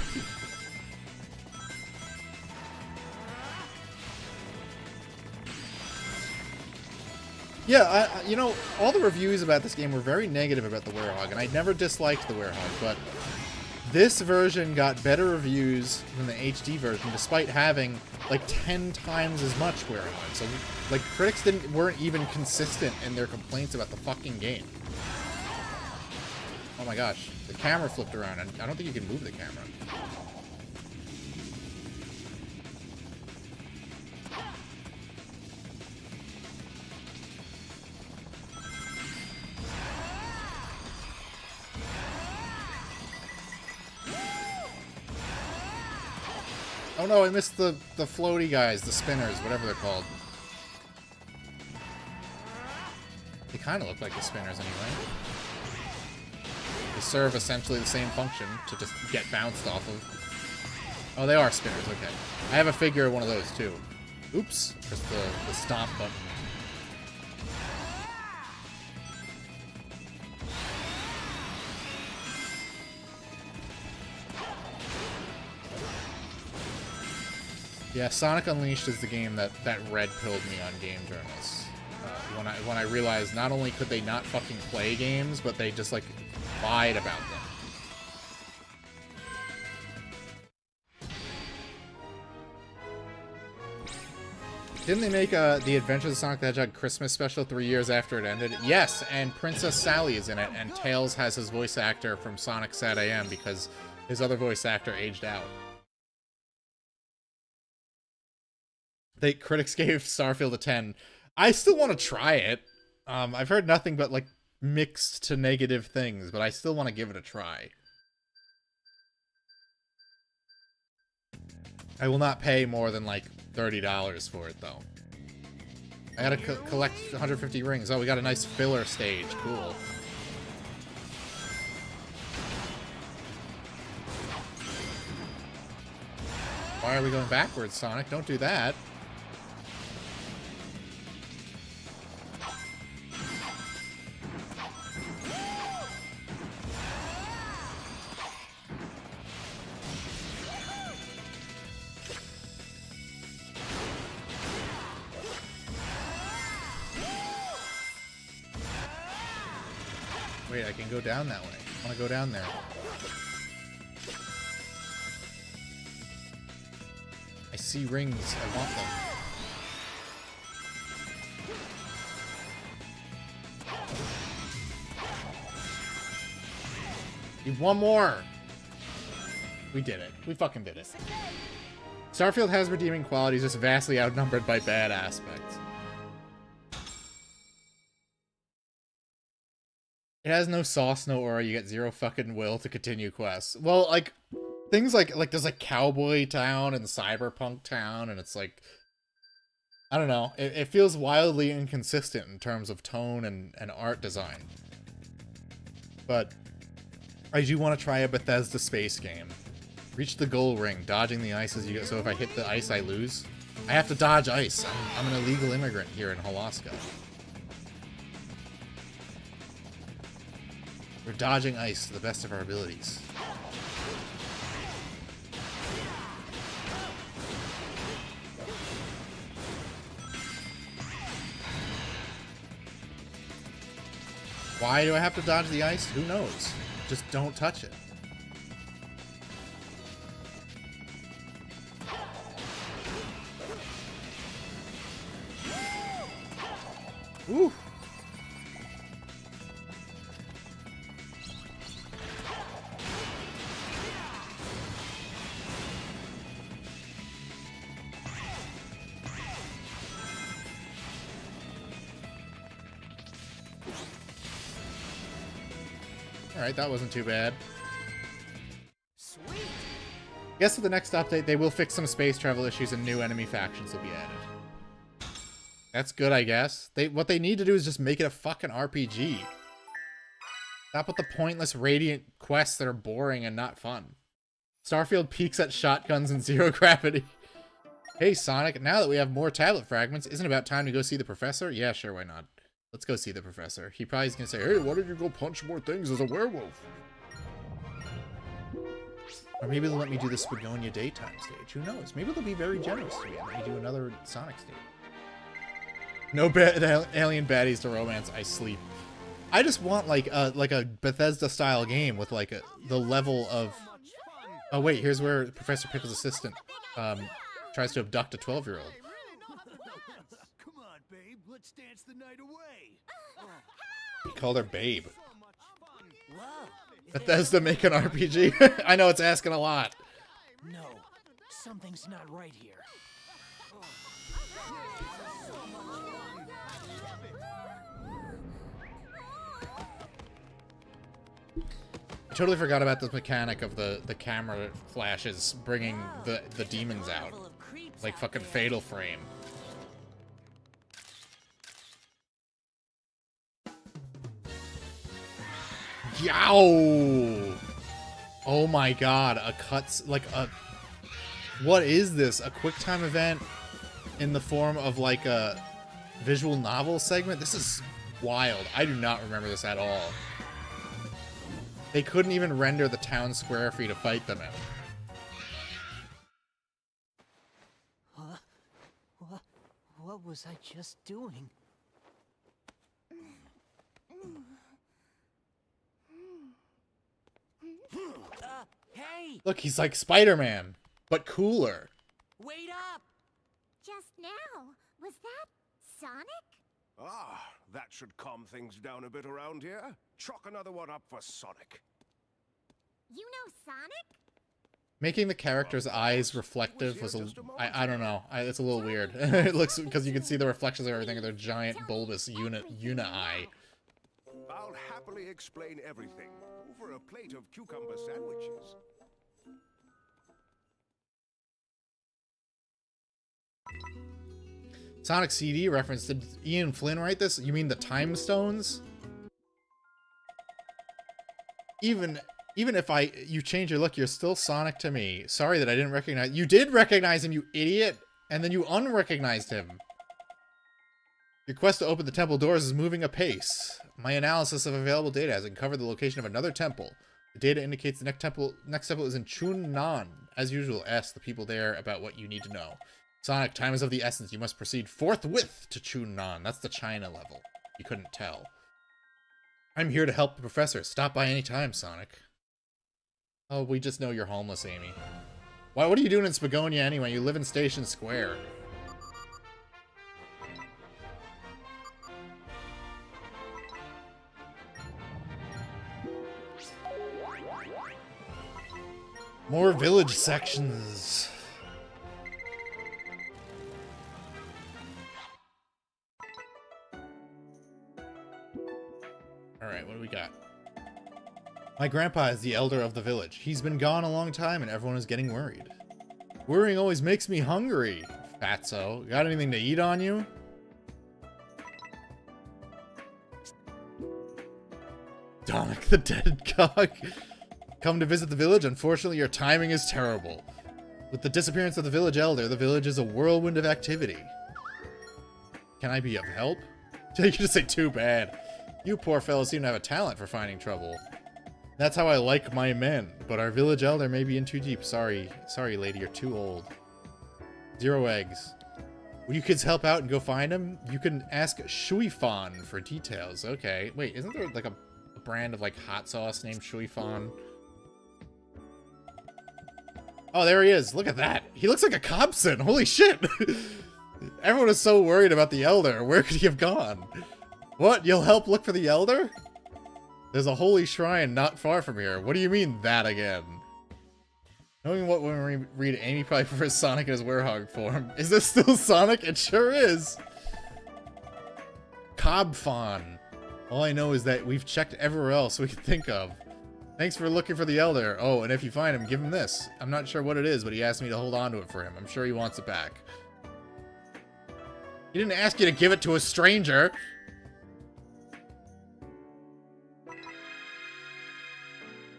Yeah, you know, all the reviews about this game were very negative about the Werehog, and I never disliked the Werehog, but this version got better reviews than the HD version, despite having like 10 times as much Werehog. So, like, critics weren't even consistent in their complaints about the fucking game. Oh my gosh, the camera flipped around, and I don't think you can move the camera. Oh no, I missed the floaty guys, the spinners, whatever they're called. They kind of look like the spinners anyway. They serve essentially the same function to just get bounced off of. Oh, they are spinners, okay. I have a figure of one of those too. Oops, press the stomp button. Yeah, Sonic Unleashed is the game that red-pilled me on game journalists. When I realized not only could they not fucking play games, but they just, like, lied about them. Didn't they make The Adventures of Sonic the Hedgehog Christmas special 3 years after it ended? Yes, and Princess Sally is in it, and Tails has his voice actor from Sonic SatAM because his other voice actor aged out. Critics gave Starfield a 10. I still want to try it. I've heard nothing but, like, mixed to negative things, but I still want to give it a try. I will not pay more than, like, $30 for it, though. I gotta collect 150 rings. Oh, we got a nice filler stage. Cool. Why are we going backwards, Sonic? Don't do that. Wait, I can go down that way. I want to go down there. I see rings. I want them. Need one more. We did it. We fucking did it. Starfield has redeeming qualities, just vastly outnumbered by bad aspects. It has no sauce, no aura. You get zero fucking will to continue quests. Well, like things like there's like Cowboy Town and Cyberpunk Town, and it's like I don't know. It feels wildly inconsistent in terms of tone and art design. But I do want to try a Bethesda space game. Reach the goal ring, dodging the ice as you go. So if I hit the ice, I lose. I have to dodge ice. I'm an illegal immigrant here in Halaska. We're dodging ice to the best of our abilities. Why do I have to dodge the ice? Who knows? Just don't touch it. Woo! Alright, that wasn't too bad. Sweet. Guess with the next update, they will fix some space travel issues and new enemy factions will be added. That's good, I guess. What they need to do is just make it a fucking RPG. Stop with the pointless Radiant quests that are boring and not fun. Starfield peaks at shotguns and zero gravity. Hey, Sonic, now that we have more tablet fragments, isn't it about time to go see the professor? Yeah, sure, why not? Let's go see the professor. He probably is gonna say, hey, why don't you go punch more things as a werewolf? Or maybe they'll let me do the Spagonia daytime stage. Who knows? Maybe they'll be very generous to me and let me do another Sonic stage. No alien baddies to romance. I sleep. I just want like a Bethesda style game with like the level of. Oh wait, here's where Professor Pickle's assistant tries to abduct a 12-year-old. Come on, babe. Let's dance the night away. He called her babe. Whoa. Bethesda make an RPG. I know it's asking a lot. No, something's not right here. I totally forgot about this mechanic of the camera flashes bringing the demons out. Full of creeps Like out fucking there. Fatal Frame. Yow! Oh my god, a cuts like a what is this? A QuickTime event in the form of like a visual novel segment? This is wild. I do not remember this at all. They couldn't even render the town square for you to fight them in. What was I just doing? Hey, Look, he's like Spider-Man, but cooler. wait up! Just now. Was that Sonic? Ah, that should calm things down a bit around here. Chalk another one up for Sonic. You know Sonic? Making the character's eyes reflective was a... I don't know. It's a little weird. It looks... Because you can see the reflections of everything of their giant, bulbous Una eye. I'll happily explain everything over a plate of cucumber sandwiches. Sonic CD reference. Did Ian Flynn write this? You mean the Time Stones? Even if you change your look, you're still Sonic to me. Sorry that I didn't recognize... You did recognize him, you idiot! And then you unrecognized him. Your quest to open the temple doors is moving apace. My analysis of available data has uncovered the location of another temple. The data indicates the next temple is in Chunnan. As usual, ask the people there about what you need to know. Sonic, time is of the essence. You must proceed forthwith to Chunnan. That's the China level. You couldn't tell. I'm here to help the professor. Stop by any time, Sonic. Oh, we just know you're homeless, Amy. Why? What are you doing in Spagonia anyway? You live in Station Square. More village sections. Alright, what do we got? My grandpa is the elder of the village. He's been gone a long time and everyone is getting worried. Worrying always makes me hungry, fatso. Got anything to eat on you? Donic the dead cog. Come to visit the village. Unfortunately, your timing is terrible. With the disappearance of the village elder, the village is a whirlwind of activity. Can I be of help? You just say too bad. You poor fellows seem to have a talent for finding trouble. That's how I like my men, but our village elder may be in too deep. Sorry, lady, you're too old. 0 eggs. Will you kids help out and go find him? You can ask Shuifan for details. Okay, wait, isn't there like a brand of like hot sauce named Shuifan? Oh, there he is. Look at that. He looks like a Cobson. Holy shit. Everyone is so worried about the elder. Where could he have gone? What? You'll help look for the elder? There's a holy shrine not far from here. What do you mean, that again? Knowing what when we read, Amy probably prefers Sonic in his werehog form. Is this still Sonic? It sure is. Cobfon. All I know is that we've checked everywhere else we can think of. Thanks for looking for the elder. Oh, and if you find him, give him this. I'm not sure what it is, but he asked me to hold on to it for him. I'm sure he wants it back. He didn't ask you to give it to a stranger.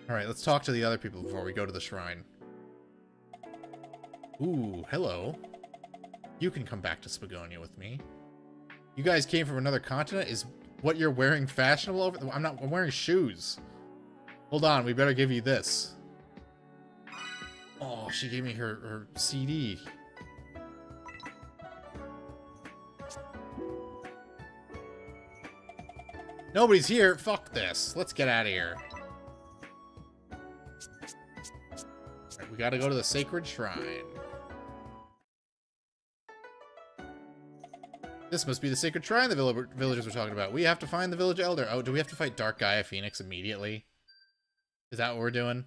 Alright, let's talk to the other people before we go to the shrine. Ooh, hello. You can come back to Spagonia with me. You guys came from another continent? Is what you're wearing fashionable over? I'm wearing shoes. Hold on, we better give you this. Oh, she gave me her CD. Nobody's here. Fuck this. Let's get out of here. Right, we gotta go to the sacred shrine. This must be the sacred shrine the villagers were talking about. We have to find the village elder. Oh, do we have to fight Dark Gaia Phoenix immediately? Is that what we're doing?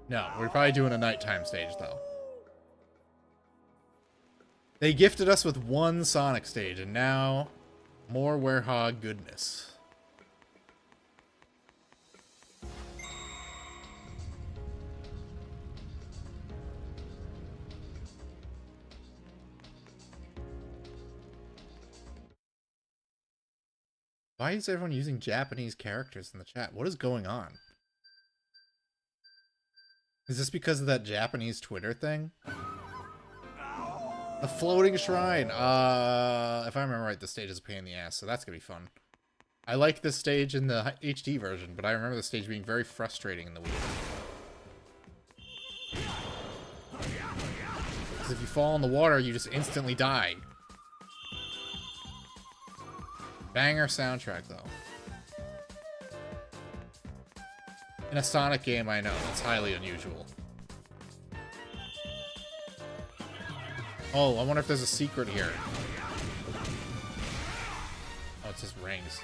No, we're probably doing a nighttime stage, though. They gifted us with one Sonic stage, and now more Werehog goodness. Why is everyone using Japanese characters in the chat? What is going on? Is this because of that Japanese Twitter thing? A floating shrine. If I remember right, the stage is a pain in the ass, so that's gonna be fun. I like this stage in the HD version, but I remember the stage being very frustrating in the Wii. Because if you fall in the water, you just instantly die. Banger soundtrack, though. In a Sonic game, I know. It's highly unusual. Oh, I wonder if there's a secret here. Oh, it's just rings.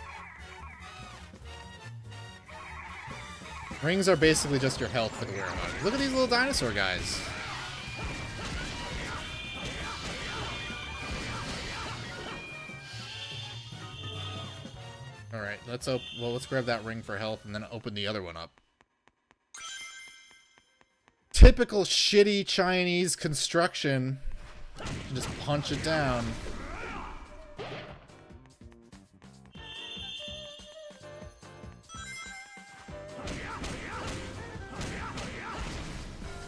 Rings are basically just your health for the Werehog. Look at these little dinosaur guys. Alright, let's grab that ring for health and then open the other one up. Typical shitty Chinese construction. Just punch it down.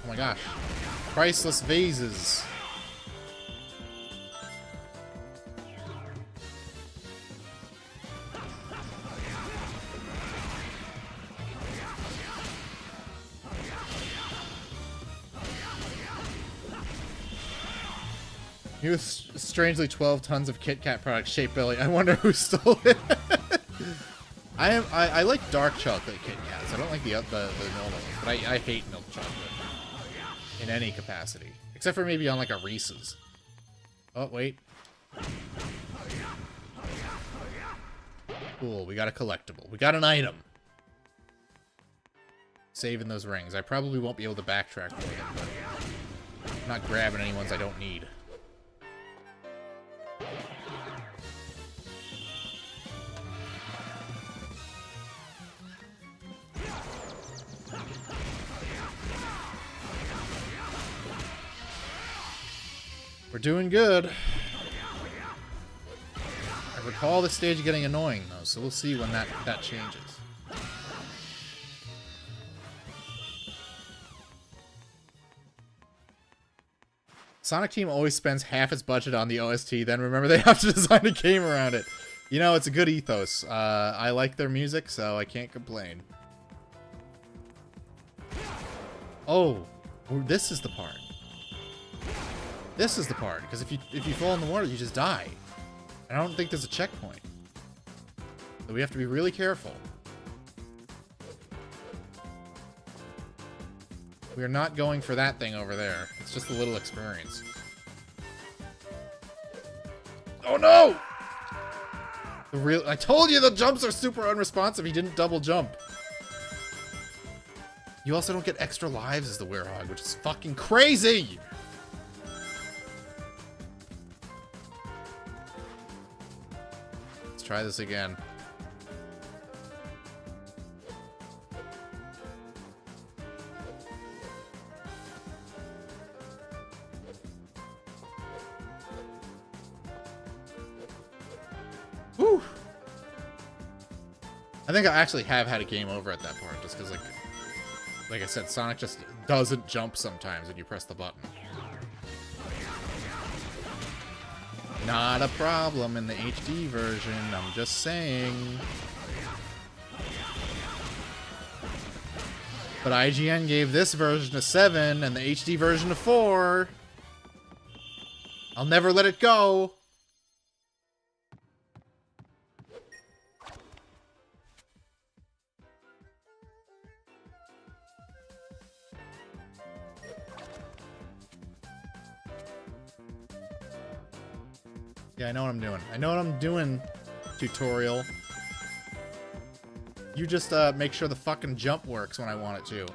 Oh my gosh. Priceless vases. You with strangely 12 tons of Kit Kat products shaped belly. I wonder who stole it. I like dark chocolate Kit Kats. I don't like the normal ones, but I hate milk chocolate in any capacity, except for maybe on like a Reese's. Oh wait. Cool. We got a collectible. We got an item. Saving those rings. I probably won't be able to backtrack for them, but I'm not grabbing any ones I don't need. We're doing good. I recall the stage getting annoying though, so we'll see when that changes. Sonic Team always spends half its budget on the OST, then remember they have to design a game around it. You know, it's a good ethos. I like their music, so I can't complain. Oh, this is the part. This is the part, because if you fall in the water, you just die. I don't think there's a checkpoint. So we have to be really careful. We are not going for that thing over there. It's just a little experience. Oh no! I told you the jumps are super unresponsive. He didn't double jump. You also don't get extra lives as the Werehog, which is fucking crazy! Let's try this again. Whew. I think I actually have had a game over at that part, just because, like I said, Sonic just doesn't jump sometimes when you press the button. Not a problem in the HD version, I'm just saying. But IGN gave this version a 7 and the HD version a 4. I'll never let it go. Yeah, I know what I'm doing. I know what I'm doing, tutorial. You just make sure the fucking jump works when I want it to.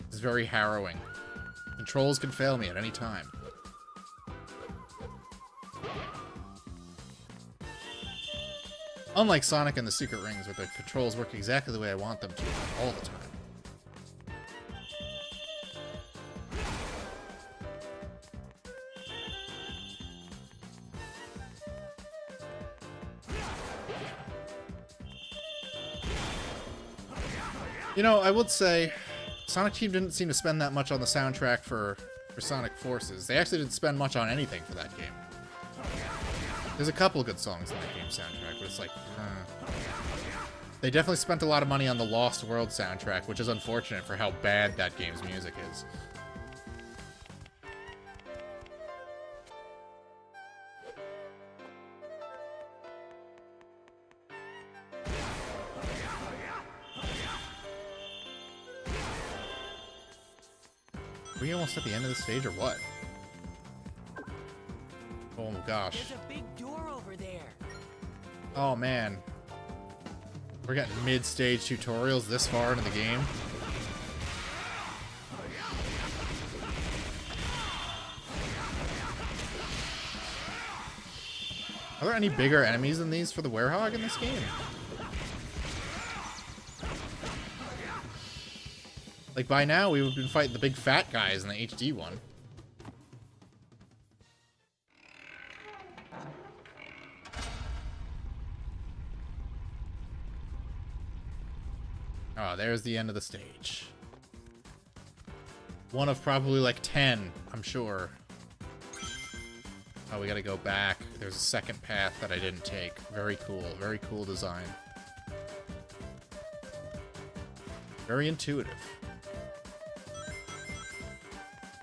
It's very harrowing. Controls can fail me at any time. Unlike Sonic and the Secret Rings, where the controls work exactly the way I want them to all the time. You know, I would say Sonic Team didn't seem to spend that much on the soundtrack for Sonic Forces. They actually didn't spend much on anything for that game. There's a couple of good songs in that game soundtrack, but it's like, They definitely spent a lot of money on the Lost World soundtrack, which is unfortunate for how bad that game's music is. Are we almost at the end of the stage or what? Oh gosh. There's a big door over there. Oh man. We're getting mid-stage tutorials this far into the game. Are there any bigger enemies than these for the Werehog in this game? Like by now we would have been fighting the big fat guys in the HD one. Oh, there's the end of the stage. One of probably like 10, I'm sure. Oh, we gotta go back. There's a second path that I didn't take. Very cool design. Very intuitive.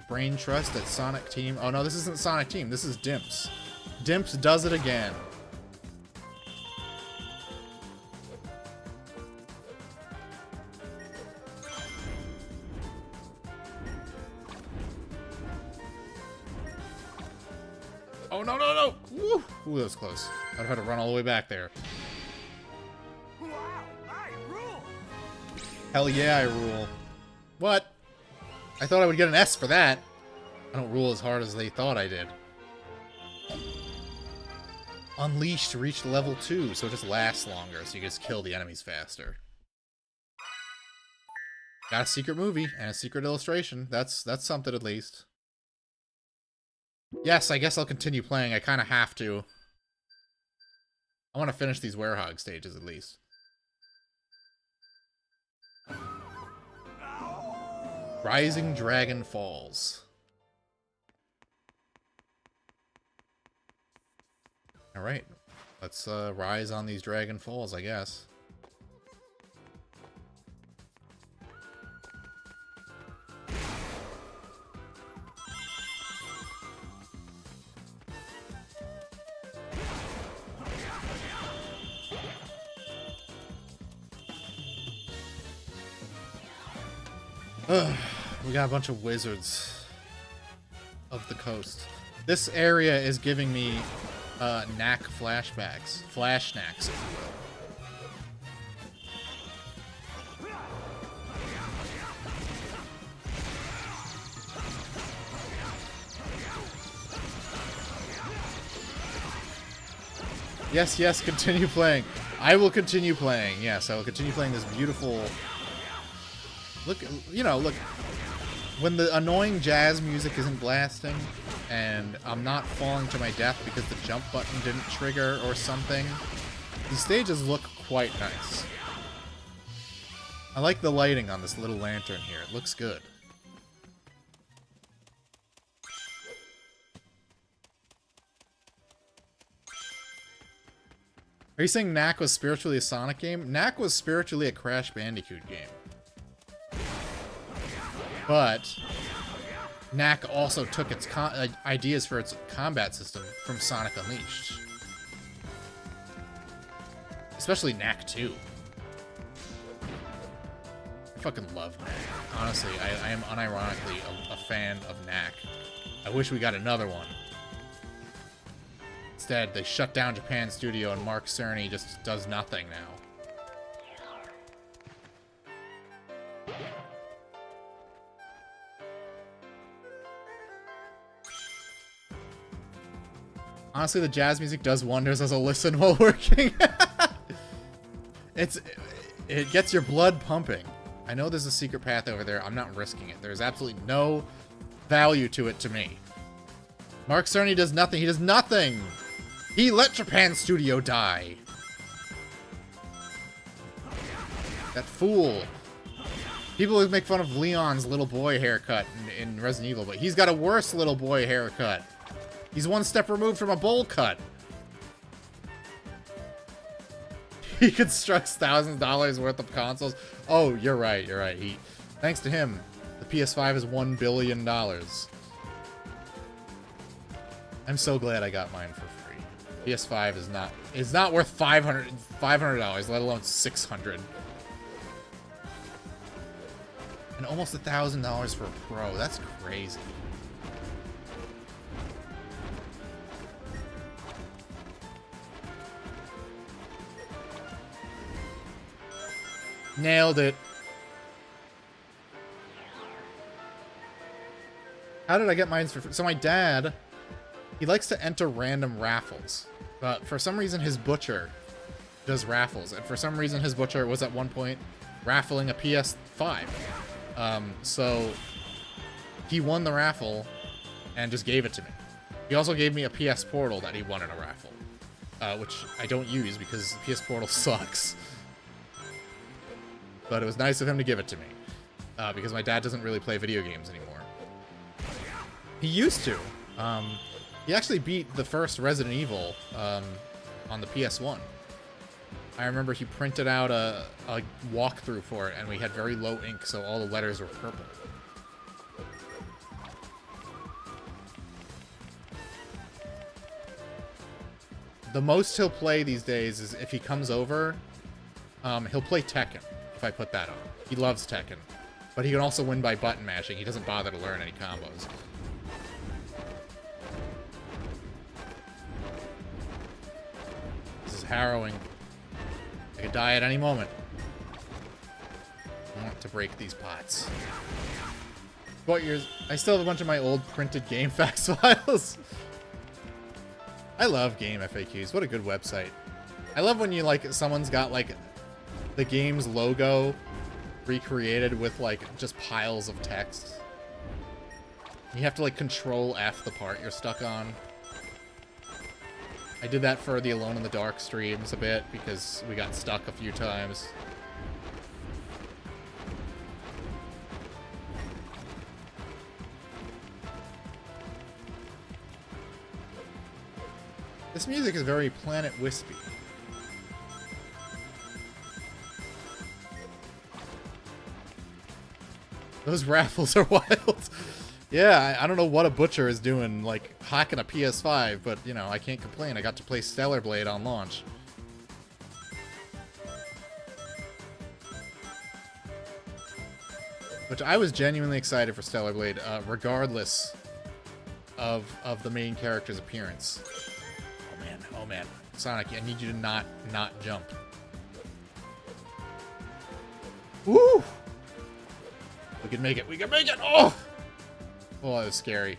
Brain trust at Sonic Team. Oh no, this isn't Sonic Team, this is Dimps. Dimps does it again. Oh, no, no, no! Woo! Ooh, that was close. I'd have had to run all the way back there. Wow, I rule! Hell yeah, I rule. What? I thought I would get an S for that. I don't rule as hard as they thought I did. Unleashed reached level 2, so it just lasts longer, so you just kill the enemies faster. Got a secret movie and a secret illustration. That's something at least. Yes, I guess I'll continue playing. I kind of have to. I want to finish these Werehog stages at least. Rising Dragon Falls. Alright, let's rise on these Dragon Falls, I guess. We got a bunch of wizards of the coast. This area is giving me knack flashbacks. Flash knacks, if you will. Yes, yes, continue playing. I will continue playing. Yes, I will continue playing this beautiful... Look, you know, look. When the annoying jazz music isn't blasting, and I'm not falling to my death because the jump button didn't trigger or something, these stages look quite nice. I like the lighting on this little lantern here. It looks good. Are you saying Knack was spiritually a Sonic game? Knack was spiritually a Crash Bandicoot game. But Knack also took its ideas for its combat system from Sonic Unleashed. Especially Knack 2. I fucking love Knack. Honestly, I am unironically a fan of Knack. I wish we got another one. Instead, they shut down Japan Studio and Mark Cerny just does nothing now. Honestly, the jazz music does wonders as a listen while working. It gets your blood pumping. I know there's a secret path over there. I'm not risking it. There's absolutely no value to it to me. Mark Cerny does nothing. He does nothing. He let Japan Studio die. That fool. People would make fun of Leon's little boy haircut in Resident Evil, but he's got a worse little boy haircut. He's one step removed from a bowl cut. He constructs thousands of dollars worth of consoles. Oh, you're right, you're right. Thanks to him, the PS5 is $1 billion. I'm so glad I got mine for free. PS5 is not worth $500, let alone $600. And almost $1,000 for a Pro. That's crazy. Nailed it. How did I get mine for free? So my dad, he likes to enter random raffles. But for some reason his butcher does raffles. And for some reason his butcher was at one point raffling a PS5. So he won the raffle and just gave it to me. He also gave me a PS Portal that he won in a raffle. Which I don't use because PS Portal sucks. But it was nice of him to give it to me. Because my dad doesn't really play video games anymore. He used to. He actually beat the first Resident Evil on the PS1. I remember he printed out a walkthrough for it, and we had very low ink, so all the letters were purple. The most he'll play these days is if he comes over, he'll play Tekken, if I put that on. He loves Tekken. But he can also win by button mashing. He doesn't bother to learn any combos. This is harrowing. I could die at any moment. I want to break these pots. What years? I still have a bunch of my old printed GameFAQs files. I love Game FAQs. What a good website. I love when you, like, someone's got, like, the game's logo recreated with, like, just piles of text. You have to, like, control F the part you're stuck on. I did that for the Alone in the Dark streams a bit because we got stuck a few times. This music is very Planet Wispy. Those raffles are wild. Yeah, I don't know what a butcher is doing, like, hacking a PS5, but, you know, I can't complain. I got to play Stellar Blade on launch. Which I was genuinely excited for Stellar Blade, regardless of the main character's appearance. Oh man, Sonic, I need you to not jump. Woo! We can make it, we can make it! Oh! Oh, that was scary.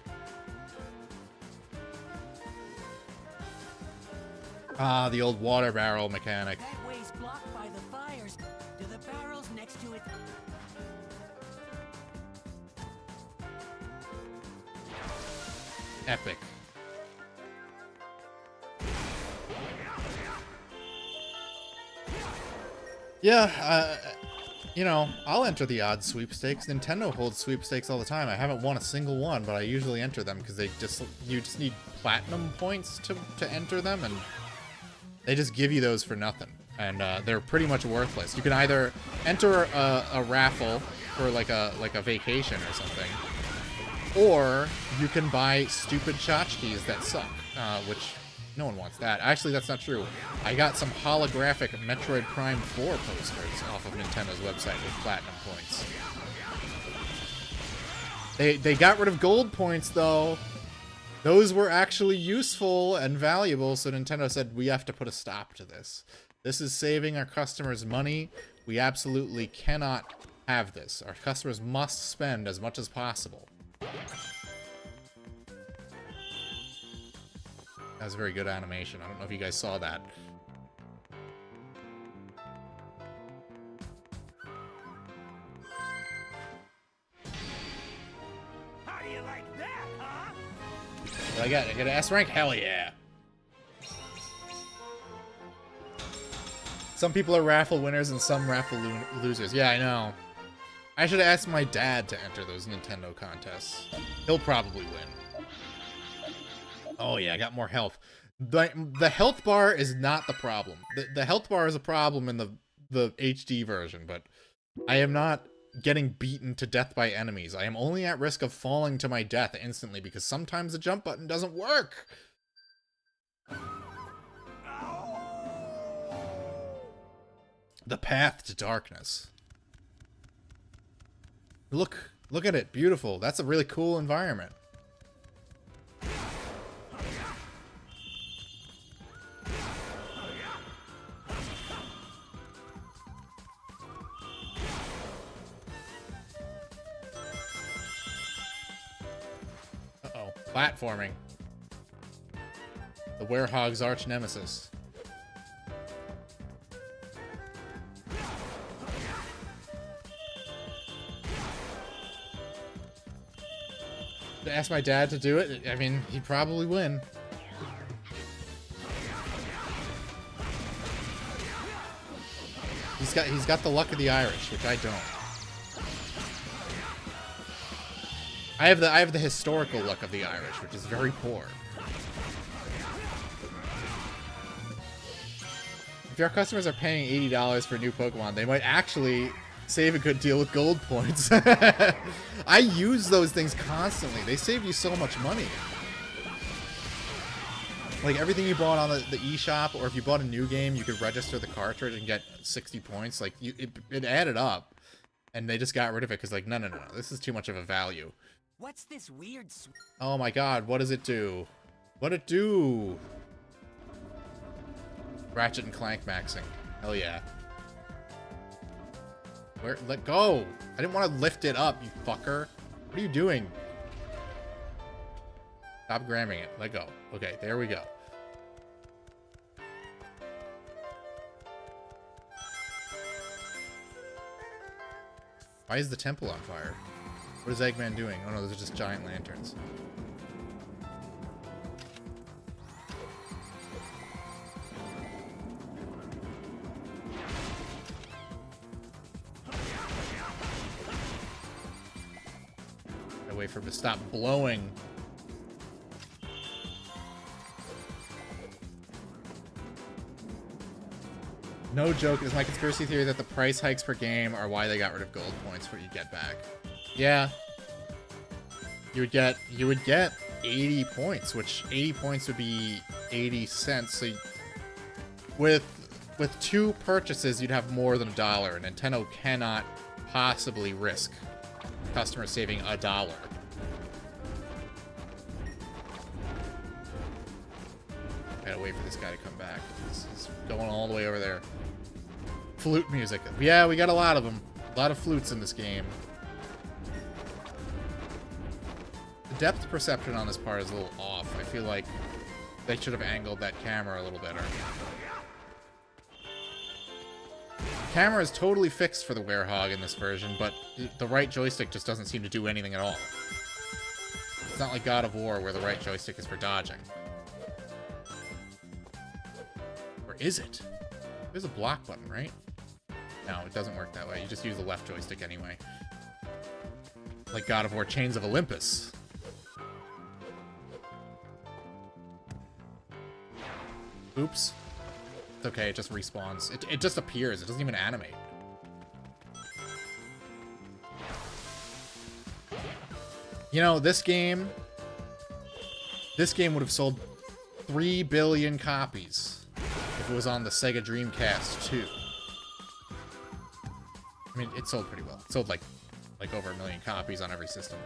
Ah, the old water barrel mechanic. That way's blocked by the fires. Do the barrels next to it? Epic. Yeah, you know, I'll enter the odd sweepstakes. Nintendo holds sweepstakes all the time. I haven't won a single one, but I usually enter them because you just need platinum points to enter them, and they just give you those for nothing. And they're pretty much worthless. You can either enter a raffle for like a vacation or something, or you can buy stupid tchotchkes that suck, which no one wants that. Actually, that's not true. I got some holographic Metroid Prime 4 posters off of Nintendo's website with platinum points. They got rid of gold points, though. Those were actually useful and valuable, so Nintendo said, we have to put a stop to this. This is saving our customers money. We absolutely cannot have this. Our customers must spend as much as possible. That was a very good animation. I don't know if you guys saw that. How do you like that, huh? What I got an S rank? Hell yeah. Some people are raffle winners and some raffle losers. Yeah, I know. I should have asked my dad to enter those Nintendo contests. He'll probably win. Oh yeah, I got more health. The health bar is not the problem. The health bar is a problem in the HD version, but I am not getting beaten to death by enemies. I am only at risk of falling to my death instantly because sometimes the jump button doesn't work. The path to darkness. Look at it. Beautiful. That's a really cool environment. Uh-oh. Platforming. The Werehog's arch nemesis. To ask my dad to do it, I mean, he'd probably win. He's got the luck of the Irish, which I don't. I have the historical look of the Irish, which is very poor. If your customers are paying $80 for new Pokemon, they might actually save a good deal with gold points. I use those things constantly. They save you so much money. Like, everything you bought on the eShop, or if you bought a new game, you could register the cartridge and get 60 points. Like, it added up, and they just got rid of it because, like, no, this is too much of a value. What's this weird Oh my god, what does it do? What'd it do? Ratchet and Clank maxing. Hell yeah. Where? Let go! I didn't want to lift it up, you fucker. What are you doing? Stop grabbing it. Let go. Okay, there we go. Why is the temple on fire? What is Eggman doing? Oh no, those are just giant lanterns. I wait for him to stop blowing. No joke, it is my conspiracy theory that the price hikes per game are why they got rid of gold points for what you get back. Yeah. You would get 80 points, which 80 points would be 80 cents. So with 2 purchases, you'd have more than $1. Nintendo cannot possibly risk customers saving $1. Gotta wait for this guy to come back. He's going all the way over there. Flute music. Yeah, we got a lot of them. A lot of flutes in this game. The depth perception on this part is a little off. I feel like they should have angled that camera a little better. The camera is totally fixed for the Werehog in this version, but the right joystick just doesn't seem to do anything at all. It's not like God of War where the right joystick is for dodging. Or is it? There's a block button, right? No, it doesn't work that way. You just use the left joystick anyway. Like God of War Chains of Olympus. Oops. It's okay, it just respawns. It just appears. It doesn't even animate. You know, this game would have sold 3 billion copies if it was on the Sega Dreamcast 2. I mean, it sold pretty well. It sold like over 1 million copies on every system.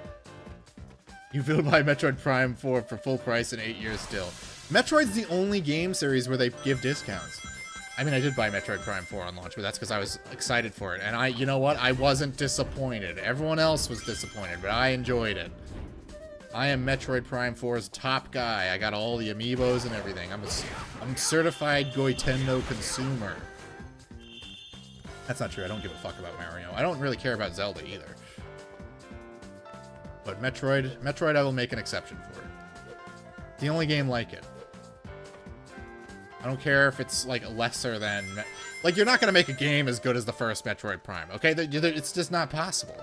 You will buy Metroid Prime 4 for full price in 8 years still. Metroid's the only game series where they give discounts. I mean, I did buy Metroid Prime 4 on launch, but that's because I was excited for it. And you know what? I wasn't disappointed. Everyone else was disappointed, but I enjoyed it. I am Metroid Prime 4's top guy. I got all the amiibos and everything. I'm a certified Goitendo consumer. That's not true. I don't give a fuck about Mario. I don't really care about Zelda either. But Metroid I will make an exception for. The only game like it. I don't care if it's, like, lesser than... Like, you're not going to make a game as good as the first Metroid Prime, okay? It's just not possible.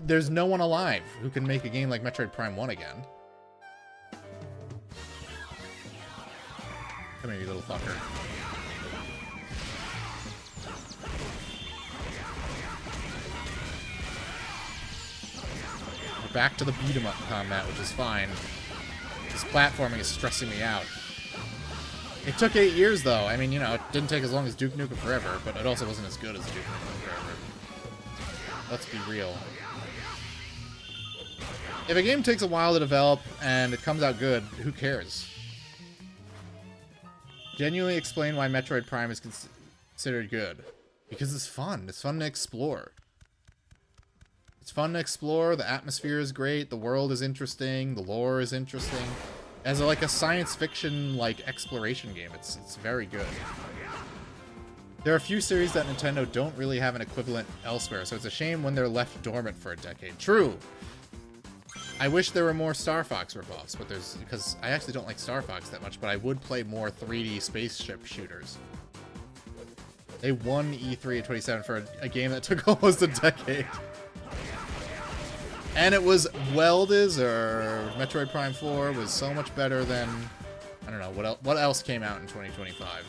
There's no one alive who can make a game like Metroid Prime 1 again. Come here, you little fucker. We're back to the beat-em-up combat, which is fine. This platforming is stressing me out. It took 8 years, though. I mean, you know, it didn't take as long as Duke Nukem Forever, but it also wasn't as good as Duke Nukem Forever. Let's be real. If a game takes a while to develop and it comes out good, who cares? Genuinely explain why Metroid Prime is considered good. Because it's fun. It's fun to explore. It's fun to explore. The atmosphere is great. The world is interesting. The lore is interesting. As like a science fiction like exploration game, it's very good. There are a few series that Nintendo don't really have an equivalent elsewhere, so it's a shame when they're left dormant for a decade. True. I wish there were more Star Fox ripoffs, but because I actually don't like Star Fox that much, but I would play more 3D spaceship shooters. They won E3 at 27 for a game that took almost a decade. And it was Weldes or Metroid Prime 4 was so much better than, I don't know, what else came out in 2025?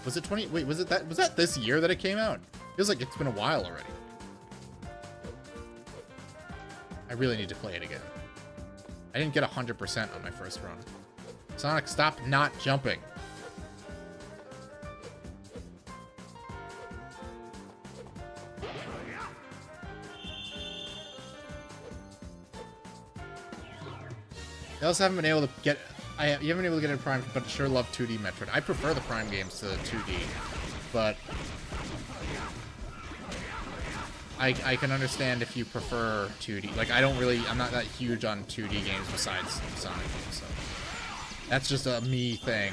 Was it 20? Wait, was that this year that it came out? Feels like it's been a while already. I really need to play it again. I didn't get 100% on my first run. Sonic, stop not jumping. I also haven't been able to get... you haven't been able to get it Prime, but sure love 2D Metroid. I prefer the Prime games to 2D, but... I can understand if you prefer 2D. Like, I'm not that huge on 2D games besides Sonic games, so... That's just a me thing.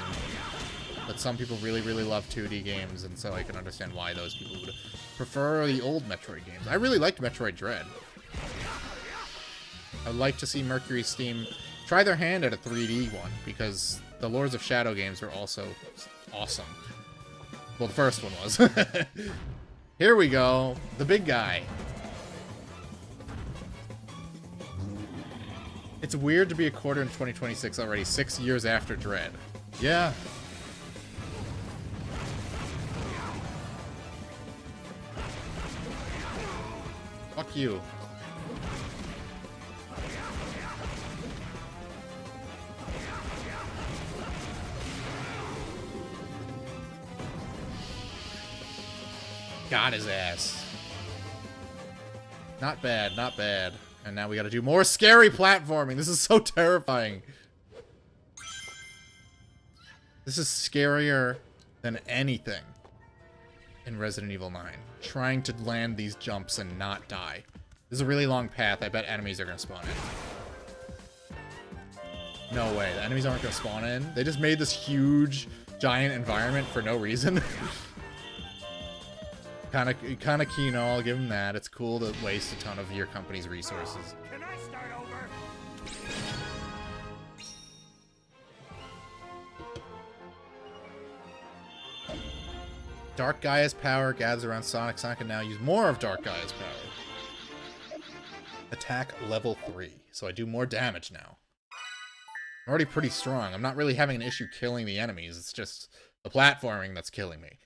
But some people really, really love 2D games, and so I can understand why those people would prefer the old Metroid games. I really liked Metroid Dread. I'd like to see Mercury Steam try their hand at a 3D one, because the Lords of Shadow games are also awesome. Well, the first one was. Here we go. The big guy. It's weird to be a quarter in 2026 already, 6 years after Dread. Yeah. Fuck you. Got his ass. Not bad, not bad. And now we gotta do more scary platforming. This is so terrifying. This is scarier than anything in Resident Evil 9. Trying to land these jumps and not die. This is a really long path. I bet enemies are gonna spawn in. No way. The enemies aren't gonna spawn in. They just made this huge, giant environment for no reason. Kind of Kino, I'll give him that. It's cool to waste a ton of your company's resources. Can I start over? Dark Gaia's power gathers around Sonic. Sonic can now use more of Dark Gaia's power. Attack level 3. So I do more damage now. I'm already pretty strong. I'm not really having an issue killing the enemies. It's just the platforming that's killing me.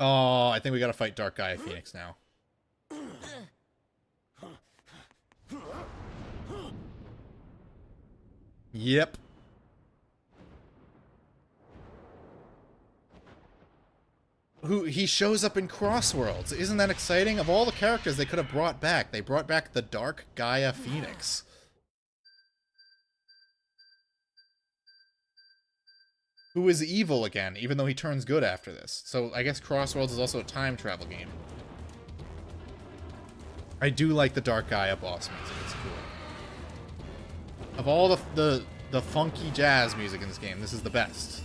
Oh, I think we gotta fight Dark Gaia Phoenix now. Yep. He shows up in Crossworlds. Isn't that exciting? Of all the characters they could have brought back, they brought back the Dark Gaia Phoenix. Who is evil again, even though he turns good after this. So I guess Crossworlds is also a time travel game. I do like the Dark Gaia boss music. It's cool. Of all the funky jazz music in this game, this is the best.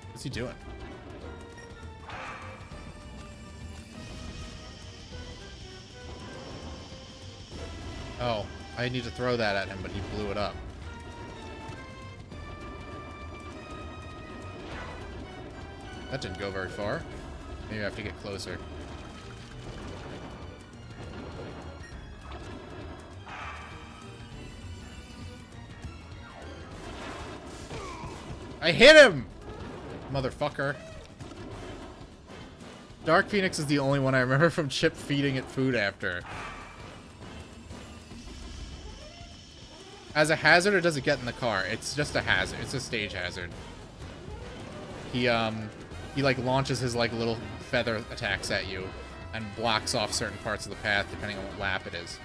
What's he doing? Oh, I need to throw that at him, but he blew it up. That didn't go very far. Maybe I have to get closer. I hit him! Motherfucker. Dark Phoenix is the only one I remember from Chip feeding it food after. As a hazard, or does it get in the car? It's just a hazard. It's a stage hazard. He like launches his like little feather attacks at you and blocks off certain parts of the path depending on what lap it is.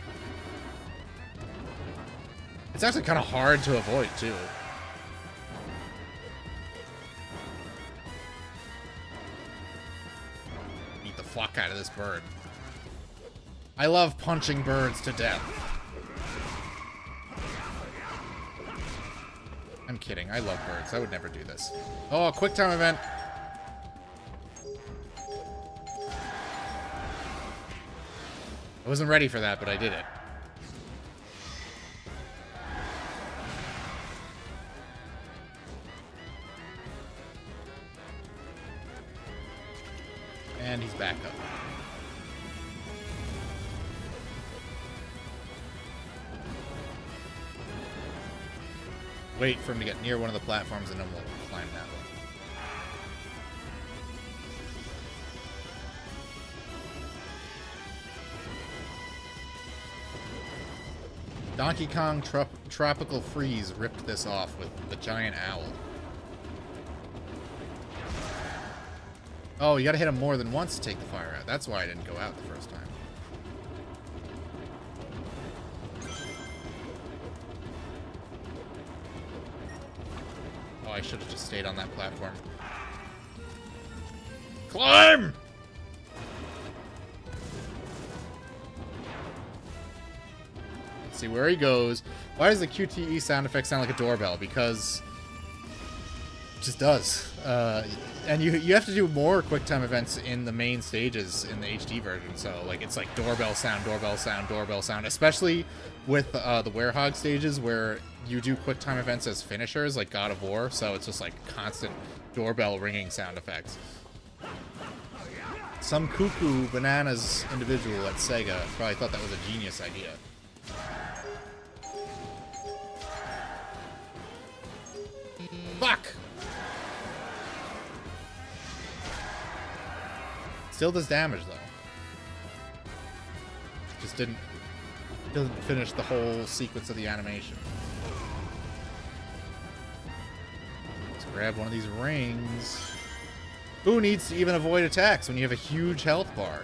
It's actually kind of hard to avoid too. Beat the fuck out of this bird. I love punching birds to death. I'm kidding. I love birds. I would never do this. Oh, quick time event. I wasn't ready for that, but I did it. And he's back up. Wait for him to get near one of the platforms and then we'll climb that one. Donkey Kong Tropical Freeze ripped this off with the giant owl. Oh, you gotta hit him more than once to take the fire out. That's why I didn't go out the first time. Oh, I should have just stayed on that platform. Climb! Let's see where he goes. Why does the QTE sound effect sound like a doorbell? Because it just does. And you have to do more QuickTime events in the main stages in the HD version. So like it's like doorbell sound, doorbell sound, doorbell sound. Especially with the Werehog stages where you do QuickTime events as finishers, like God of War. So it's just like constant doorbell ringing sound effects. Some cuckoo bananas individual at Sega probably thought that was a genius idea. Fuck! Still does damage though. Just doesn't finish the whole sequence of the animation. Let's grab one of these rings. Who needs to even avoid attacks when you have a huge health bar?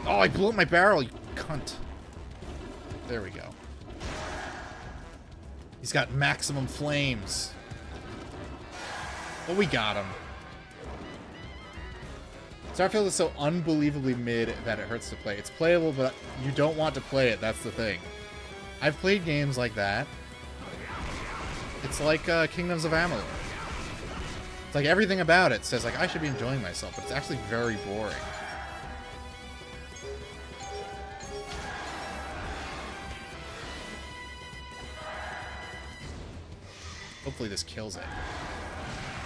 Oh, I blew up my barrel, you cunt. There we go. He's got maximum flames. But we got him. Starfield is so unbelievably mid that it hurts to play. It's playable, but you don't want to play it. That's the thing. I've played games like that. It's like Kingdoms of Amalur. It's like everything about it says like I should be enjoying myself, but it's actually very boring. Hopefully this kills it.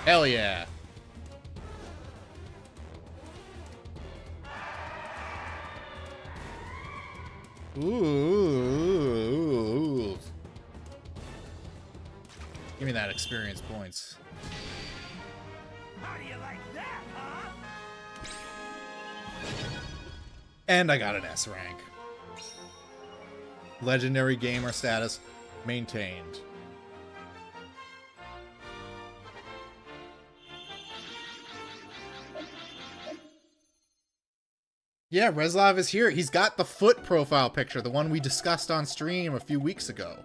Hell yeah! Ooh. Give me that experience points. How do you like that, huh? And I got an S rank. Legendary gamer status maintained. Yeah, Reslav is here. He's got the foot profile picture, the one we discussed on stream a few weeks ago.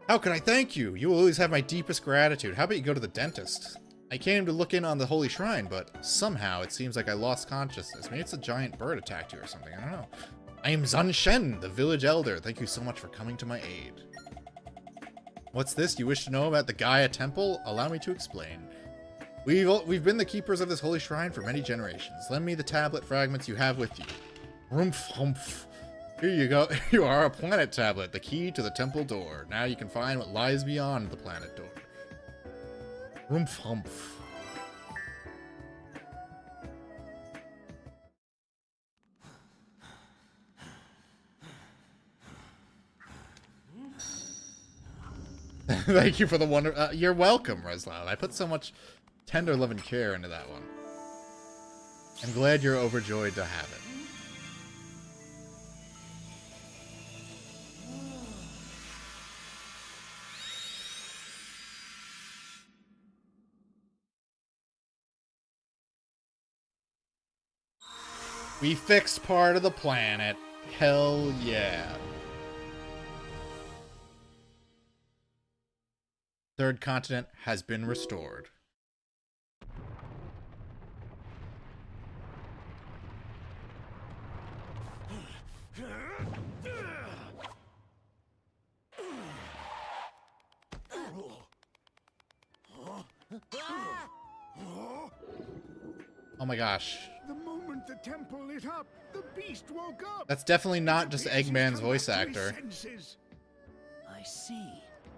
How can I thank you? You will always have my deepest gratitude. How about you go to the dentist? I came to look in on the Holy Shrine, but somehow it seems like I lost consciousness. Maybe it's a giant bird attacked you or something. I don't know. I am Zun Shen, the village elder. Thank you so much for coming to my aid. What's this? You wish to know about the Gaia Temple? Allow me to explain. We've been the keepers of this holy shrine for many generations. Lend me the tablet fragments you have with you. Rumph humph. Here you go. You are a planet tablet, the key to the temple door. Now you can find what lies beyond the planet door. Rumph humph. Thank you for the wonder. You're welcome, Reslav. I put so much tender love and care into that one. I'm glad you're overjoyed to have it. We fixed part of the planet. Hell yeah. Third continent has been restored. Oh my gosh. The moment that temple lit up, the beast woke up. That's definitely not just Appears he's Eggman's come voice back to his actor senses. I see.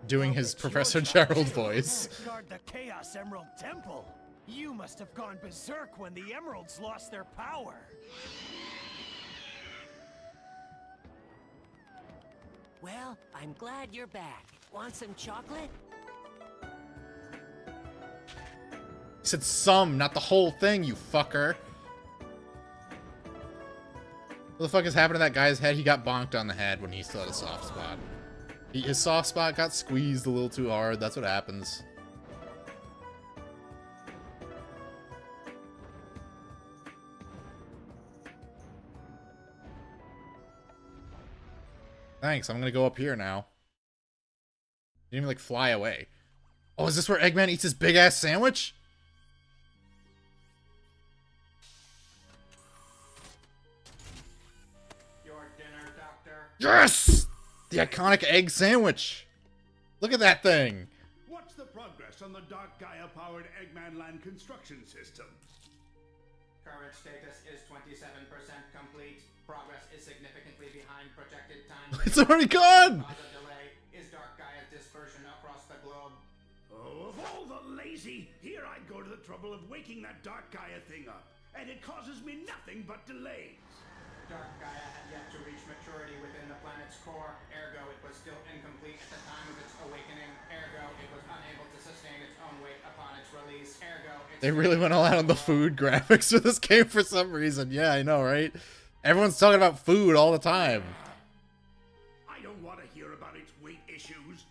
doing Well, his it's Professor your job Gerald to voice. Guard the Chaos Emerald Temple. You must have gone berserk when the emeralds lost their power. Well, I'm glad you're back. Want some chocolate? He said some, not the whole thing, you fucker. What the fuck is happening to that guy's head? He got bonked on the head when he still had a soft spot. His soft spot got squeezed a little too hard. That's what happens. Thanks, I'm gonna go up here now. Didn't even, like, fly away. Oh, is this where Eggman eats his big-ass sandwich? Your dinner, Doctor. Yes! The iconic egg sandwich! Look at that thing! What's the progress on the Dark Gaia-powered Eggman Land construction system? Current status is 27% complete. Progress is significantly behind projected time. It's already gone! Cause of delay is Dark Gaia's dispersion across the globe. Oh, of all the lazy, here I go to the trouble of waking that Dark Gaia thing up, and it causes me nothing but delays. Dark Gaia had yet to reach maturity within the planet's core, ergo it was still incomplete at the time of its awakening, ergo it was unable to sustain its own weight upon its release, ergo its... They really went all out on the food graphics for this game for some reason. Yeah, I know, right? Everyone's talking about food all the time. I don't want to hear about its weight issues.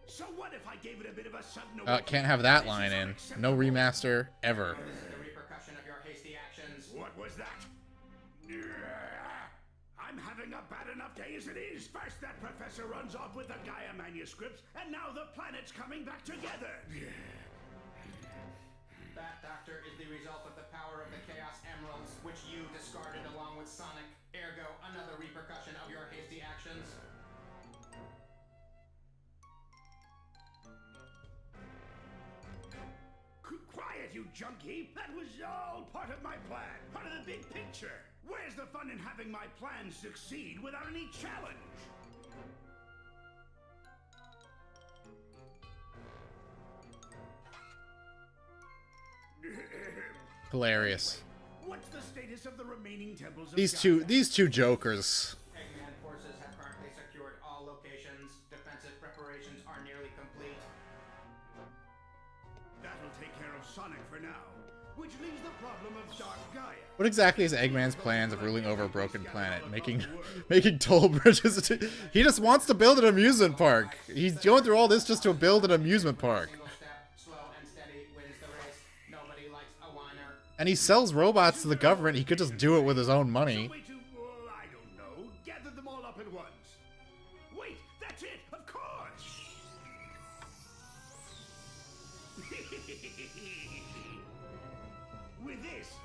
So what if I gave it a bit of a sudden Can't have that line in. No remaster, ever. This is the repercussion of your hasty actions. What was that? I'm having a bad enough day as it is. First that professor runs off with the Gaia manuscripts, and now the planet's coming back together. That, Doctor, is the result of the power of the Chaos Emeralds, which you discarded along with Sonic. Ergo, another repercussion of your hasty actions. Quiet, you junkie! That was all part of my plan, part of the big picture. Where's the fun in having my plan succeed without any challenge? Hilarious. What's the status of the remaining temples of These two jokers. Eggman forces have currently secured all locations. Defensive preparations are nearly complete. That'll take care of Sonic for now, which leaves the problem of Dark Gaia. What exactly is Eggman's plans of ruling over a broken planet? Making toll bridges? He just wants to build an amusement park. He's going through all this just to build an amusement park. Single step, slow and steady wins the race. Nobody likes a whiner. And he sells robots to the government. He could just do it with his own money. Way to, I don't know, gather them all up at once. Wait, that's it, of course. With this,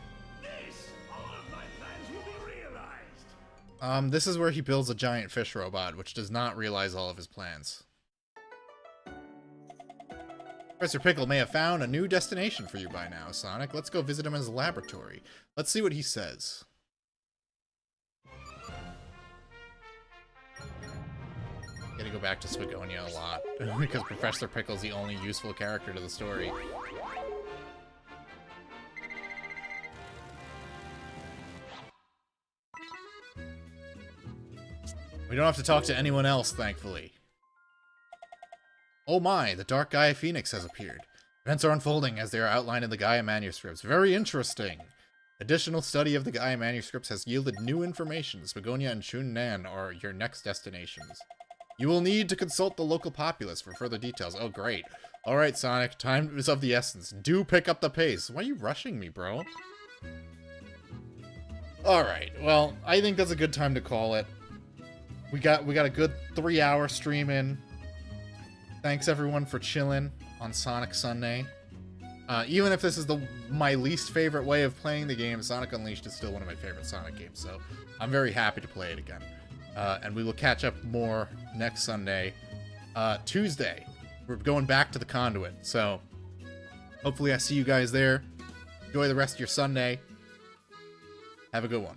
all of my plans will be realized. This is where he builds a giant fish robot, which does not realize all of his plans. Professor Pickle may have found a new destination for you by now, Sonic. Let's go visit him in his laboratory. Let's see what he says. Gotta go back to Swagonia a lot, because Professor Pickle's the only useful character to the story. We don't have to talk to anyone else, thankfully. Oh my, the Dark Gaia Phoenix has appeared. Events are unfolding as they are outlined in the Gaia manuscripts. Very interesting. Additional study of the Gaia manuscripts has yielded new information. Swagonia and Chunnan are your next destinations. You will need to consult the local populace for further details. Oh, great. Alright, Sonic, time is of the essence. Do pick up the pace. Why are you rushing me, bro? Alright, well, I think that's a good time to call it. We got a good 3-hour stream in. Thanks everyone for chilling on Sonic Sunday. Even if this is my least favorite way of playing the game, Sonic Unleashed is still one of my favorite Sonic games, so I'm very happy to play it again. And we will catch up more next Sunday. Tuesday, we're going back to the Conduit, so hopefully I see you guys there. Enjoy the rest of your Sunday. Have a good one.